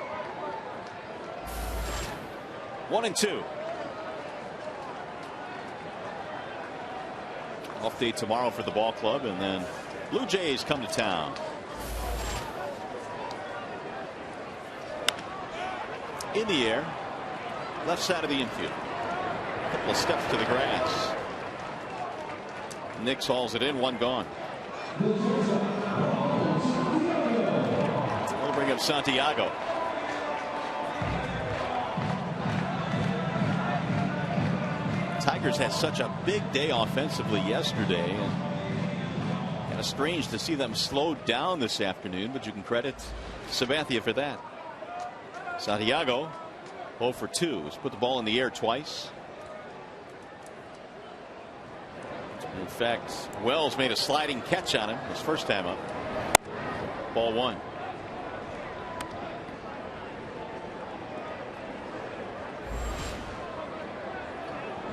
S3: 1-2. Off day tomorrow for the ball club, and then Blue Jays come to town. In the air, left side of the infield. A couple of steps to the grass. Nix hauls it in, 1 gone. We'll bring up Santiago. Tigers had such a big day offensively yesterday, and kind of strange to see them slowed down this afternoon, but you can credit Sabathia for that. Santiago 0 for 2. He's put the ball in the air twice. In fact, Wells made a sliding catch on him his first time up. Ball 1.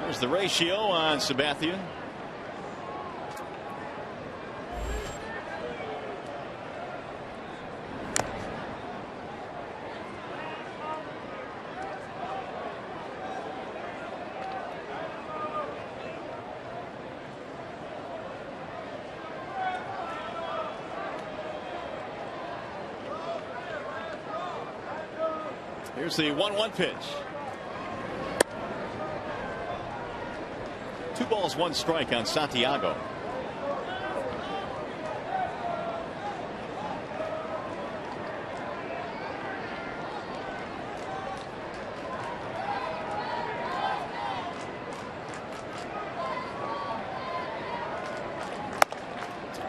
S3: There's the ratio on Sabathia. Here's the 1-1 pitch. 2 balls, 1 strike on Santiago.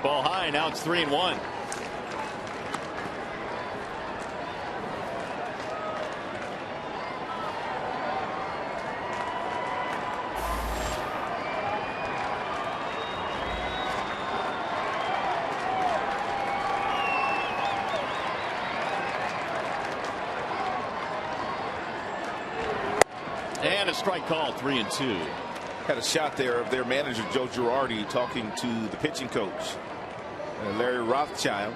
S3: Ball high, now it's 3-1. And a strike call, 3-2.
S6: Had a shot there of their manager Joe Girardi talking to the pitching coach Larry Rothschild.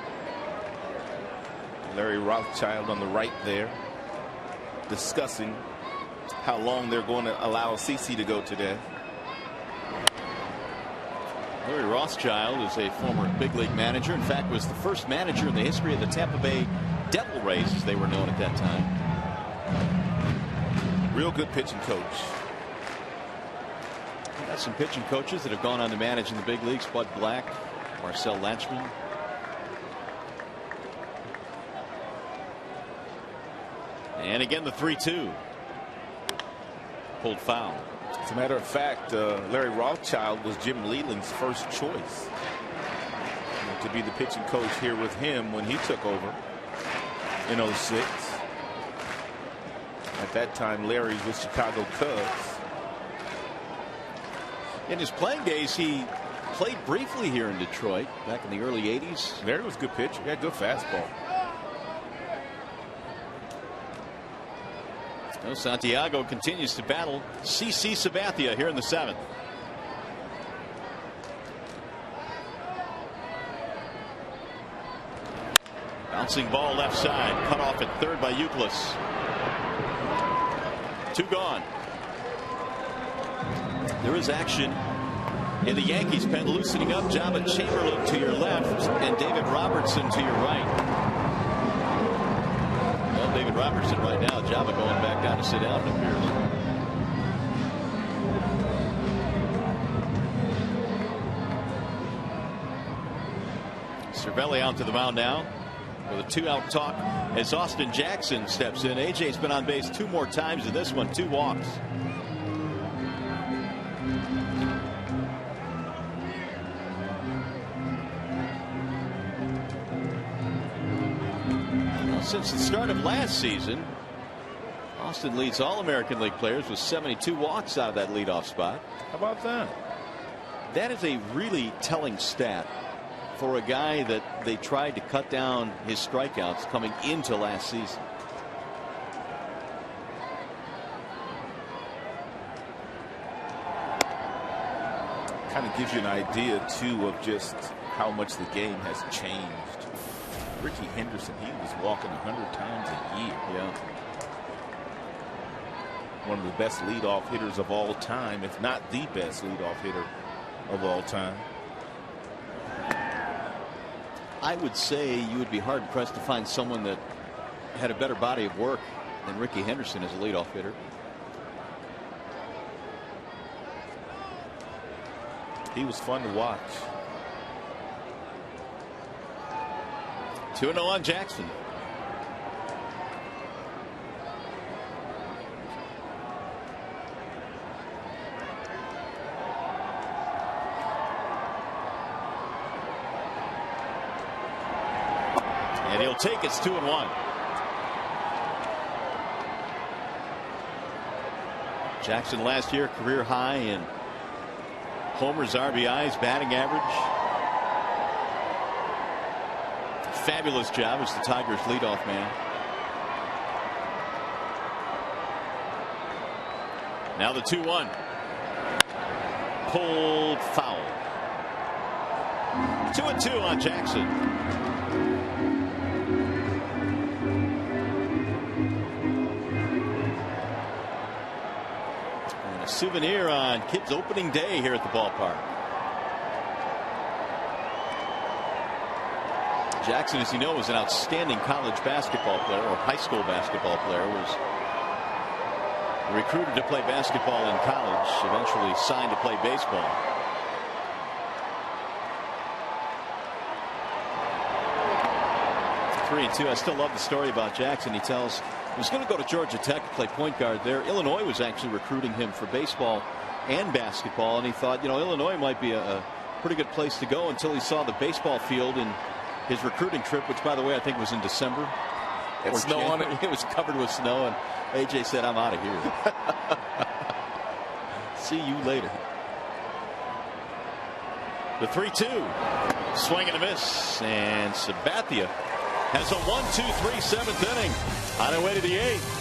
S6: Larry Rothschild on the right there. discussing how long they're going to allow CC to go today.
S3: Larry Rothschild is a former big league manager. In fact, was the first manager in the history of the Tampa Bay Devil Rays, as they were known at that time.
S6: Real good pitching coach.
S3: Got some pitching coaches that have gone on to manage in the big leagues. Bud Black, Marcel Latchman. And again, the 3-2. Pulled foul.
S6: As a matter of fact, Larry Rothschild was Jim Leland's first choice to be the pitching coach here with him when he took over in 06. At that time, Larry was Chicago Cubs.
S3: In his playing days, he played briefly here in Detroit back in the early 80s.
S6: Larry was a good pitcher. He had good fastball.
S3: No, Santiago continues to battle CC Sabathia here in the 7th. Bouncing ball left side, cut off at third by Euclid. 2 gone. There is action in the Yankees pen, loosening up. Jabba Chamberlain to your left and David Robertson to your right. Well, David Robertson right now. Jabba going back down to sit down, it appears. Cervelli out to the mound now with a 2-out talk as Austin Jackson steps in. AJ's been on base 2 more times in this one, 2 walks. Since the start of last season, Austin leads all American League players with 72 walks out of that leadoff spot.
S6: How about that?
S3: That is a really telling stat for a guy that they tried to cut down his strikeouts coming into last season.
S6: Kind of gives you an idea, too, of just how much the game has changed. Ricky Henderson, he was walking 100 times a year.
S3: Yeah.
S6: One of the best leadoff hitters of all time, if not the best leadoff hitter of all time.
S3: I would say you would be hard pressed to find someone that had a better body of work than Ricky Henderson as a leadoff hitter.
S6: He was fun to watch.
S3: 2-0 on Jackson. And he'll take it. It's 2-1. Jackson last year career high in homers, RBIs, batting average. Fabulous job as the Tigers leadoff man. Now the 2-1. Pulled foul. 2-2 on Jackson. And a souvenir on kids' opening day here at the ballpark. Jackson, as you know, was an outstanding college basketball player, or high school basketball player. Was recruited to play basketball in college, eventually signed to play baseball. Three and two. I still love the story about Jackson. He tells he was going to go to Georgia Tech to play point guard there. Illinois was actually recruiting him for baseball and basketball, and he thought, you know, Illinois might be a pretty good place to go until he saw the baseball field in his recruiting trip, which, by the way, I think was in December.
S6: It snow on it.
S3: It was covered with snow, and AJ said, "I'm out of here." See you later. The 3-2. Swing and a miss. And Sabathia has a 1-2-3 7th inning on their way to the 8th.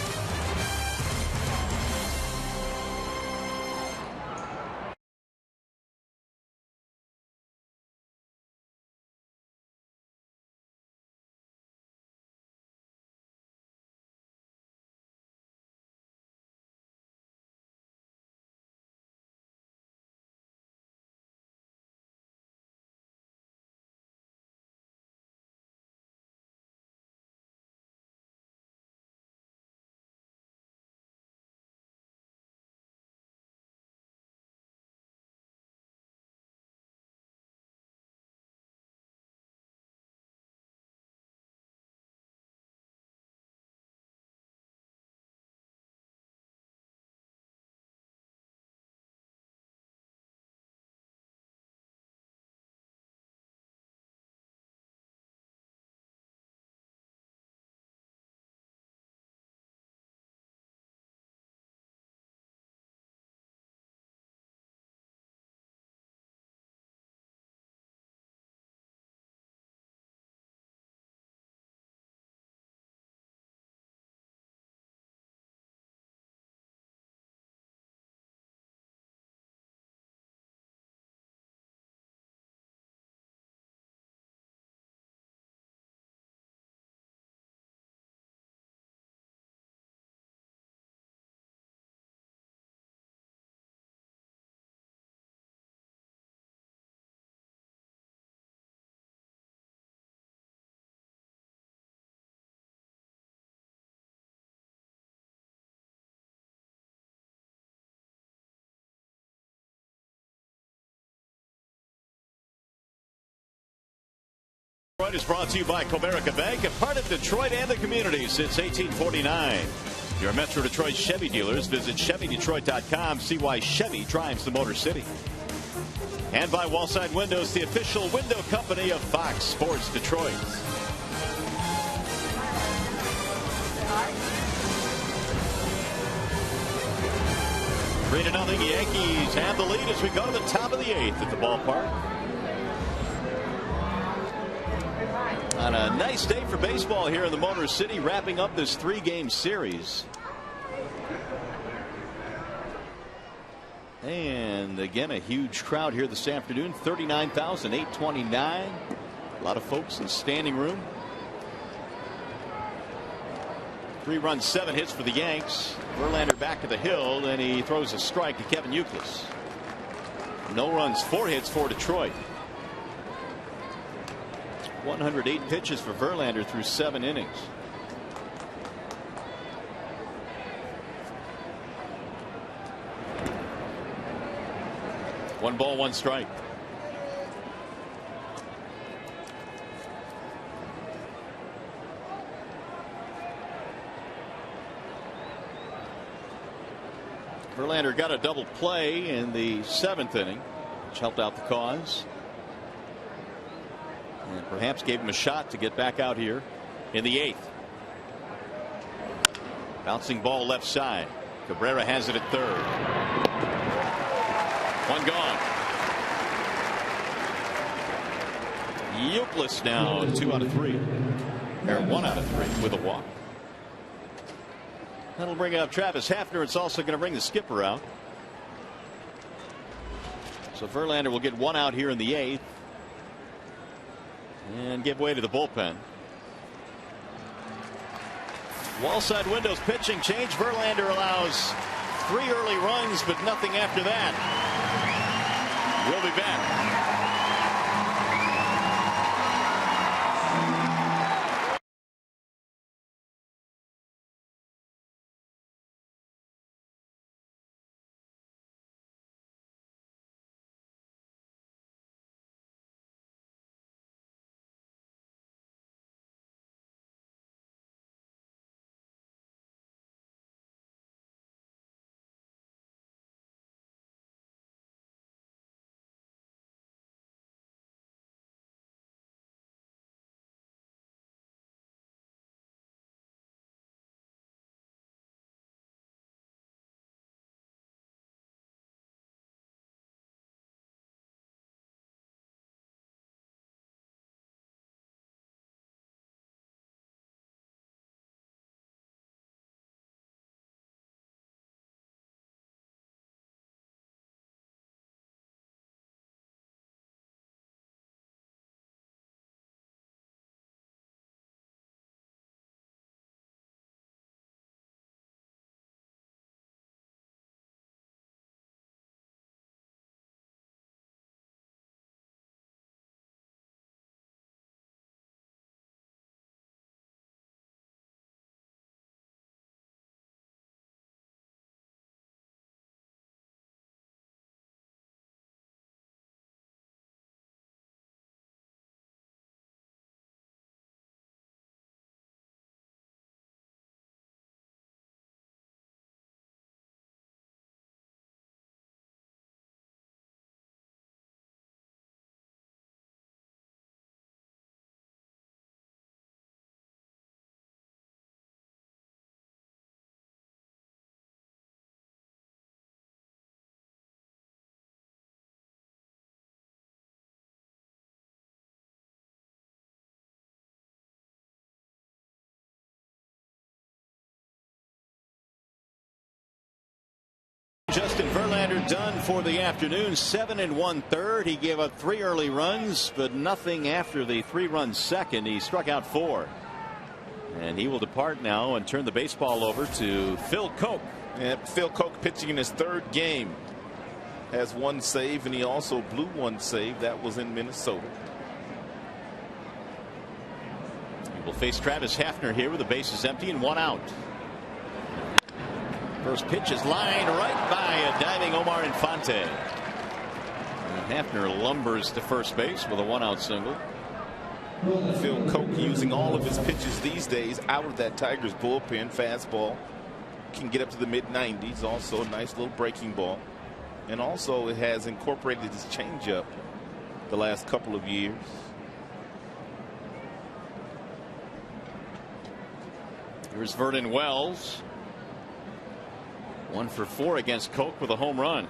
S3: Detroit is brought to you by Comerica Bank, a part of Detroit and the community since 1849. Your Metro Detroit Chevy dealers. Visit ChevyDetroit.com. See why Chevy drives the Motor City. And by Wallside Windows, the official window company of Fox Sports Detroit. Three to nothing. Yankees have the lead as we go to the top of the 8th at the ballpark. On a nice day for baseball here in the Motor City, wrapping up this 3-game series. And again, a huge crowd here this afternoon. 39,829. A lot of folks in standing room. 3 runs, 7 hits for the Yanks. Verlander back to the hill, and he throws a strike to Kevin Youkilis. No runs, 4 hits for Detroit. 108 pitches for Verlander through 7 innings. One ball, 1 strike. Verlander got a double play in the 7th inning, which helped out the cause. And perhaps gave him a shot to get back out here in the 8th. Bouncing ball left side. Cabrera has it at 3rd. 1 gone. Youkilis now 2 out of 3. Or 1 out of 3 with a walk. That'll bring out Travis Hafner. It's also going to bring the skipper out. So Verlander will get 1 out here in the 8th. And give way to the bullpen. Wallside Windows pitching change. Verlander allows 3 early runs, but nothing after that. We'll be back. Justin Verlander done for the afternoon. 7 1/3. He gave up 3 early runs, but nothing after the 3-run second. He struck out 4. And he will depart now and turn the baseball over to Phil Koch.
S6: And Phil Koch pitching in his 3rd game. Has 1 save, and he also blew 1 save. That was in Minnesota.
S3: He will face Travis Hafner here with the bases empty and 1 out. First pitch is lined right by a diving Omar Infante. And Hafner lumbers to first base with a 1-out single.
S6: Phil Koch using all of his pitches these days out of that Tigers bullpen. Fastball can get up to the mid-90s. Also a nice little breaking ball. And also it has incorporated his changeup the last couple of years.
S3: Here's Vernon Wells. 1 for 4 against Koch with a home run.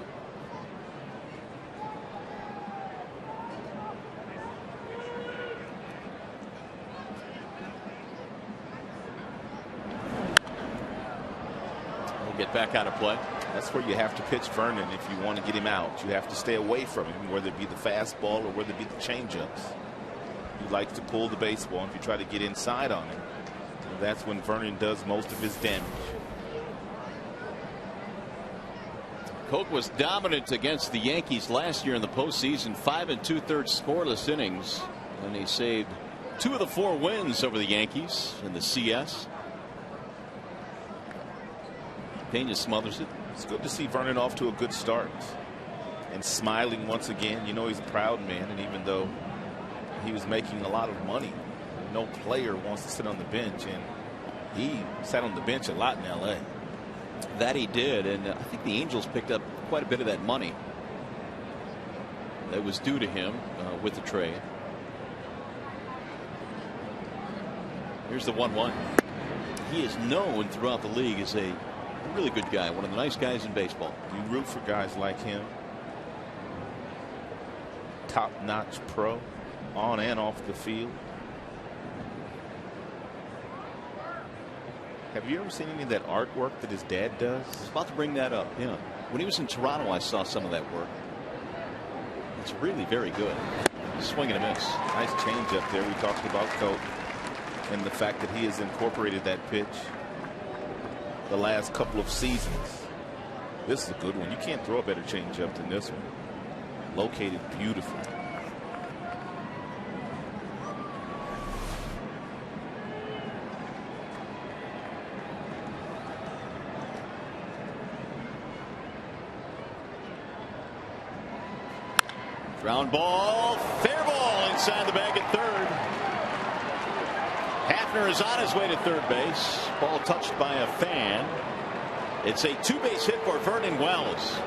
S3: We'll get back out of play.
S6: That's where you have to pitch Vernon if you want to get him out. You have to stay away from him, whether it be the fastball or whether it be the changeups. He likes to pull the baseball. If you try to get inside on him, that's when Vernon does most of his damage.
S3: Koch was dominant against the Yankees last year in the postseason. 5 2/3 scoreless innings, and he saved 2 of the 4 wins over the Yankees in the CS. Pena smothers it.
S6: It's good to see Vernon off to a good start and smiling once again. You know, he's a proud man, and even though he was making a lot of money, no player wants to sit on the bench, and he sat on the bench a lot in LA.
S3: That he did, and I think the Angels picked up quite a bit of that money that was due to him with the trade. Here's the 1-1. He is known throughout the league as a really good guy, one of the nice guys in baseball.
S6: You root for guys like him. Top-notch pro, on and off the field. Have you ever seen any of that artwork that his dad does?
S3: I was about to bring that up. Yeah. When he was in Toronto, I saw some of that work. It's really very good. Swing and a miss.
S6: Nice change up there. We talked about Koch and the fact that he has incorporated that pitch the last couple of seasons. This is a good one. You can't throw a better change up than this one. Located beautifully.
S3: Ground ball, fair ball inside the bag at third. Hafner is on his way to third base. Ball touched by a fan. It's a 2-base hit for Vernon Wells.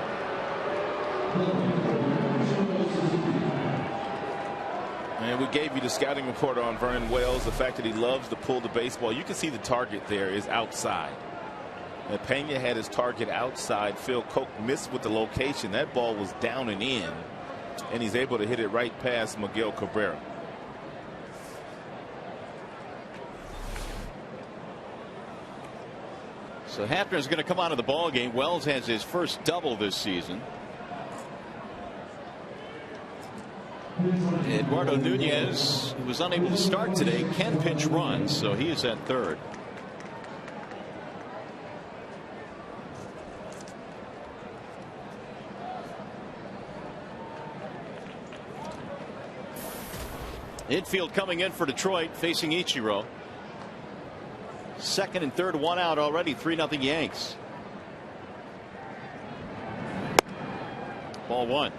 S6: And we gave you the scouting report on Vernon Wells, the fact that he loves to pull the baseball. You can see the target there is outside. And Pena had his target outside. Phil Koch missed with the location. That ball was down and in, and he's able to hit it right past Miguel Cabrera.
S3: So Hafner is going to come out of the ball game. Wells has his first double this season. Eduardo Nunez, who was unable to start today, can pinch runs, so he is at third. Infield coming in for Detroit, facing Ichiro. Second and third, 1 out already. 3-0 Yanks. Ball 1.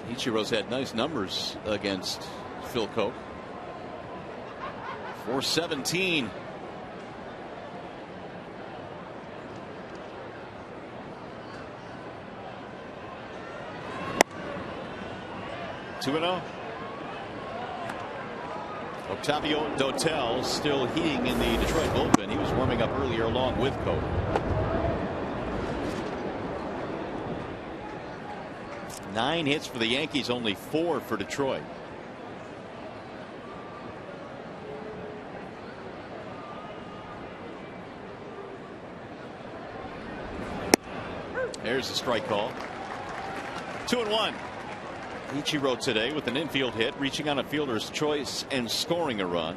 S3: Ichiro's had nice numbers against Phil Koch. 417. Two-0. Octavio Dotel still heating in the Detroit bullpen. He was warming up earlier along with Koch. Nine hits for the Yankees, only 4 for Detroit. There's the strike call. 2-1. Ichiro today with an infield hit, reaching on a fielder's choice and scoring a run.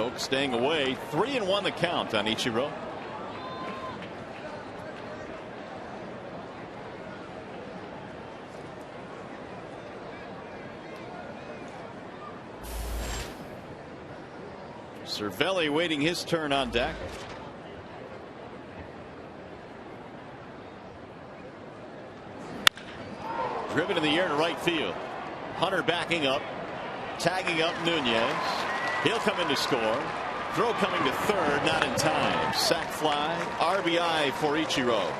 S3: Koch staying away. 3-1 the count on Ichiro. Cervelli waiting his turn on deck. Driven in the air to right field. Hunter backing up, tagging up Nunez. He'll come in to score. Throw coming to third, not in time. Sac fly, RBI for Ichiro.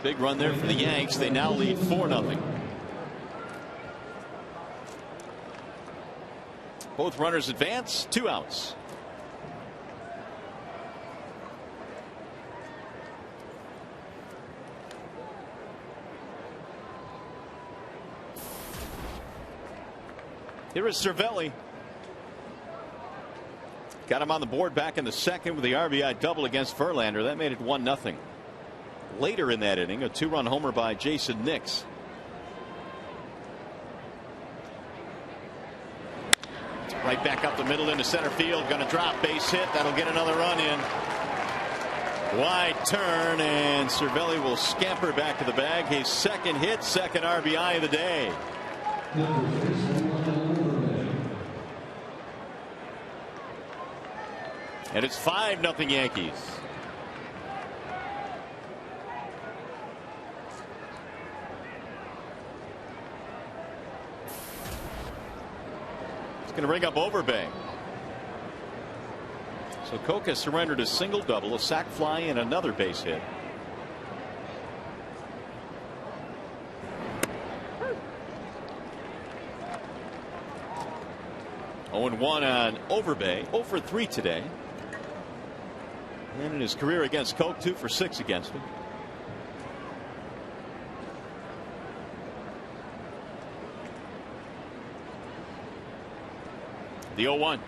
S3: Big run there for the Yanks. They now lead 4-0. Both runners advance, 2 outs. Here is Cervelli. Got him on the board back in the second with the RBI double against Verlander. That made it 1-0. Later in that inning, a 2-run homer by Jason Nix. Right back up the middle into center field. Going to drop, base hit. That'll get another run in. Wide turn, and Cervelli will scamper back to the bag. His second hit, second RBI of the day. And it's 5-0 Yankees. Going to bring up Overbay. So Koch has surrendered a single double, a sac fly, and another base hit. Oh, 0-1 on Overbay. 0 for 3 today. And in his career against Koch, 2 for 6 against him. The 0-1.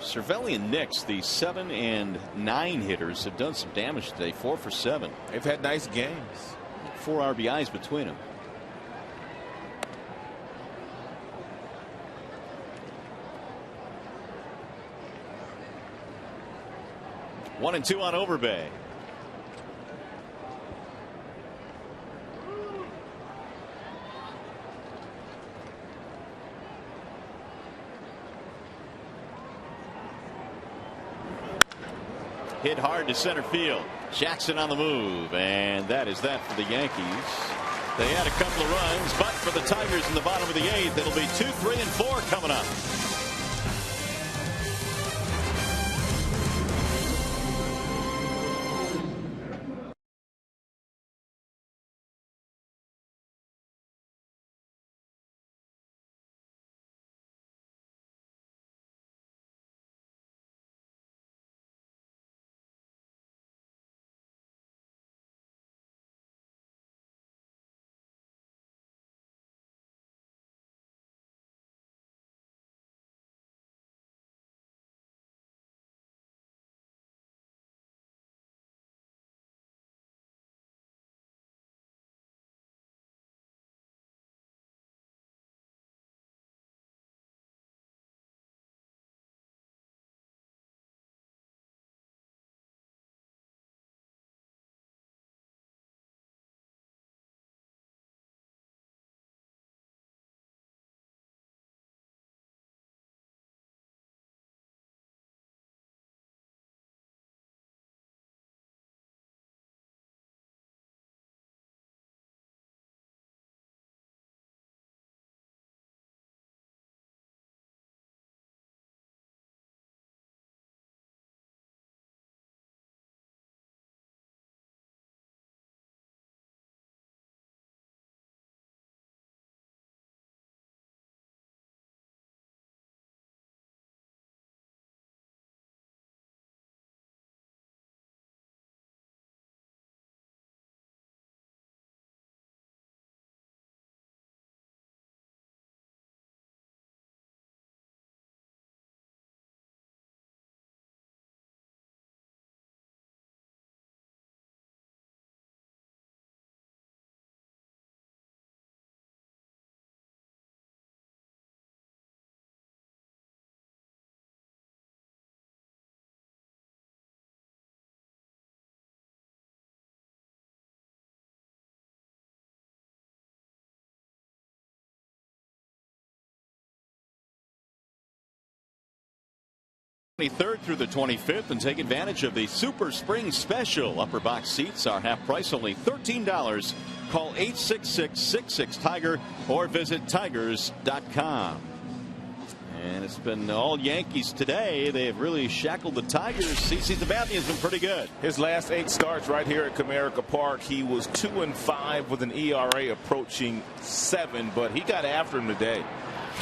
S3: Cervelli and Nix, the 7 and 9 hitters, have done some damage today. 4 for 7.
S6: They've had nice games.
S3: 4 RBIs between them. 1-2 on Overbay. Hit hard to center field. Jackson on the move, and that is that for the Yankees. They had a couple of runs, but for the Tigers in the bottom of the 8th, it'll be 2, 3, and 4 coming up. 23rd through the 25th, and take advantage of the Super Spring Special. Upper box seats are half price, only $13. Call 866-66-TIGER or visit tigers.com. And it's been all Yankees today. They've really shackled the Tigers. CC Sabathia has been pretty good.
S6: His last 8 starts right here at Comerica Park, he was 2-5 with an ERA approaching 7, but he got after him today.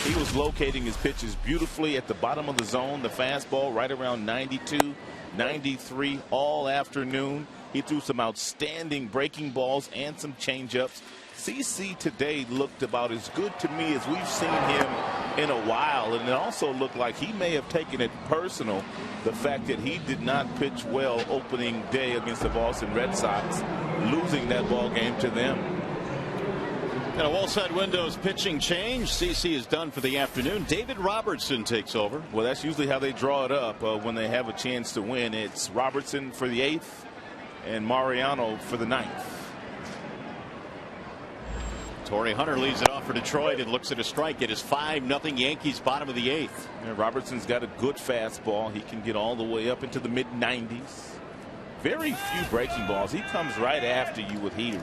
S6: He was locating his pitches beautifully at the bottom of the zone. The fastball right around 92, 93 all afternoon. He threw some outstanding breaking balls and some changeups. CC today looked about as good to me as we've seen him in a while, and it also looked like he may have taken it personal, the fact that he did not pitch well opening day against the Boston Red Sox, losing that ball game to them.
S3: And a Wallside Windows pitching change. CC is done for the afternoon. David Robertson takes over.
S6: Well, that's usually how they draw it up when they have a chance to win. It's Robertson for the 8th and Mariano for the 9th.
S3: Torrey Hunter leads it off for Detroit and looks at a strike. It is 5-0 Yankees, bottom of the 8th.
S6: And Robertson's got a good fastball. He can get all the way up into the mid-90s. Very few breaking balls. He comes right after you with heaters.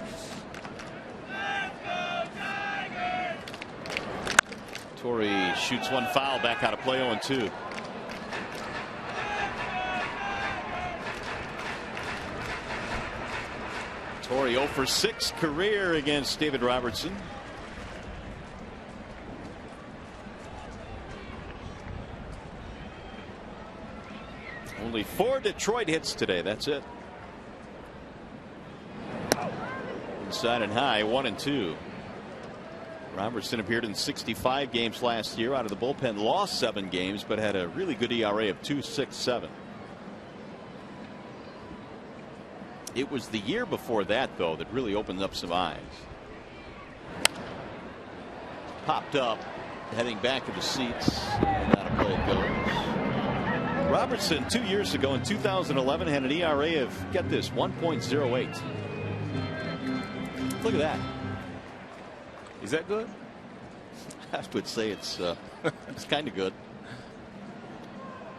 S3: Torrey shoots one foul, back out of play 0-2. Torrey 0 for 6 career against David Robertson. Only 4 Detroit hits today. That's it. Inside and high, 1-2. Robertson appeared in 65 games last year. Out of the bullpen, lost 7 games, but had a really good ERA of 2.67. It was the year before that, though, that really opened up some eyes. Popped up, heading back to the seats, and out of play it goes. Robertson 2 years ago in 2011 had an ERA of, get this, 1.08. Look at that.
S6: Is that good?
S3: I would say it's kind of good.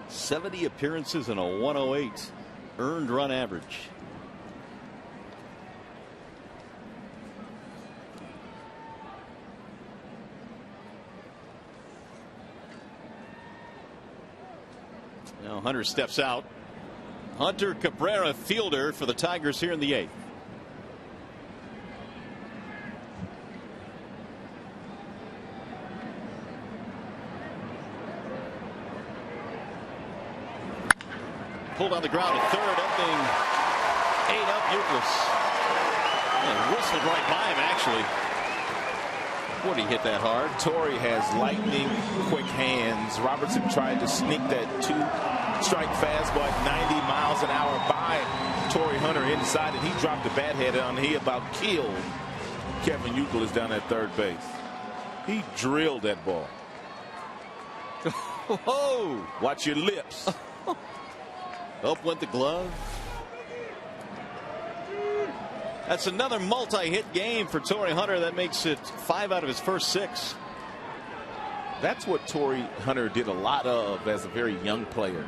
S3: 70 appearances and a 108 earned run average. Now Hunter steps out. Hunter Cabrera, fielder for the Tigers here in the 8th. Pulled on the ground at third, ending 8 up Euclid. And whistled right by him, actually. Would he hit that hard?
S6: Torrey has lightning quick hands. Robertson tried to sneak that 2-strike fastball at 90 miles an hour by Torrey Hunter inside, and he dropped a bat head on. He about killed Kevin Euclid down at third base. He drilled that ball.
S3: Whoa!
S6: Watch your lips.
S3: Up went the glove. That's another multi-hit game for Torrey Hunter. That makes it 5 out of his first 6.
S6: That's what Torrey Hunter did a lot of as a very young player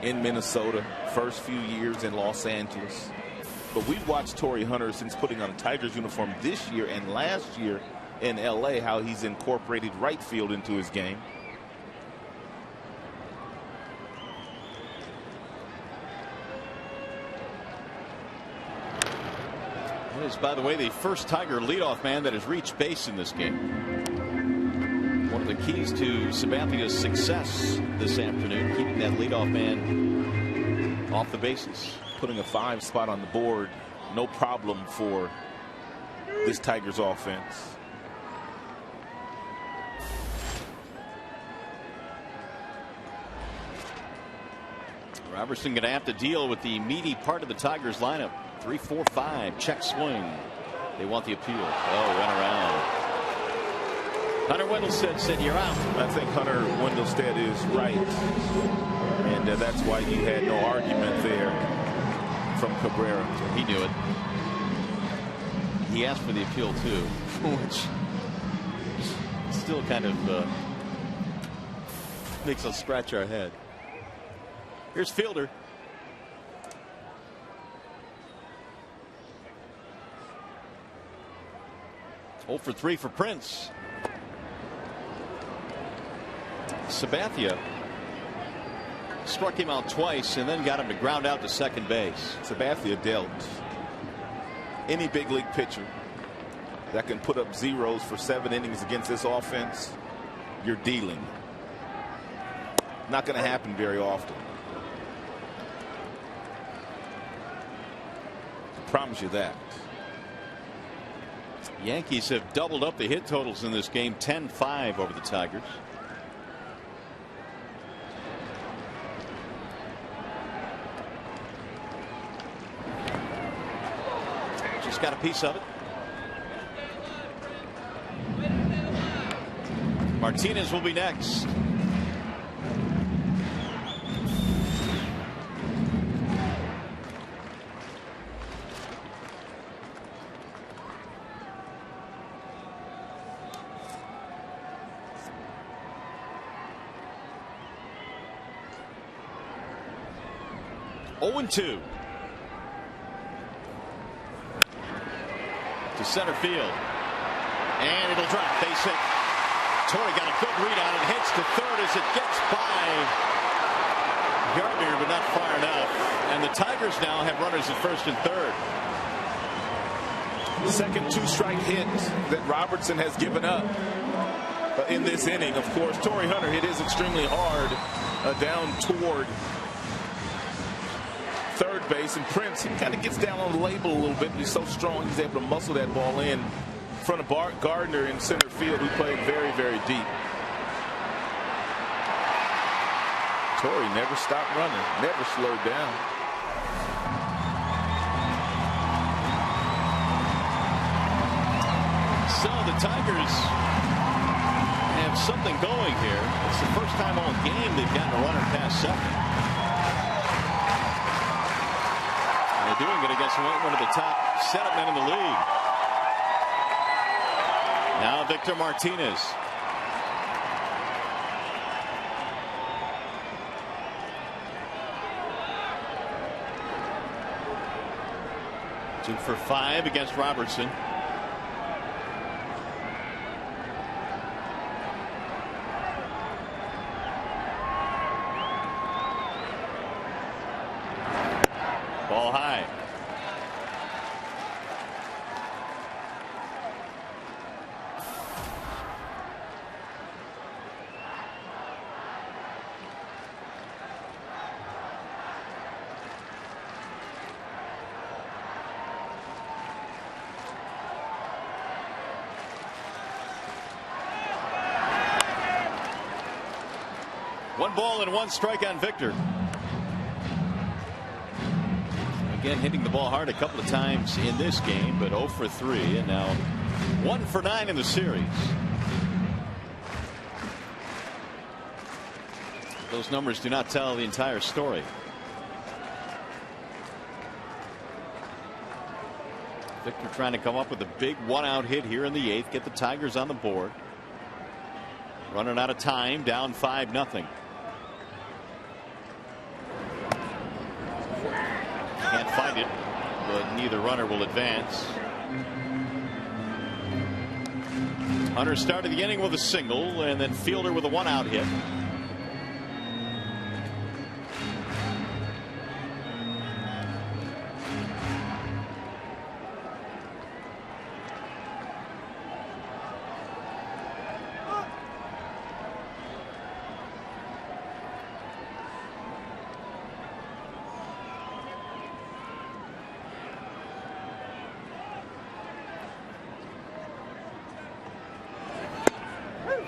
S6: in Minnesota, first few years in Los Angeles. But we've watched Torrey Hunter since putting on a Tigers uniform this year and last year in LA, how he's incorporated right field into his game.
S3: That is, by the way, the first Tiger leadoff man that has reached base in this game. One of the keys to Sabathia's success this afternoon, keeping that leadoff man off the bases.
S6: Putting a 5 spot on the board, no problem for this Tigers offense.
S3: Robertson going to have to deal with the meaty part of the Tigers lineup. 3-4-5 check swing. They want the appeal. Oh, run around. Hunter Wendelstedt said you're out.
S6: I think Hunter Wendelstedt is right, and that's why you had no argument there from Cabrera.
S3: He knew it. He asked for the appeal too, which still kind of makes us scratch our head. Here's Fielder. Oh for 3 for Prince. Sabathia struck him out twice and then got him to ground out to second base.
S6: Sabathia dealt. Any big league pitcher that can put up zeros for 7 innings against this offense, you're dealing. Not going to happen very often. I promise you that.
S3: Yankees have doubled up the hit totals in this game, 10-5 over the Tigers. Just got a piece of it. Martinez will be next. Oh, 2 to center field, and it'll drop. Base hit. Torrey got a good read on it. Hits to third as it gets by Gardner, but not far enough. And the Tigers now have runners at first and third.
S6: The second 2-strike hit that Robertson has given up in this inning. Of course, Torrey Hunter hit his extremely hard down toward third base, and Prince, he kind of gets down on the label a little bit, but he's so strong he's able to muscle that ball in front of Gardner in center field, who played very, very deep. Torrey never stopped running, never slowed down.
S3: So the Tigers have something going here. It's the first time all game they've gotten a runner past second. They're doing it against one of the top setup men in the league. Now Victor Martinez. Two for 5 against Robertson. Ball high. One ball and 1 strike on Victor. Again, hitting the ball hard a couple of times in this game, but 0 for 3, and now 1 for 9 in the series. Those numbers do not tell the entire story. Victor trying to come up with a big 1-out hit here in the 8th, get the Tigers on the board. Running out of time, down 5-0. Can't find it, but neither runner will advance. Hunter started the inning with a single, and then Fielder with a 1-out hit.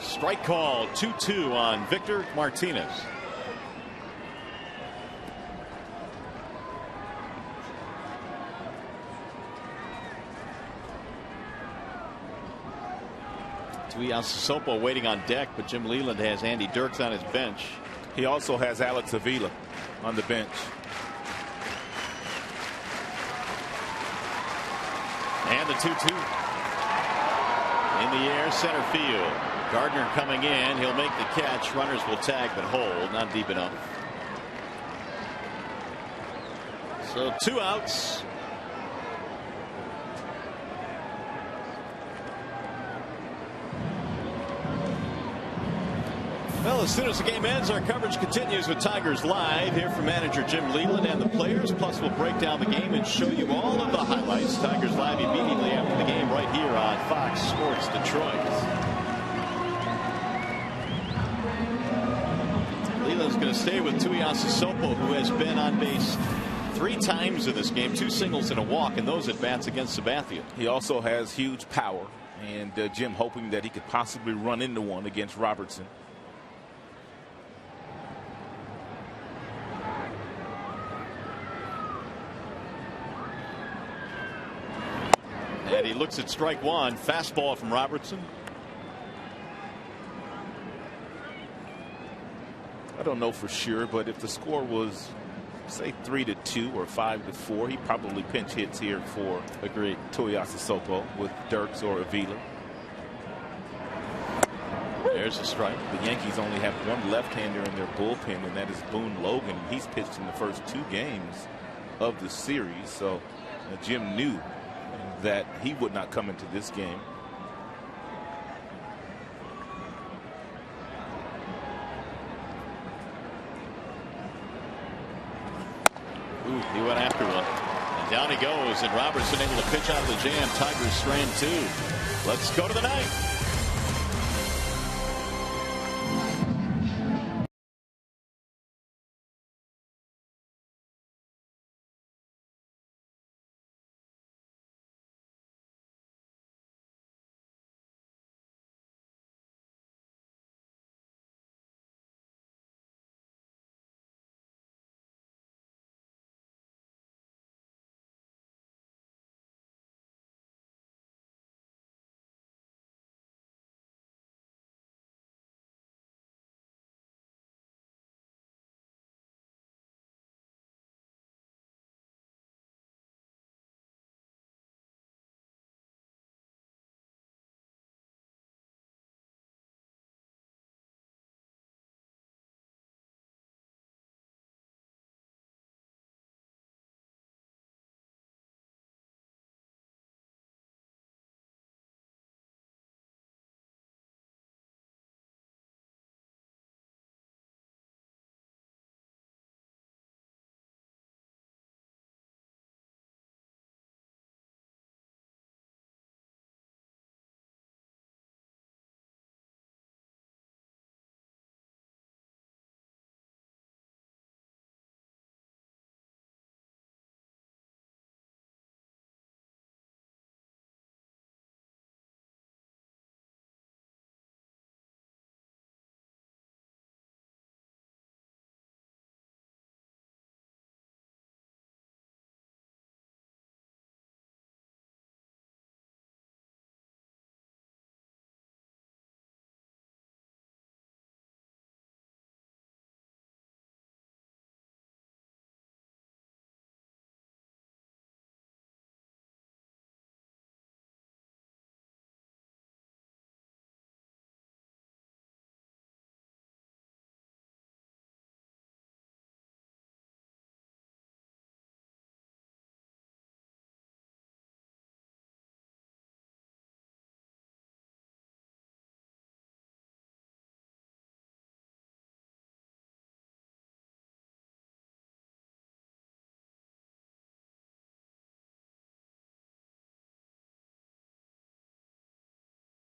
S3: Strike call, 2-2 on Victor Martinez. Tuiasosopo waiting on deck, but Jim Leland has Andy Dirks on his bench.
S6: He also has Alex Avila on the bench.
S3: And the 2-2 in the air, center field. Gardner coming in. He'll make the catch. Runners will tag but hold. Not deep enough. So 2 outs. Well, as soon as the game ends, our coverage continues with Tigers Live. Here from manager Jim Leland and the players. Plus, we'll break down the game and show you all of the highlights. Tigers Live immediately after the game right here on Fox Sports Detroit. Leland's going to stay with Tuiasa Sopo, who has been on base 3 times in this game, 2 singles and a walk, and those at bats against Sabathia.
S6: He also has huge power, and Jim hoping that he could possibly run into one against Robertson.
S3: And he looks at strike 1. Fastball from Robertson.
S6: I don't know for sure, but if the score was, say, 3-2 or 5-4, he probably pinch hits here for Tuiasa Sopo with Dirks or Avila.
S3: There's a strike.
S6: The Yankees only have 1 left-hander in their bullpen, and that is Boone Logan. He's pitched in the first 2 games of the series, so Jim knew that he would not come into this game.
S3: Ooh, he went after one. And down he goes, and Robertson able to pitch out of the jam. Tigers strand 2. Let's go to the 9th.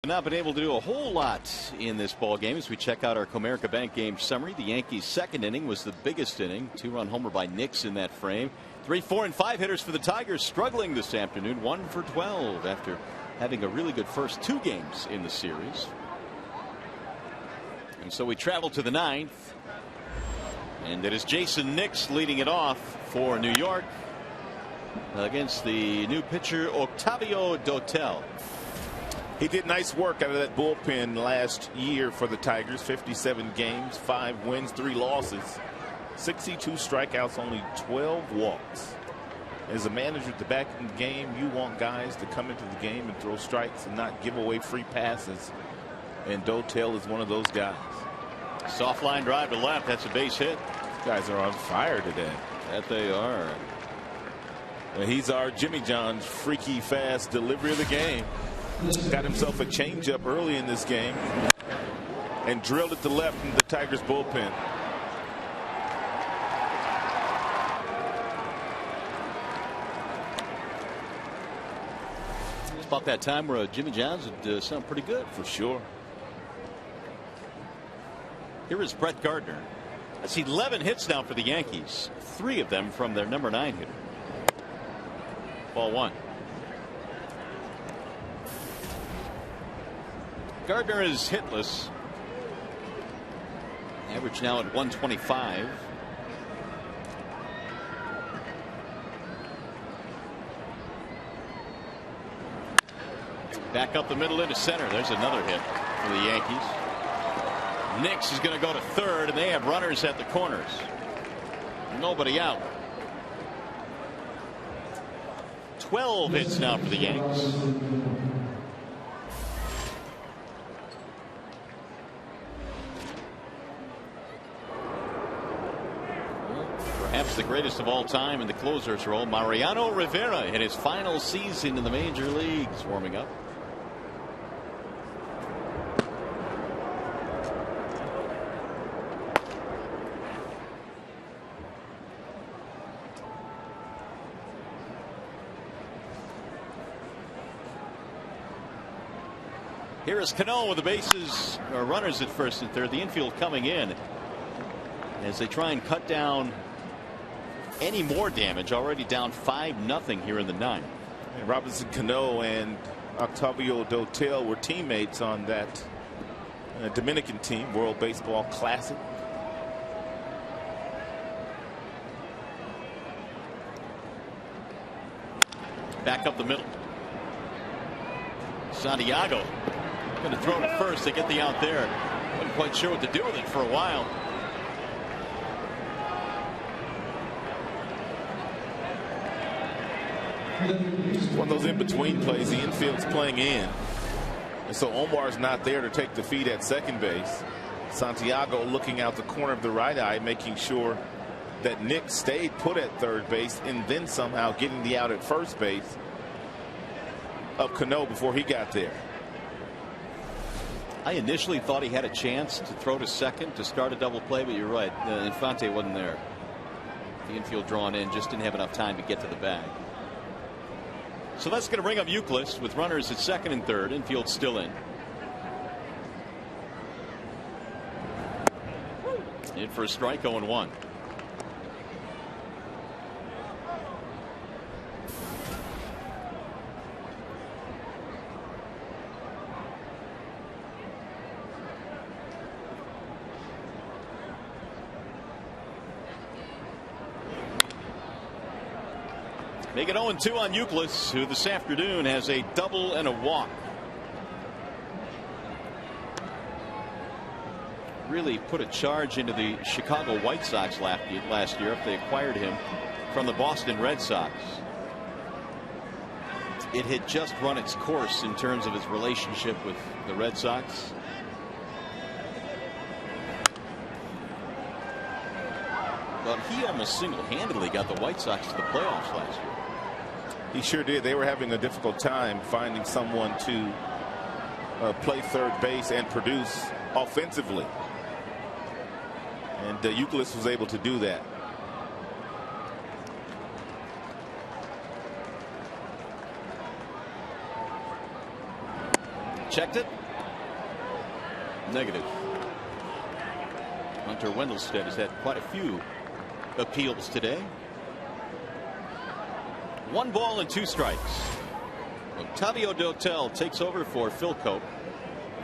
S3: Not been able to do a whole lot in this ball game as we check out our Comerica Bank game summary. The Yankees' 2nd inning was the biggest inning. 2-run homer by Nix in that frame. 3, 4, and 5 hitters for the Tigers struggling this afternoon. 1 for 12 after having a really good first 2 games in the series. And so we travel to the 9th. And it is Jason Nix leading it off for New York against the new pitcher Octavio Dotel.
S6: He did nice work out of that bullpen last year for the Tigers. 57 games, 5 wins, 3 losses, 62 strikeouts, only 12 walks. As a manager at the back of the game, you want guys to come into the game and throw strikes and not give away free passes. And Dotel is one of those guys.
S3: Soft line drive to left. That's a base hit.
S6: These guys are on fire today.
S3: That they are.
S6: He's our Jimmy John's freaky fast delivery of the game. Got himself a changeup early in this game and drilled it to left in the Tigers bullpen.
S3: It's about that time where Jimmy John's would sound pretty good.
S6: For sure.
S3: Here is Brett Gardner. That's 11 hits now for the Yankees. 3 of them from their number 9 hitter. Ball 1. Gardner is hitless. Average now at 125. Back up the middle into center. There's another hit for the Yankees. Nix is going to go to third, and they have runners at the corners. Nobody out. 12 hits now for the Yanks. Perhaps the greatest of all time in the closer's role, Mariano Rivera, in his final season in the major leagues, warming up. Here is Cano with the bases or runners at first and third. The infield coming in as they try and cut down any more damage. Already down 5-0 here in the 9th.
S6: And Robinson Cano and Octavio Dotel were teammates on that Dominican team, World Baseball Classic.
S3: Back up the middle. Santiago going to throw to first. They get the out there. Wasn't quite sure what to do with it for a while.
S6: One of those in-between plays. The infield's playing in, and so Omar's not there to take the feed at second base. Santiago looking out the corner of the right eye, making sure that Nick stayed put at third base, and then somehow getting the out at first base of Cano before he got there.
S3: I initially thought he had a chance to throw to second to start a double play, but you're right. Infante wasn't there. The infield drawn in, just didn't have enough time to get to the bag. So that's going to bring up Euclid with runners at second and third. Infield still in. In for a strike, 0-1. Make it 0-2 on Euclid, who this afternoon has a double and a walk. Really put a charge into the Chicago White Sox last year if they acquired him from the Boston Red Sox. It had just run its course in terms of his relationship with the Red Sox. But he almost single-handedly got the White Sox to the playoffs last year.
S6: He sure did. They were having a difficult time finding someone to play third base and produce offensively. And Euclid was able to do that.
S3: Checked it. Negative. Hunter Wendelstedt has had quite a few appeals today. 1 ball and 2 strikes. Octavio Dotel takes over for Phil Cope.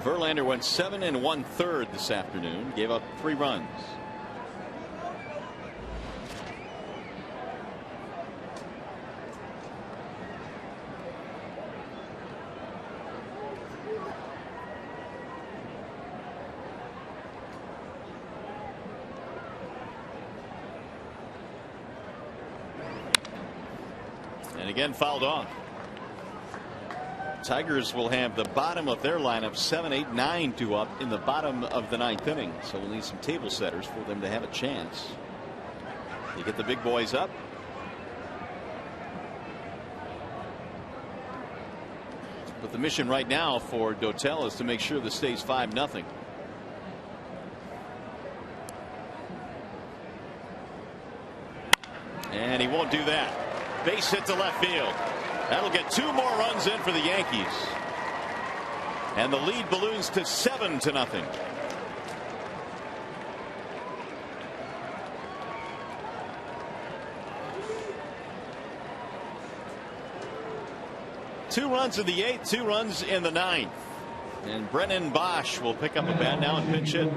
S3: Verlander went 7 1/3 this afternoon. Gave up 3 runs. And again fouled off. Tigers will have the bottom of their lineup 7, 8, 9 to up in the bottom of the 9th inning. So we'll need some table setters for them to have a chance. You get the big boys up. But the mission right now for Dotel is to make sure this stays 5-0. And he won't do that. Base hit to left field. That'll get 2 more runs in for the Yankees. And the lead balloons to 7-0. Two runs in the 8th, 2 runs in the 9th. And Brennan Bosch will pick up a bat now and pinch hit.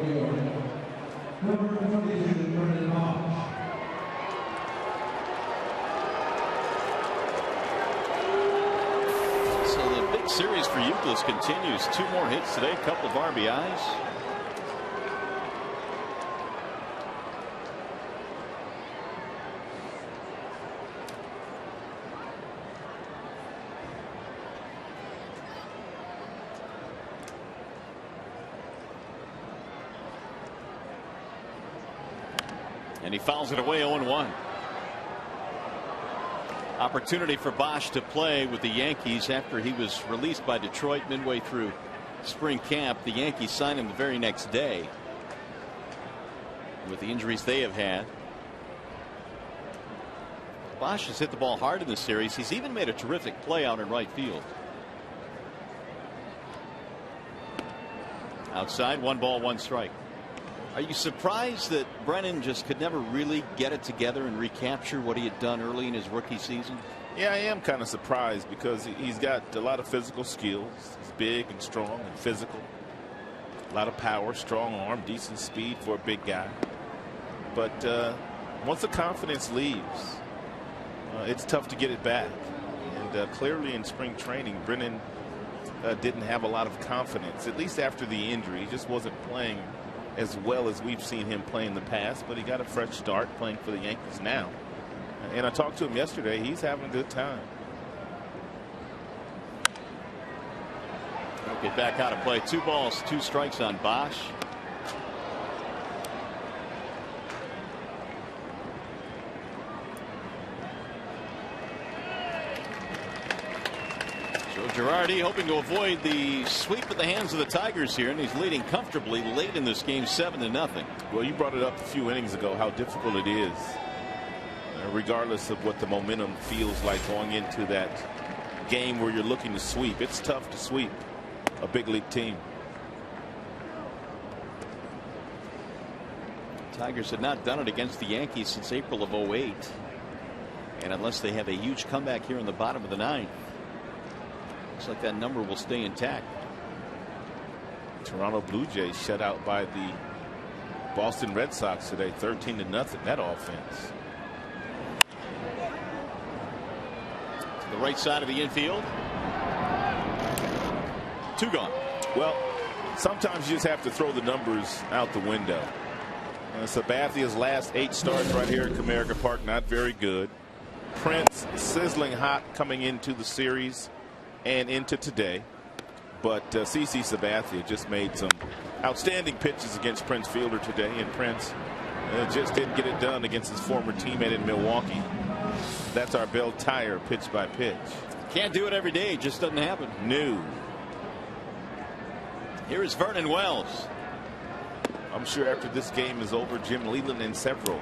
S3: So the big series for Euclid continues. 2 more hits today, a couple of RBIs. And he fouls it away 0-1. Opportunity for Bosch to play with the Yankees after he was released by Detroit midway through spring camp. The Yankees signed him the very next day with the injuries they have had. Bosch has hit the ball hard in this series. He's even made a terrific play out in right field. Outside, 1 ball, 1 strike. Are you surprised that Brennan just could never really get it together and recapture what he had done early in his rookie season?
S6: Yeah, I am kind of surprised because he's got a lot of physical skills. He's big and strong and physical. A lot of power, strong arm, decent speed for a big guy. But once the confidence leaves, it's tough to get it back. And clearly in spring training, Brennan didn't have a lot of confidence, at least after the injury. He just wasn't playing as well as we've seen him play in the past, but he got a fresh start playing for the Yankees now. And I talked to him yesterday. He's having a good time.
S3: We'll get back out of play. 2 balls, 2 strikes on Bosch. Girardi hoping to avoid the sweep at the hands of the Tigers here, and he's leading comfortably late in this game 7-0.
S6: Well, you brought it up a few innings ago how difficult it is, regardless of what the momentum feels like going into that game where you're looking to sweep. It's tough to sweep a big league team.
S3: Tigers had not done it against the Yankees since April of 2008, and unless they have a huge comeback here in the bottom of the 9th, looks like that number will stay intact.
S6: Toronto Blue Jays shut out by the Boston Red Sox today, 13-0. That offense.
S3: To the right side of the infield. 2 gone.
S6: Well, sometimes you just have to throw the numbers out the window. Sabathia's last 8 starts right here at Comerica Park, not very good. Prince sizzling hot coming into the series and into today, but CC Sabathia just made some outstanding pitches against Prince Fielder today, and Prince just didn't get it done against his former teammate in Milwaukee. That's our Bell Tire pitch by pitch.
S3: Can't do it every day. It just doesn't happen.
S6: No.
S3: Here is Vernon Wells.
S6: I'm sure after this game is over, Jim Leland and several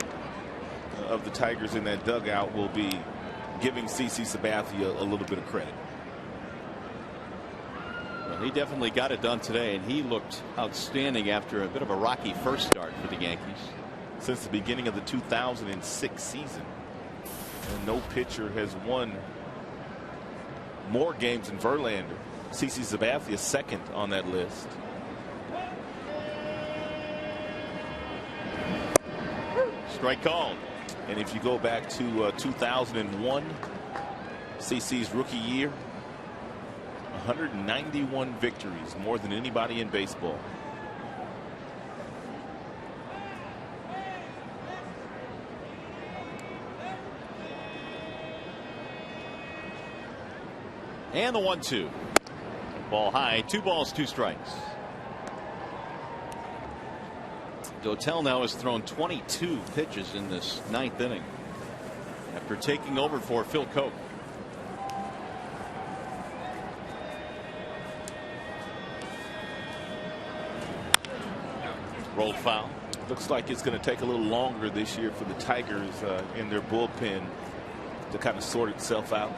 S6: of the Tigers in that dugout will be giving CC Sabathia a little bit of credit.
S3: Well, he definitely got it done today, and he looked outstanding after a bit of a rocky first start for the Yankees.
S6: Since the beginning of the 2006 season, and no pitcher has won more games than Verlander. CC Sabathia second on that list.
S3: Strike called.
S6: And if you go back to 2001, CC's rookie year, 191 victories, more than anybody in baseball.
S3: And the 1-2. Ball high, 2 balls, 2 strikes. Dotel now has thrown 22 pitches in this 9th inning after taking over for Phil Coke. Rolled foul.
S6: Looks like it's going to take a little longer this year for the Tigers in their bullpen to kind of sort itself out.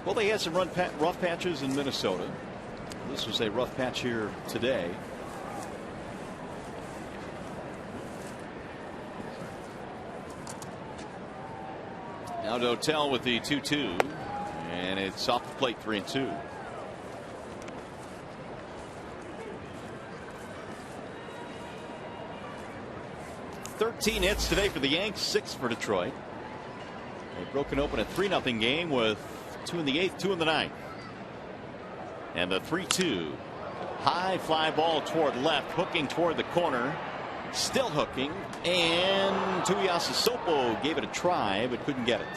S3: Well, they had some rough patches in Minnesota. This was a rough patch here today. Now Dotel with the 2-2, and it's off the plate 3-2. Thirteen hits today for the Yanks, 6 for Detroit. They've broken open a 3-0 game with 2 in the 8th, 2 in the 9th. And the 3-2. High fly ball toward left, hooking toward the corner. Still hooking, and Tuiasosopo gave it a try but couldn't get it.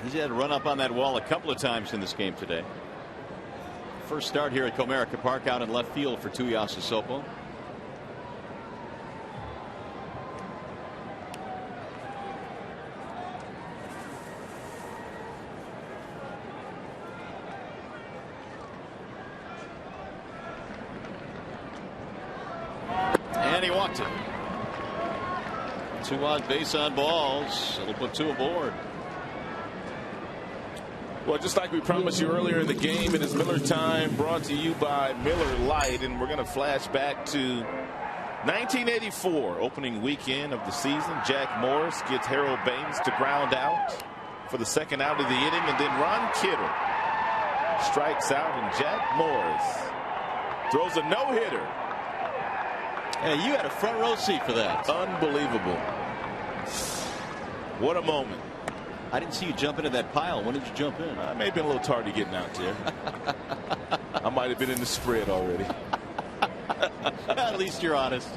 S3: He's had to run up on that wall a couple of times in this game today. First start here at Comerica Park out in left field for Tuiasosopo. And he walked it. 2 on base on balls. It'll put 2 aboard.
S6: Well, just like we promised you earlier in the game, it is Miller time, brought to you by Miller Lite, and we're going to flash back to 1984, opening weekend of the season. Jack Morris gets Harold Baines to ground out for the second out of the inning, and then Ron Kittle strikes out, and Jack Morris throws a no-hitter.
S3: Yeah, you had a front row seat for that.
S6: Unbelievable. What a moment.
S3: I didn't see you jump into that pile. When did you jump in?
S6: I may have been a little tardy getting out there. I might have been in the spread already.
S3: At least you're honest.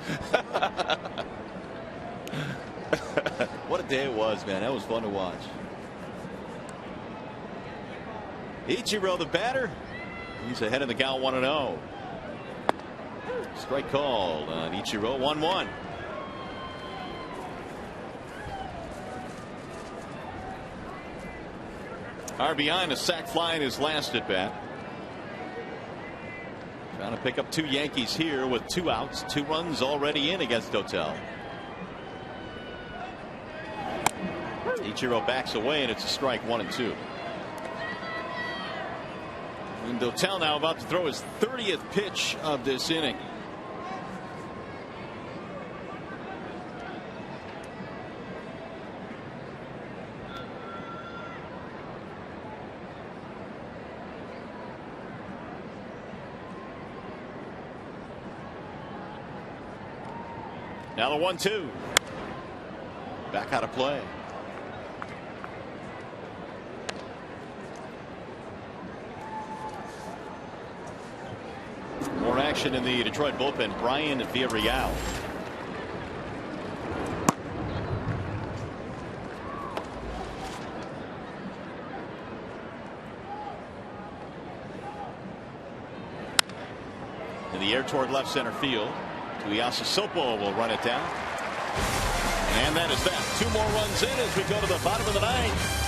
S3: What a day it was, man. That was fun to watch. Ichiro, the batter. He's ahead of the count 1-0. Strike called on Ichiro. 1-1. RBI and a sac fly in his last at bat. Trying to pick up 2 Yankees here with 2 outs. 2 runs already in against Dotel. Ichiro backs away, and it's a strike, 1-2. And Dotel now about to throw his 30th pitch of this inning. Now the 1-2. Back out of play. More action in the Detroit bullpen. Brian Villarreal. In the air toward left center field. Tuiasosopo will run it down. And that is that. 2 more runs in as we go to the bottom of the 9th.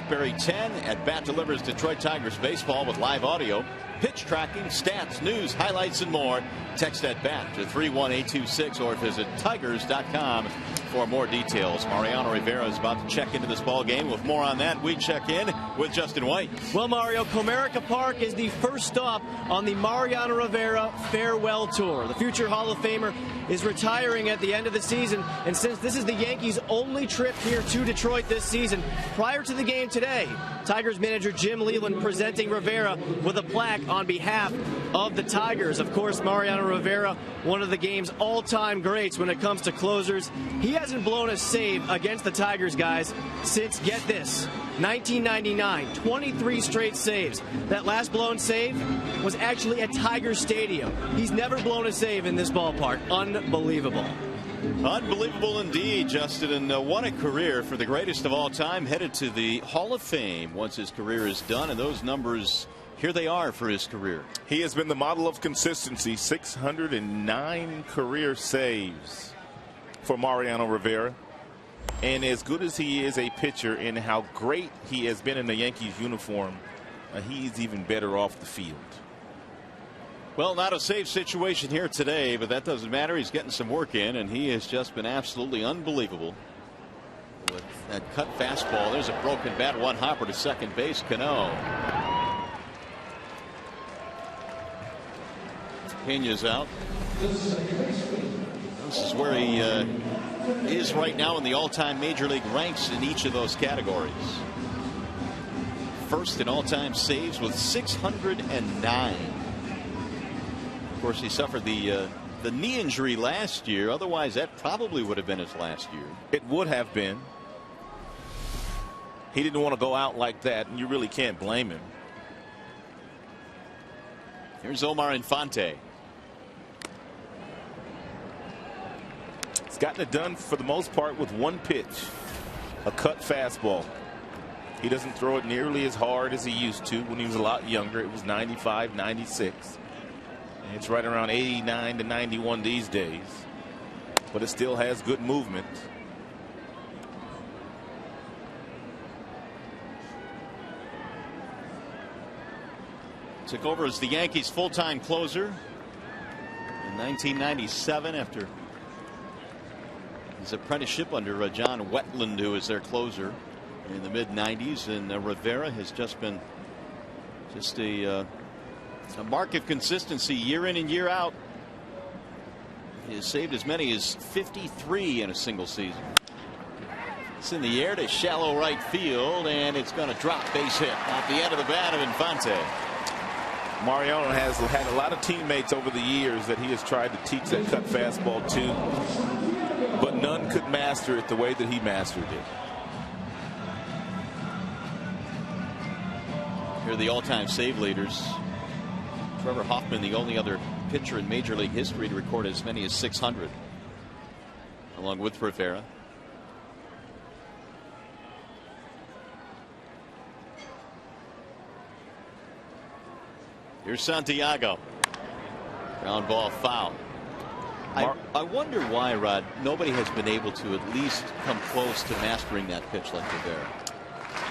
S3: BlackBerry 10. At Bat delivers Detroit Tigers baseball with live audio, pitch tracking, stats, news, highlights, and more. Text at Bat to 31826 or visit Tigers.com for more details. Mariano Rivera is about to check into this ball game. With more on that, we check in with Justin White.
S1: Well, Mario, Comerica Park is the first stop on the Mariano Rivera farewell tour. The future Hall of Famer is retiring at the end of the season, and since this is the Yankees' only trip here to Detroit this season, prior to the game today, Tigers manager Jim Leyland presenting Rivera with a plaque on behalf of the Tigers. Of course, Mariano Rivera, one of the game's all-time greats when it comes to closers. He hasn't blown a save against the Tigers, guys, since, get this, 1999, 23 straight saves. That last blown save was actually at Tiger Stadium. He's never blown a save in this ballpark. Unbelievable.
S3: Unbelievable indeed, Justin, and what a career for the greatest of all time, headed to the Hall of Fame once his career is done, and those numbers, here they are for his career.
S6: He has been the model of consistency. 609 career saves for Mariano Rivera. And as good as he is a pitcher and how great he has been in the Yankees uniform, he's even better off the field.
S3: Well, not a safe situation here today, but that doesn't matter. He's getting some work in, and he has just been absolutely unbelievable with that cut fastball. There's a broken bat, one hopper to second base. Cano. Pena's out. This is where he is right now in the all-time major league ranks in each of those categories. First in all-time saves with 609. Of course, he suffered the knee injury last year. Otherwise, that probably would have been his last year.
S6: It would have been. He didn't want to go out like that, and you really can't blame him.
S3: Here's Omar Infante.
S6: He's gotten it done for the most part with one pitch, a cut fastball. He doesn't throw it nearly as hard as he used to when he was a lot younger. It was 95, 96. It's right around 89 to 91 these days, but it still has good movement.
S3: Took over as the Yankees' full-time closer in 1997 after his apprenticeship under John Wetland, who was their closer in the mid-90s. And Rivera has just been a mark of consistency year in and year out. He has saved as many as 53 in a single season. It's in the air to shallow right field, and it's going to drop. Base hit off the end of the bat of Infante.
S6: Mariano has had a lot of teammates over the years that he has tried to teach that cut fastball to, but none could master it the way that he mastered it.
S3: Here are the all-time save leaders. Trevor Hoffman, the only other pitcher in Major League history to record as many as 600, along with Rivera. Here's Santiago. Ground ball foul. I wonder why, Rod, nobody has been able to at least come close to mastering that pitch like Rivera.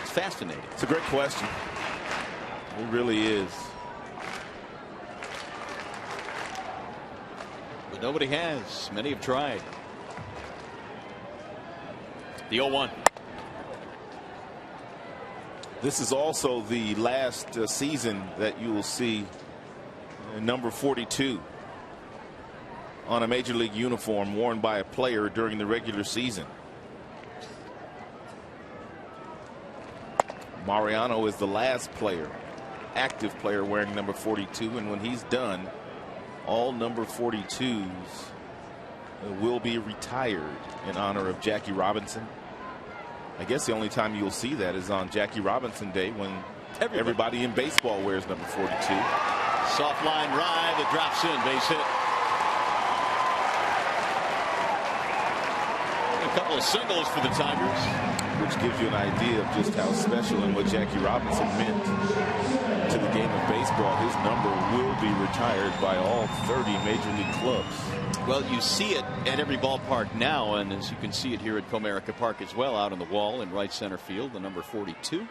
S3: It's fascinating.
S6: It's a great question. It really is.
S3: But nobody has. Many have tried. The 0-1.
S6: This is also the last season that you will see number 42 on a major league uniform worn by a player during the regular season. Mariano is the last player, active player, wearing number 42, and when he's done, all number 42s will be retired in honor of Jackie Robinson. I guess the only time you'll see that is on Jackie Robinson Day, when everybody in baseball wears number 42.
S3: Soft line drive that drops in, base hit. A couple of singles for the Tigers,
S6: which gives you an idea of just how special and what Jackie Robinson meant to the game of baseball. His number will be retired by all 30 major league clubs.
S3: Well, you see it at every ballpark now, and as you can see it here at Comerica Park as well, out on the wall in right center field, the number 42.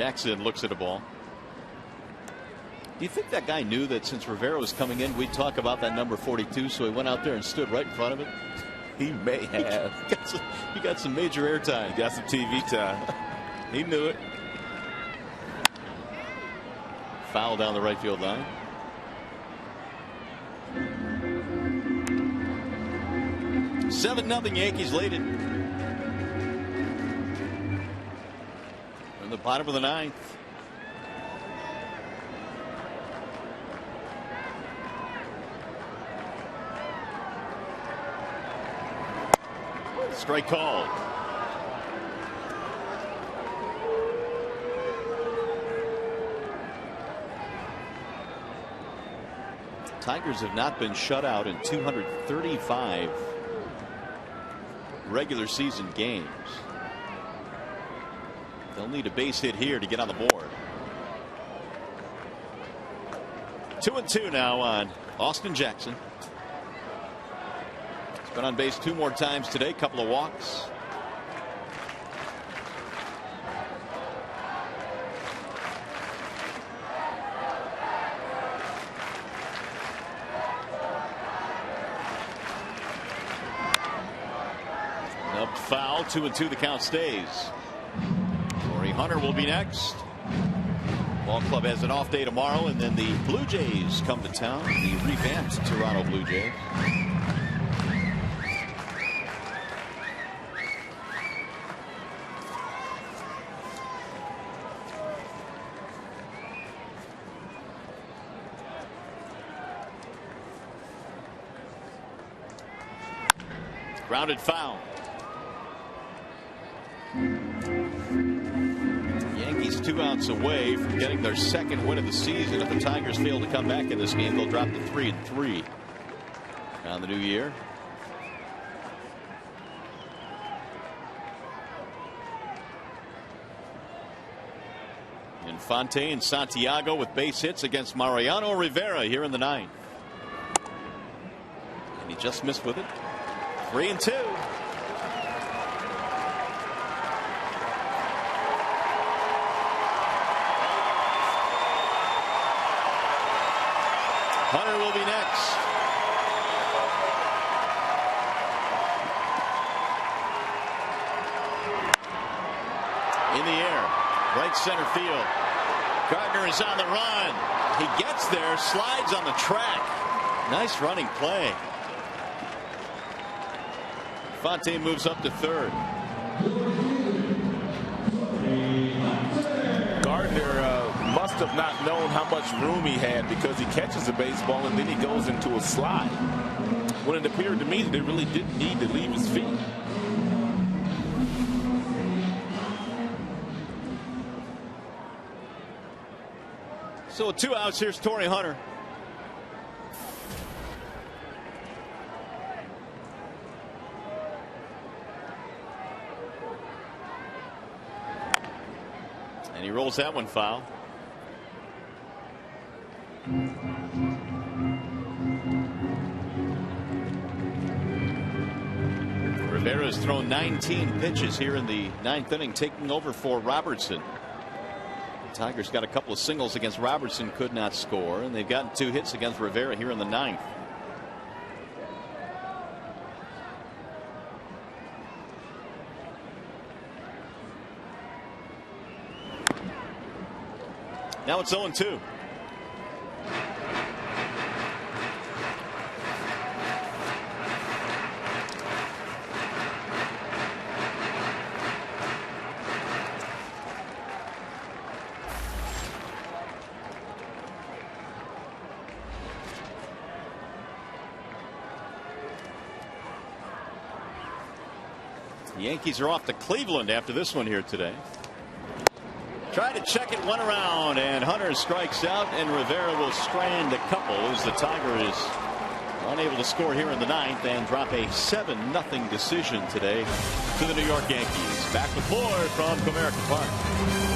S3: Jackson looks at a ball. Do you think that guy knew that since Rivera was coming in, we'd talk about that number 42, so he went out there and stood right in front of it?
S6: He may have.
S3: He got some major airtime.
S6: Got some TV time. He knew it.
S3: Foul down the right field line. Seven nothing Yankees lead it. In the bottom of the ninth. Strike called. Tigers have not been shut out in 235 regular season games. They'll need a base hit here to get on the board. 2-2 now on Austin Jackson. He's been on base 2 more times today, couple of walks. Up foul, 2-2, the count stays. Torrey Hunter will be next. Ball club has an off day tomorrow, and then the Blue Jays come to town, the revamped Toronto Blue Jays. Grounded foul. Yankees 2 outs away from getting their second win of the season. If the Tigers fail to come back in this game, they'll drop to 3-3 on the new year. Infante and Santiago with base hits against Mariano Rivera here in the ninth. And he just missed with it. 3-2. Hunter will be next. In the air, right center field. Gardner is on the run. He gets there, slides on the track. Nice running play. Fonte moves up to third.
S6: Gardner must have not known how much room he had, because he catches a baseball and then he goes into a slide, when it appeared to me that he really didn't need to leave his feet.
S3: So with 2 outs, here's Torrey Hunter. And he rolls that one foul. Rivera's thrown 19 pitches here in the ninth inning, taking over for Robertson. The Tigers got a couple of singles against Robertson, could not score, and they've gotten 2 hits against Rivera here in the ninth. Now it's 0-2. The Yankees are off to Cleveland after this one here today. Try to check it, one around, and Hunter strikes out, and Rivera will strand a couple as the Tiger is unable to score here in the ninth and drop a 7-0 decision today to the New York Yankees. Back with more from Comerica Park.